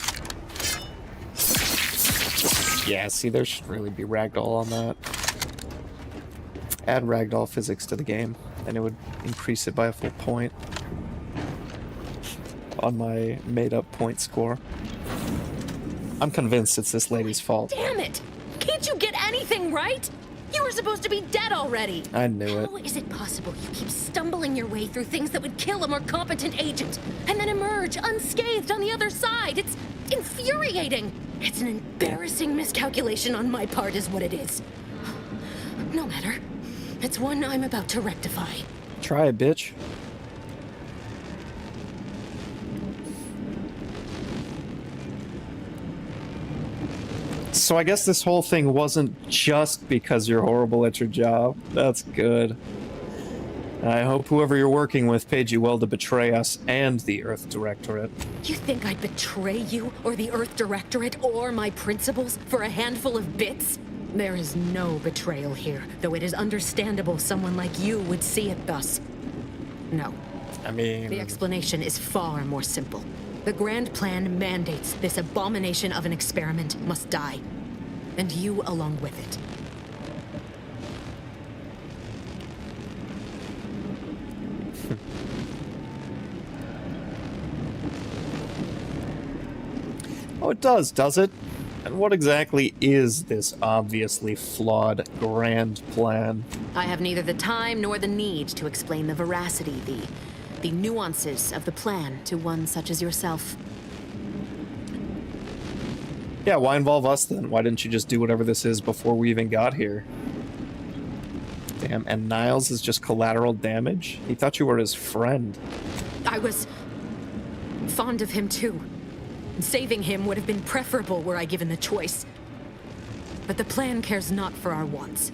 Yeah, see, there should really be ragdoll on that. Add ragdoll physics to the game, and it would increase it by a full point on my made-up point score. I'm convinced it's this lady's fault. Damn it! Can't you get anything right? You were supposed to be dead already! I knew it. How is it possible you keep stumbling your way through things that would kill a more competent agent, and then emerge unscathed on the other side? It's infuriating! It's an embarrassing miscalculation on my part is what it is. No matter. It's one I'm about to rectify. Try it, bitch. So I guess this whole thing wasn't just because you're horrible at your job. That's good. I hope whoever you're working with paid you well to betray us and the Earth Directorate. You think I'd betray you, or the Earth Directorate, or my principals for a handful of bits? There is no betrayal here, though it is understandable someone like you would see it thus. No. I mean... The explanation is far more simple. The Grand Plan mandates this abomination of an experiment must die. And you along with it. Oh, it does it? And what exactly is this obviously flawed Grand Plan? I have neither the time nor the need to explain the veracity, the nuances of the plan to one such as yourself. Yeah, why involve us then? Why didn't you just do whatever this is before we even got here? Damn, and Niles is just collateral damage? He thought you were his friend. I was fond of him too. Saving him would have been preferable were I given the choice. But the plan cares not for our wants.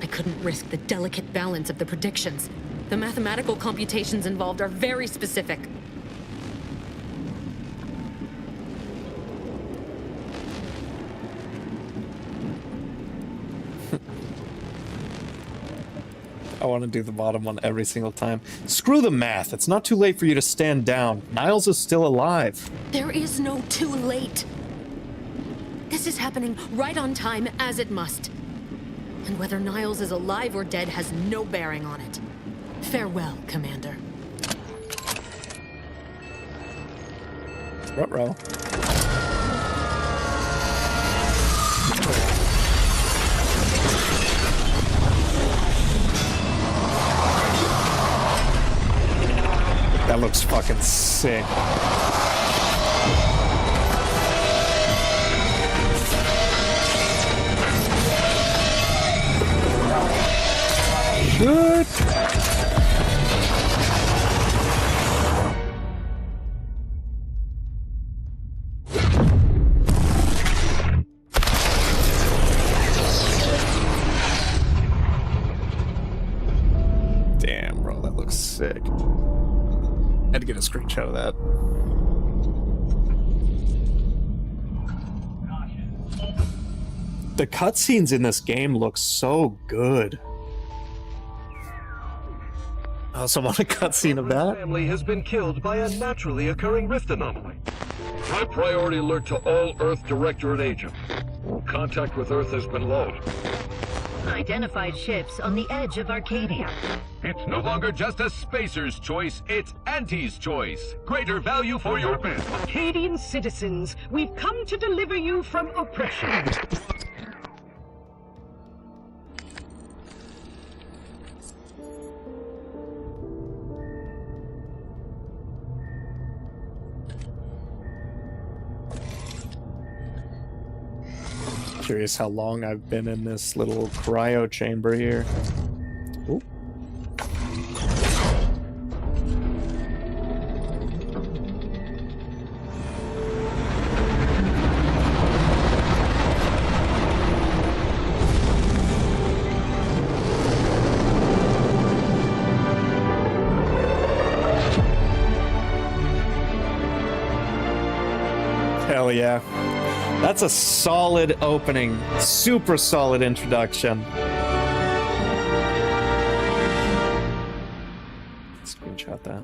I couldn't risk the delicate balance of the predictions. The mathematical computations involved are very specific. I want to do the bottom one every single time. Screw the math. It's not too late for you to stand down. Niles is still alive. There is no too late. This is happening right on time, as it must. And whether Niles is alive or dead has no bearing on it. Farewell, Commander. Ruh-roh. That looks fucking sick. Good. Damn, bro, that looks sick. Had to get a screenshot of that. The cutscenes in this game look so good. I also want a cutscene of that. Family has been killed by a naturally occurring rift anomaly. High priority alert to all Earth Directorate agents. Contact with Earth has been low. Identified ships on the edge of Arcadia. It's no longer just a spacer's choice, it's Auntie's choice. Greater value for your men. Arcadian citizens, we've come to deliver you from oppression. Curious how long I've been in this little cryo chamber here. Ooh. Hell yeah. That's a solid opening. Super solid introduction. Screen screenshot that.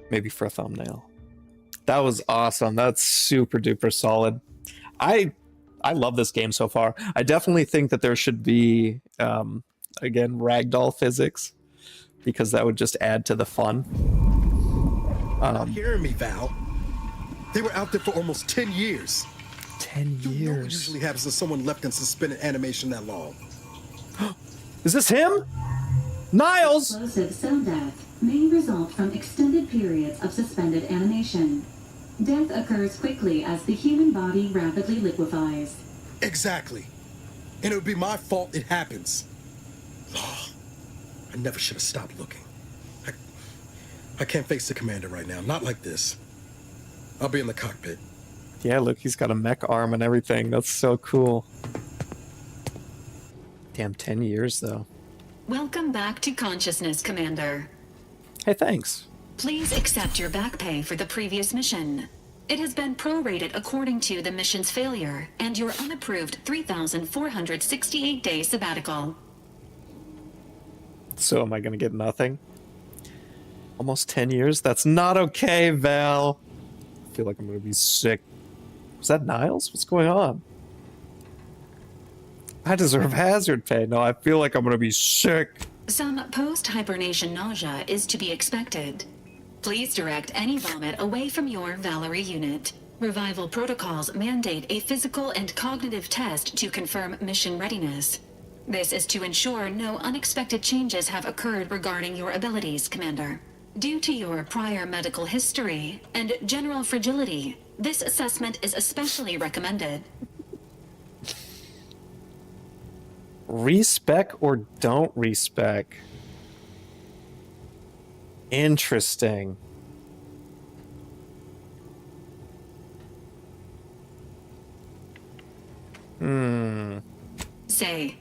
Maybe for a thumbnail. That was awesome. That's super duper solid. I love this game so far. I definitely think that there should be, again, ragdoll physics, because that would just add to the fun. Hearing me, Val. They were out there for almost 10 years. 10 You know years. what usually happens to someone left in suspended animation that long. Is this him? Niles! Explosive cell death may result from extended periods of suspended animation. Death occurs quickly as the human body rapidly liquefies. Exactly. And it would be my fault it happens. Oh, I never should have stopped looking. I can't face the commander right now. Not like this. I'll be in the cockpit. Yeah, look, he's got a mech arm and everything. That's so cool. Damn, 10 years, though. Welcome back to consciousness, Commander. Hey, thanks. Please accept your back pay for the previous mission. It has been prorated according to the mission's failure and your unapproved 3,468-day sabbatical. So am I going to get nothing? Almost 10 years? That's not okay, Val. I feel like I'm going to be sick. Was that Niles? What's going on? I deserve hazard pay. No, I feel like I'm going to be sick. Some post-hibernation nausea is to be expected. Please direct any vomit away from your Valerie unit. Revival protocols mandate a physical and cognitive test to confirm mission readiness. This is to ensure no unexpected changes have occurred regarding your abilities, Commander. Due to your prior medical history and general fragility, this assessment is especially recommended. Respec or don't respec? Interesting. Say,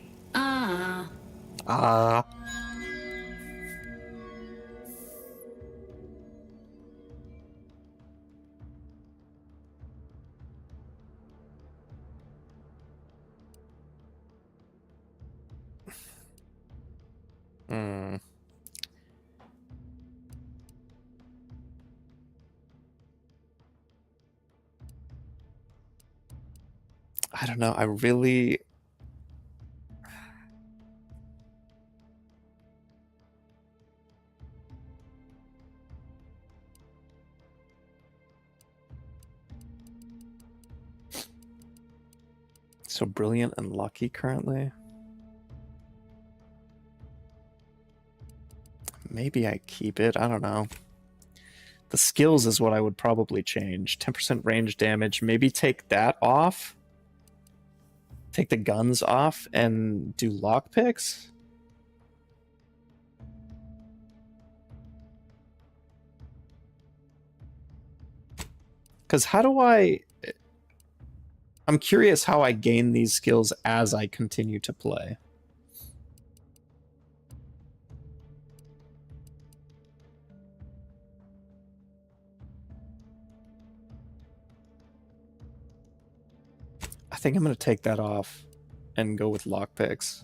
I don't know. I really... So brilliant and lucky currently. Maybe I keep it. I don't know. The skills is what I would probably change. 10% range damage. Maybe take that off. Take the guns off and do lockpicks. Because how do I... I'm curious how I gain these skills as I continue to play. I think I'm going to take that off and go with lockpicks.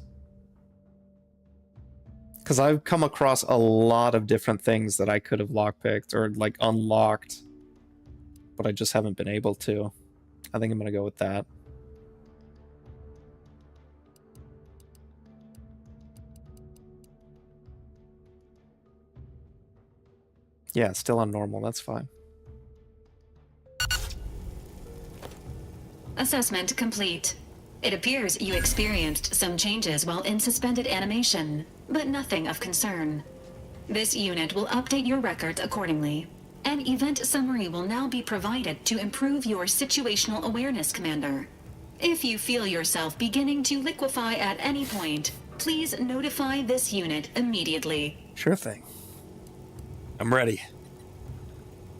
Because I've come across a lot of different things that I could have lockpicked or like unlocked, but I just haven't been able to. I think I'm going to go with that. Yeah, still on normal. That's fine. Assessment complete. It appears you experienced some changes while in suspended animation, but nothing of concern. This unit will update your records accordingly. An event summary will now be provided to improve your situational awareness, Commander. If you feel yourself beginning to liquefy at any point, please notify this unit immediately. Sure thing. I'm ready.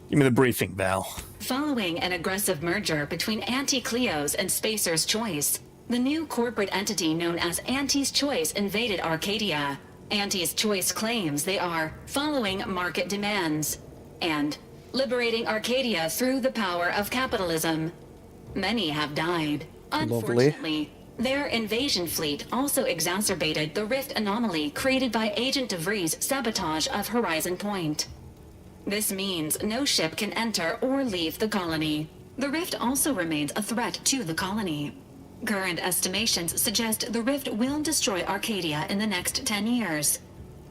Give me the briefing, Val. Following an aggressive merger between Anti-Cleos and Spacer's Choice, the new corporate entity known as Anti's Choice invaded Arcadia. Anti's Choice claims they are following market demands and liberating Arcadia through the power of capitalism. Many have died. Unfortunately, Their invasion fleet also exacerbated the rift anomaly created by Agent DeVries' sabotage of Horizon Point. This means no ship can enter or leave the colony. The rift also remains a threat to the colony. Current estimations suggest the rift will destroy Arcadia in the next 10 years.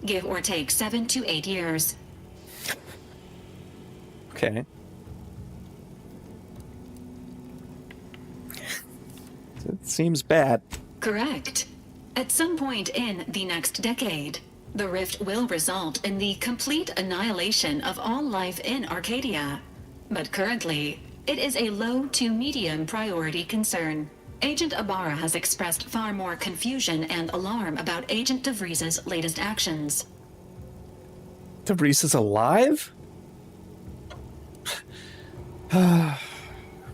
Give or take 7 to 8 years. Okay. It seems bad. Correct. At some point in the next decade, the rift will result in the complete annihilation of all life in Arcadia. But currently, it is a low to medium priority concern. Agent Ibarra has expressed far more confusion and alarm about Agent DeVries' latest actions. DeVries is alive?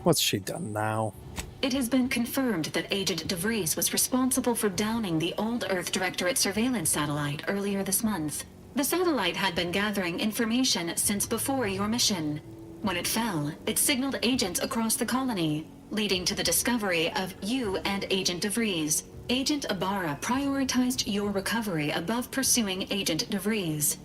What's she done now? It has been confirmed that Agent DeVries was responsible for downing the old Earth Directorate surveillance satellite earlier this month. The satellite had been gathering information since before your mission. When it fell, it signaled agents across the colony, leading to the discovery of you and Agent DeVries. Agent Ibarra prioritized your recovery above pursuing Agent DeVries.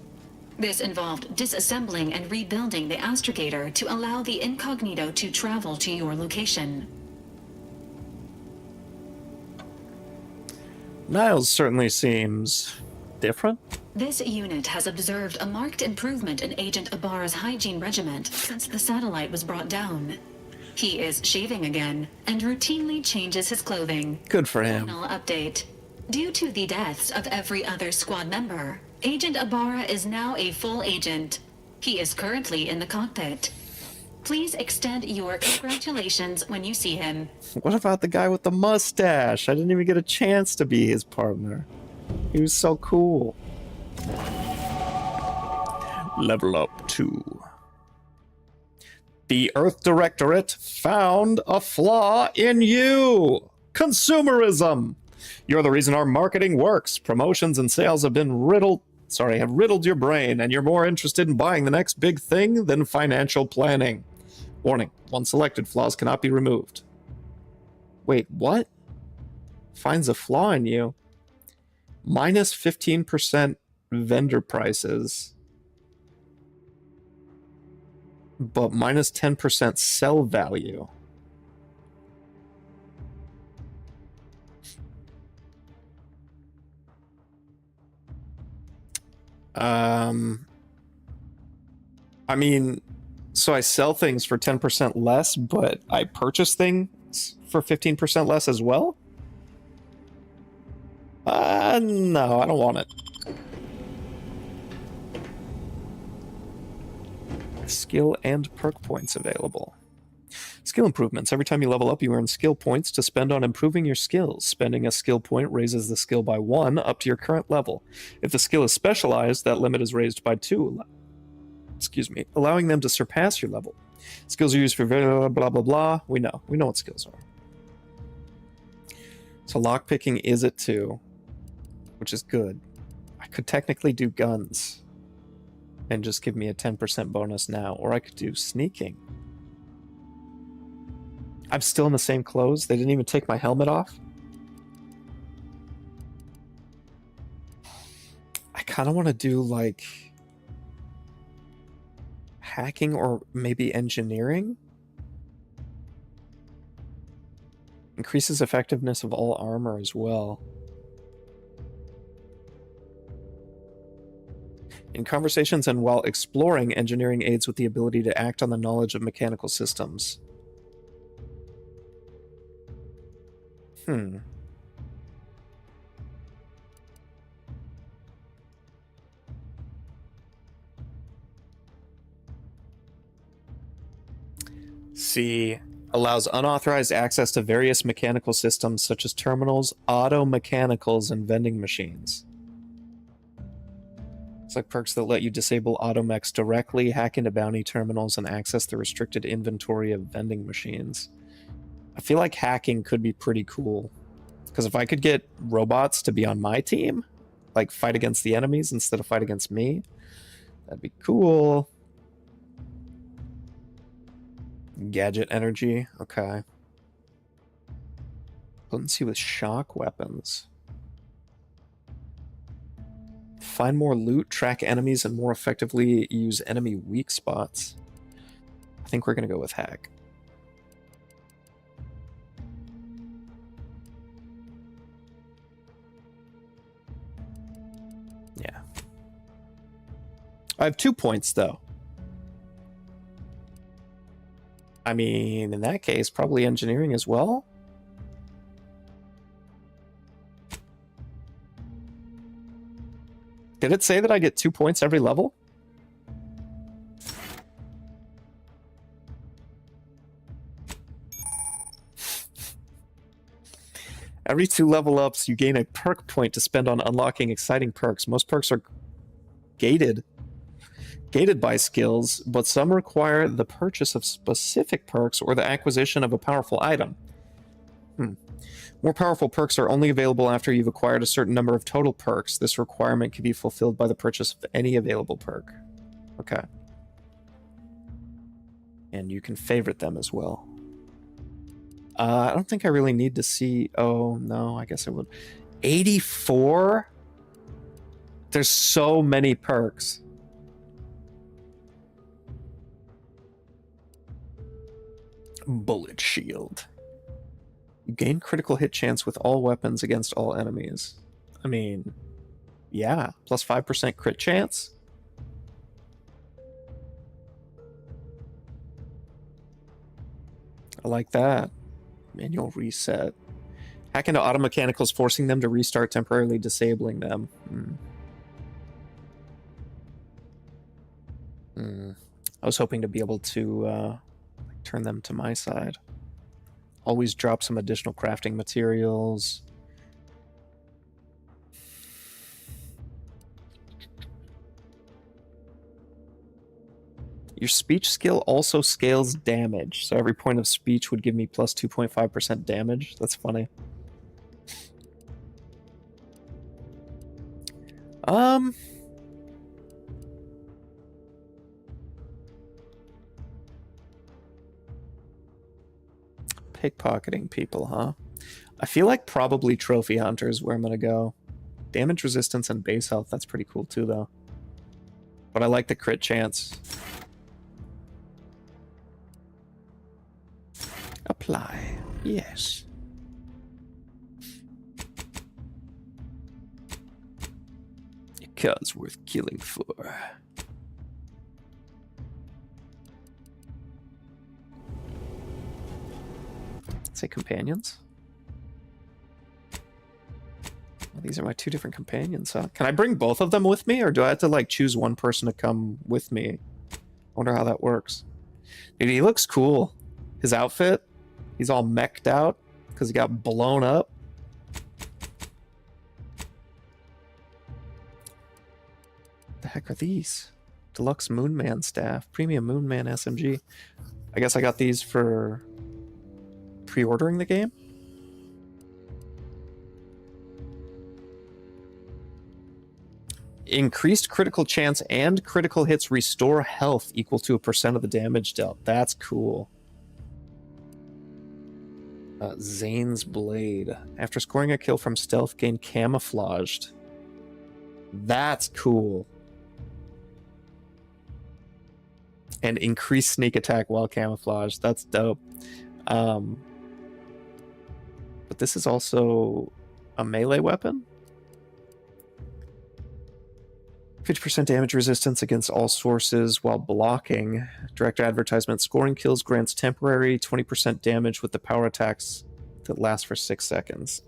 This involved disassembling and rebuilding the astrogator to allow the incognito to travel to your location. Niles certainly seems different. This unit has observed a marked improvement in Agent Ibarra's hygiene regimen since the satellite was brought down. He is shaving again and routinely changes his clothing. Good for him. Final update. Due to the deaths of every other squad member, Agent Ibarra is now a full agent. He is currently in the cockpit. Please extend your congratulations when you see him. What about the guy with the mustache? I didn't even get a chance to be his partner. He was so cool. Level up 2. The Earth Directorate found a flaw in you. Consumerism. You're the reason our marketing works. Promotions and sales have riddled your brain, and you're more interested in buying the next big thing than financial planning. Warning, once selected, flaws cannot be removed. Wait, what? Finds a flaw in you. Minus 15% vendor prices. But minus 10% sell value. I mean, so I sell things for 10% less, but I purchase things for 15% less as well? No, I don't want it. Skill and perk points available. Skill improvements. Every time you level up, you earn skill points to spend on improving your skills. Spending a skill point raises the skill by 1 up to your current level. If the skill is specialized, that limit is raised by 2. Allowing them to surpass your level. Skills are used for blah, blah, blah, blah. We know what skills are. So lockpicking is at 2, which is good. I could technically do guns and just give me a 10% bonus now, or I could do sneaking. I'm still in the same clothes. They didn't even take my helmet off. I kind of want to do like hacking or maybe engineering. Increases effectiveness of all armor as well. In conversations and while exploring, engineering aids with the ability to act on the knowledge of mechanical systems. C. Allows unauthorized access to various mechanical systems such as terminals, auto mechanicals, and vending machines. It's like perks that let you disable automechs directly, hack into bounty terminals, and access the restricted inventory of vending machines. I feel like hacking could be pretty cool. Because if I could get robots to be on my team, like fight against the enemies instead of fight against me, that'd be cool. Gadget energy, okay. Potency with shock weapons. Find more loot, track enemies, and more effectively use enemy weak spots. I think we're going to go with hack. Yeah. I have 2 points, though. I mean, in that case, probably engineering as well. Did it say that I get 2 points every level? Every 2 level ups, you gain a perk point to spend on unlocking exciting perks. Most perks are gated by skills, but some require the purchase of specific perks or the acquisition of a powerful item. More powerful perks are only available after you've acquired a certain number of total perks. This requirement can be fulfilled by the purchase of any available perk. Okay. And you can favorite them as well. I don't think I really need to see... Oh, no, I guess I would. 84? There's so many perks. Bullet shield. You gain critical hit chance with all weapons against all enemies. I mean, yeah, plus 5% crit chance. I like that. Manual reset. Hack into auto mechanicals, forcing them to restart, temporarily disabling them. I was hoping to be able to turn them to my side. Always drop some additional crafting materials. Your speech skill also scales damage, so every point of speech would give me plus 2.5% damage. That's funny. Pickpocketing people, huh? I feel like probably Trophy Hunter is where I'm gonna go. Damage resistance and base health, that's pretty cool too, though. But I like the crit chance. Apply. Yes. A cause worth killing for. Say companions. Well, these are my 2 different companions, huh? Can I bring both of them with me, or do I have to like choose one person to come with me? I wonder how that works. Dude, he looks cool. His outfit, he's all mech'd out because he got blown up. What the heck are these? Deluxe Moonman staff, premium Moonman SMG. I guess I got these for pre-ordering the game. Increased critical chance and critical hits restore health equal to 1% of the damage dealt. That's cool. Zane's Blade. After scoring a kill from stealth, gain camouflaged. That's cool. And increased sneak attack while camouflaged. That's dope. But this is also a melee weapon. 50% damage resistance against all sources while blocking. Direct advertisement. Scoring kills grants temporary 20% damage with the power attacks that last for 6 seconds.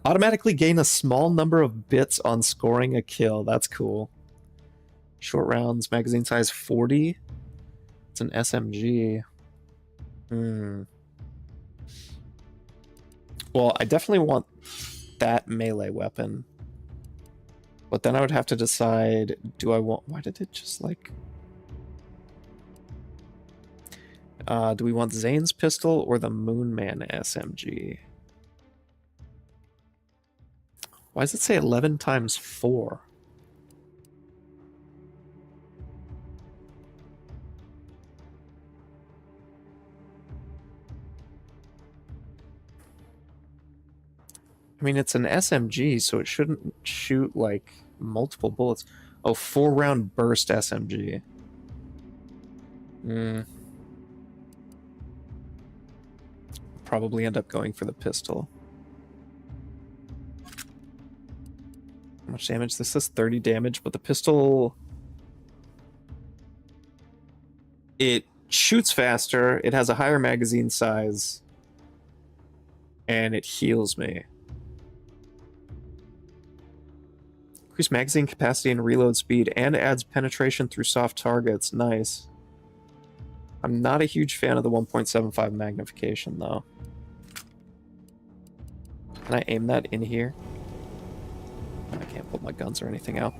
Automatically gain a small number of bits on scoring a kill. That's cool. Short rounds, magazine size 40. It's an SMG. Well, I definitely want that melee weapon. But then I would have to decide, do I want... Why did it just like... do we want Zane's pistol or the Moonman SMG? Why does it say 11 times 4? mean, it's an SMG, so it shouldn't shoot, like, multiple bullets. Oh, 4-round burst SMG. Probably end up going for the pistol. How much damage? This is 30 damage, but the pistol... It shoots faster, it has a higher magazine size, and it heals me. Increase magazine capacity and reload speed, and adds penetration through soft targets. Nice. I'm not a huge fan of the 1.75 magnification, though. Can I aim that in here? I can't pull my guns or anything out.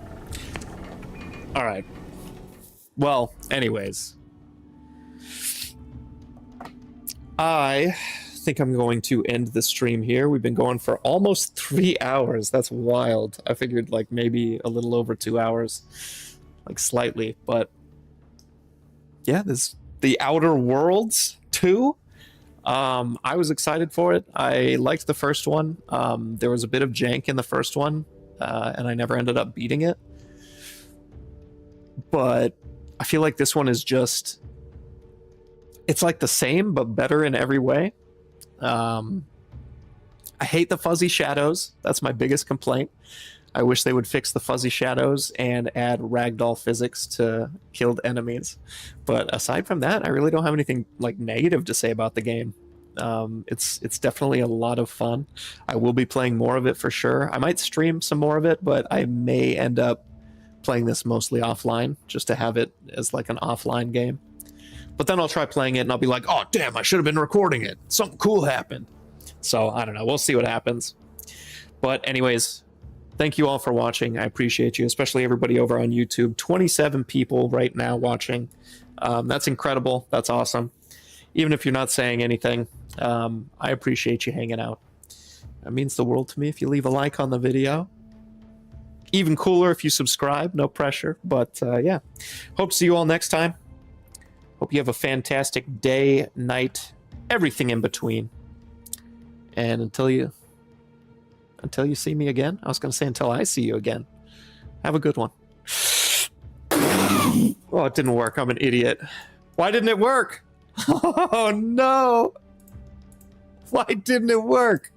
Alright. Well, anyways. I think I'm going to end the stream here. We've been going for almost 3 hours. That's wild. I figured like maybe a little over 2 hours. Like slightly, but... Yeah, this... The Outer Worlds 2. I was excited for it. I liked the first one. There was a bit of jank in the first one, and I never ended up beating it. But I feel like this one is just... It's like the same, but better in every way. I hate the fuzzy shadows. That's my biggest complaint. I wish they would fix the fuzzy shadows and add ragdoll physics to killed enemies. But aside from that, I really don't have anything like negative to say about the game. It's definitely a lot of fun. I will be playing more of it for sure. I might stream some more of it, but I may end up playing this mostly offline just to have it as like an offline game. But then I'll try playing it and I'll be like, oh damn, I should have been recording it. Something cool happened. So I don't know. We'll see what happens. But anyways, thank you all for watching. I appreciate you, especially everybody over on YouTube. 27 people right now watching. That's incredible. That's awesome. Even if you're not saying anything, I appreciate you hanging out. It means the world to me if you leave a like on the video. Even cooler if you subscribe. No pressure. But yeah, hope to see you all next time. Hope you have a fantastic day, night, everything in between. And until you see me again, I was going to say until I see you again. Have a good one. Oh, it didn't work. I'm an idiot. Why didn't it work? Oh, no. Why didn't it work?